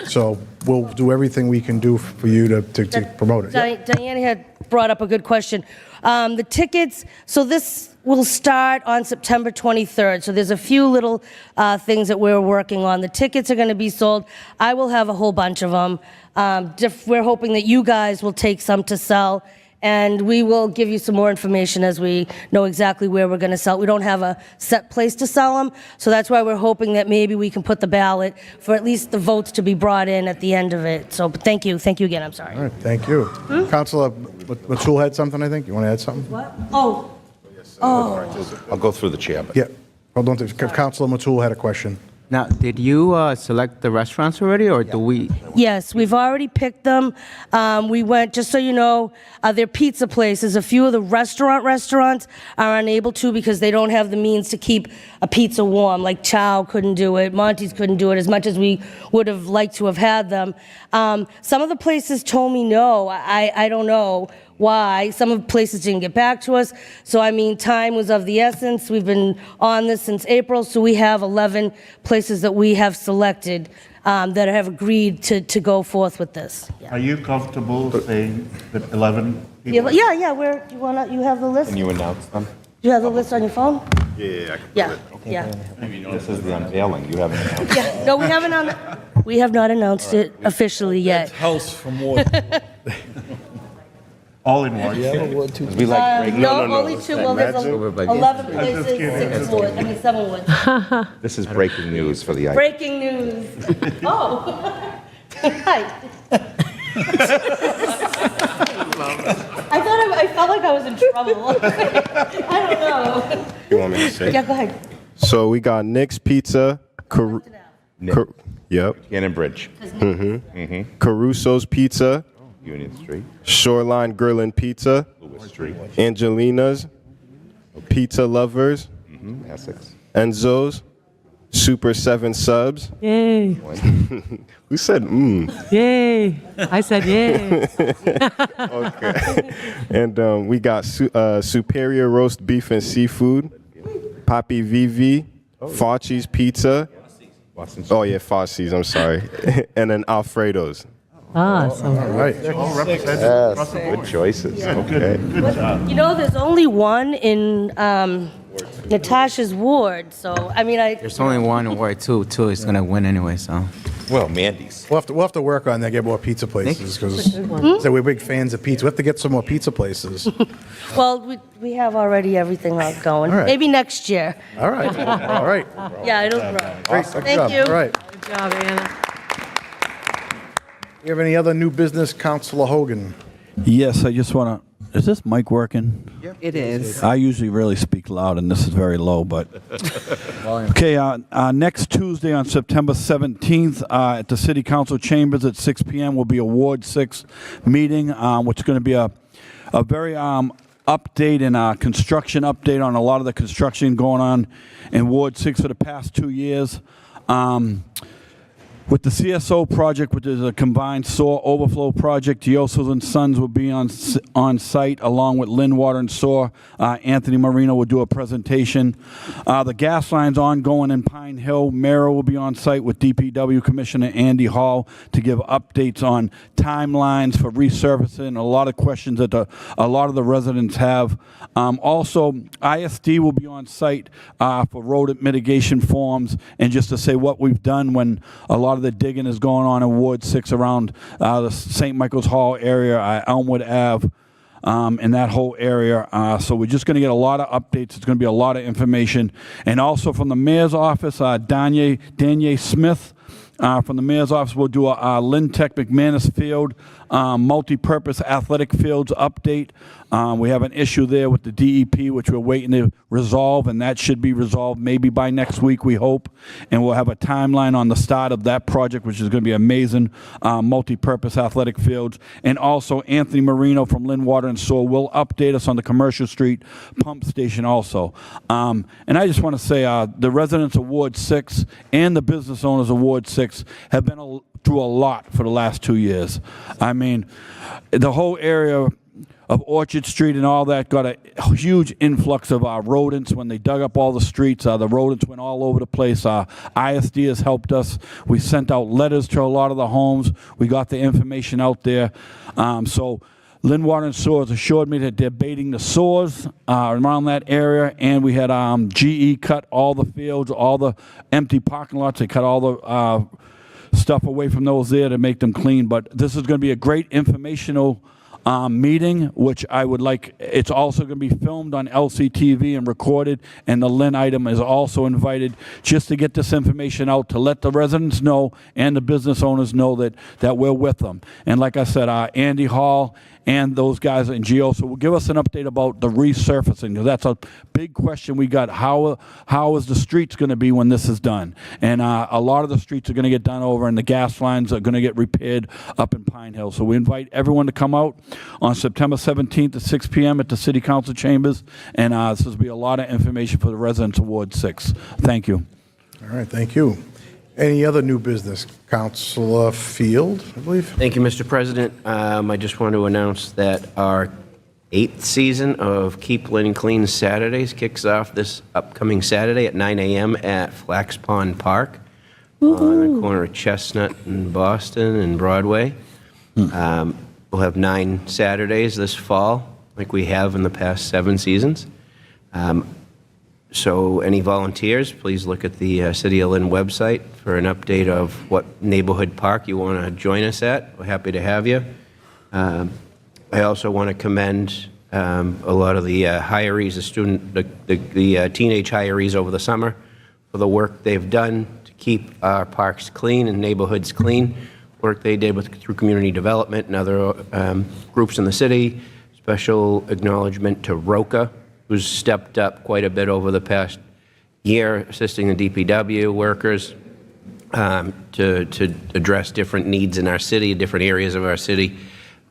Speaker 19: So we'll do everything we can do for you to promote it.
Speaker 13: Diane had brought up a good question. The tickets, so this will start on September 23rd. So there's a few little things that we're working on. The tickets are going to be sold. I will have a whole bunch of them. We're hoping that you guys will take some to sell. And we will give you some more information as we know exactly where we're going to sell. We don't have a set place to sell them, so that's why we're hoping that maybe we can put the ballot for at least the votes to be brought in at the end of it. So thank you again, I'm sorry.
Speaker 19: All right, thank you. Councilor Matul had something, I think. You want to add something?
Speaker 13: What? Oh.
Speaker 8: I'll go through the chair. But
Speaker 19: Yeah. Hold on. Councilor Matul had a question.
Speaker 15: Now, did you select the restaurants already, or do we?
Speaker 13: Yes, we've already picked them. We went, just so you know, they're pizza places. A few of the restaurants are unable to because they don't have the means to keep a pizza warm. Like Chow couldn't do it, Monty's couldn't do it as much as we would have liked to have had them. Some of the places told me no. I don't know why. Some of the places didn't get back to us. So, I mean, time was of the essence. We've been on this since April, so we have 11 places that we have selected that have agreed to go forth with this.
Speaker 1: Are you comfortable saying that 11 people?
Speaker 13: Yeah. You have the list?
Speaker 8: Can you announce them?
Speaker 13: Do you have the list on your phone?
Speaker 17: Yeah,
Speaker 13: Yeah.
Speaker 8: This is the unveiling. You haven't announced.
Speaker 13: Yeah. No, we have not announced it officially yet.
Speaker 10: House from Ward.
Speaker 1: All in one?
Speaker 8: We like breaking.
Speaker 13: No, only 2. Well, there's 11 places, 6 wards. 7 wards.
Speaker 8: This is breaking news for the item.
Speaker 13: Breaking news. Oh. Hi. I felt like I was in trouble. I don't know.
Speaker 17: You want me to say?
Speaker 13: Yeah, go ahead.
Speaker 17: So we got Nick's Pizza. Yep.
Speaker 8: Cannon Bridge.
Speaker 17: Caruso's Pizza.
Speaker 8: Union Street.
Speaker 17: Shoreline Grill and Pizza.
Speaker 8: Lewis Street.
Speaker 17: Angelina's. Pizza Lovers.
Speaker 8: Essex.
Speaker 17: Enzo's. Super 7 Subs.
Speaker 4: Yay.
Speaker 17: Who said
Speaker 4: Yay. I said yay.
Speaker 17: Okay. And we got Superior Roast Beef and Seafood. Papi Vivi. Fauci's Pizza. Oh, yeah, Fauci's, I'm sorry. And then Alfredo's.
Speaker 4: Awesome.
Speaker 19: All right.
Speaker 1: All represented
Speaker 8: Yes,
Speaker 1: across the
Speaker 8: good
Speaker 1: board.
Speaker 8: choices. Okay.
Speaker 1: Good job.
Speaker 13: There's only one in Natasha's ward, so, I mean,
Speaker 15: There's only one in Ward 2. 2 is going to win anyway, so.
Speaker 8: Well, Mandy's.
Speaker 19: We'll have to work on that, get more pizza places, because we're big fans of pizza. We have to get some more pizza places.
Speaker 13: well, we have already everything else going.
Speaker 19: All right.
Speaker 13: Maybe next year.
Speaker 19: All right. All right.
Speaker 13: Yeah, it'll grow.
Speaker 19: Great. Good
Speaker 13: Thank
Speaker 19: job.
Speaker 13: you.
Speaker 19: All right.
Speaker 4: Good job, Anna.
Speaker 19: You have any other new business, Councilor Hogan?
Speaker 10: Yes, I just want to, is this mic working?
Speaker 16: It is.
Speaker 10: I usually really speak loud, and this is very low, but. Okay, next Tuesday on September 17th at the City Council Chambers at 6 p.m. will be a Ward 6 meeting, which is going to be a very update and construction update on a lot of the construction going on in Ward 6 for the past 2 years. With the CSO project, which is a combined sewer overflow project, Giosos and Sons will be on site along with Lynn Water and Sewer. Anthony Marino will do a presentation. The gas line's ongoing in Pine Hill. Mayor will be on site with DPW Commissioner Andy Hall to give updates on timelines for resurfacing, a lot of questions that a lot of the residents have. Also, ISD will be on site for road mitigation forms and just to say what we've done when a lot of the digging is going on in Ward 6 around the St. Michael's Hall area, Elmwood Ave. in that whole area. So we're just going to get a lot of updates. It's going to be a lot of information. And also from the mayor's office, Danye Smith, from the mayor's office, we'll do a Lynn Tech McManus Field multi-purpose athletic fields update. We have an issue there with the DEP, which we're waiting to resolve, and that should be resolved maybe by next week, we hope. And we'll have a timeline on the start of that project, which is going to be amazing, multi-purpose athletic fields. And also, Anthony Marino from Lynn Water and Sewer will update us on the Commercial Street pump station also. And I just want to say the residents of Ward 6 and the business owners of Ward 6 have been through a lot for the last 2 years. I mean, the whole area of Orchard Street and all that got a huge influx of rodents when they dug up all the streets. The rodents went all over the place. ISD has helped us. We sent out letters to a lot of the homes. We got the information out there. So Lynn Water and Sewer assured me that they're baiting the sewers around that area, and we had GE cut all the fields, all the empty parking lots. They cut all the stuff away from those there to make them clean. But this is going to be a great informational meeting, which I would like. It's also going to be filmed on LCTV and recorded, and the Lynn item is also invited just to get this information out, to let the residents know and the business owners know that we're with them. And like I said, Andy Hall and those guys in Geosa will give us an update about the resurfacing, because that's a big question we got. How is the streets going to be when this is done? And a lot of the streets are going to get done over, and the gas lines are going to get repaired up in Pine Hill. So we invite everyone to come out on September 17th at 6 p.m. at the City Council chambers, and this will be a lot of information for the residents of Ward 6. Thank you.
Speaker 19: All right, thank you. Any other new business? Councilor Field, I believe.
Speaker 5: Thank you, Mr. President. I just want to announce that our 8th season of Keep Lynn Clean Saturdays kicks off this upcoming Saturday at 9 a.m. at Flax Pond Park on the corner of Chestnut and Boston and Broadway. We'll have 9 Saturdays this fall, like we have in the past 7 seasons. So any volunteers, please look at the City of Lynn website for an update of what neighborhood park you want to join us at. We're happy to have you. I also want to commend a lot of the hirees, the teenage hirees over the summer for the work they've done to keep our parks clean and neighborhoods clean. Work they did through community development and other groups in the city. Special acknowledgement to Roca, who's stepped up quite a bit over the past year, assisting the DPW workers to address different needs in our city, different areas of our city.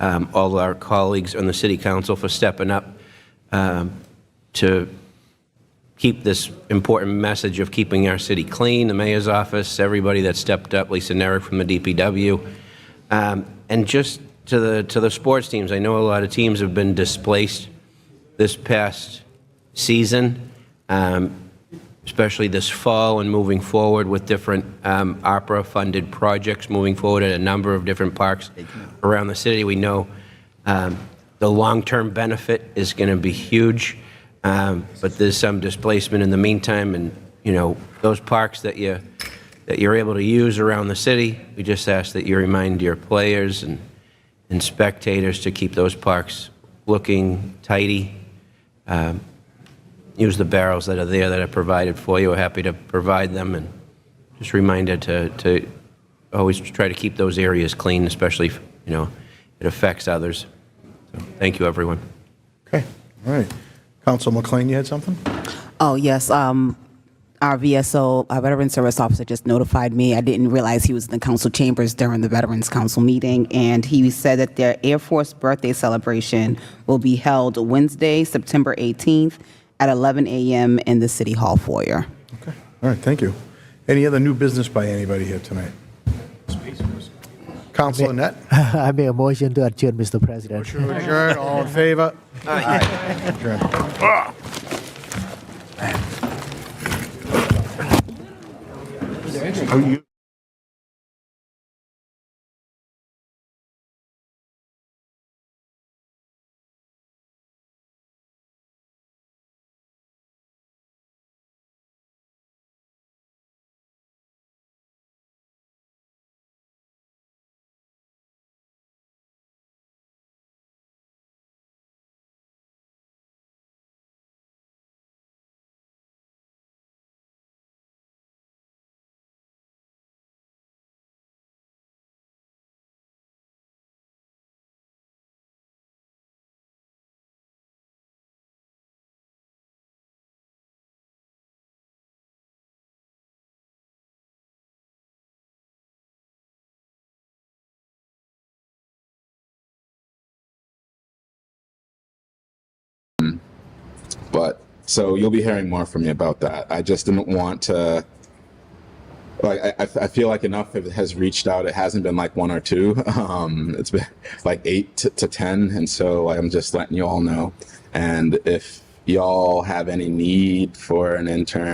Speaker 5: All our colleagues on the City Council for stepping up to keep this important message of keeping our city clean, the mayor's office, everybody that stepped up, Lisa Nerick from the DPW, and just to the sports teams. I know a lot of teams have been displaced this past season, especially this fall and moving forward with different ARPA-funded projects moving forward at a number of different parks around the city. We know the long-term benefit is going to be huge, but there's some displacement in the meantime, and you know those parks that you're able to use around the city, we just ask that you remind your players and spectators to keep those parks looking tidy. Use the barrels that are there that are provided for you. We're happy to provide them, and just reminded to always try to keep those areas clean, especially if it affects others. So, thank you, everyone.
Speaker 19: Okay, all right. Council McLean, you had something?
Speaker 16: Oh, yes. Our VSO, our Veteran Service Officer, just notified me. I didn't realize he was in the council chambers during the Veterans Council meeting, and he said that their Air Force birthday celebration will be held Wednesday, September 18th at 11 a.m. in the City Hall foyer.
Speaker 19: Okay, all right, thank you. Any other new business by anybody here tonight? Councilor Net?
Speaker 11: I make a motion to adjourn, Mr. President.
Speaker 19: Motion to adjourn, all in favor?
Speaker 5: Aye.
Speaker 19: Adjourn. Are you?
Speaker 8: But so you'll be hearing more from me about that. I just didn't want to. Like I feel like enough has reached out. It hasn't been like one or two. It's been like 8 to 10, and so I'm just letting you all know. And if y'all have any need for an intern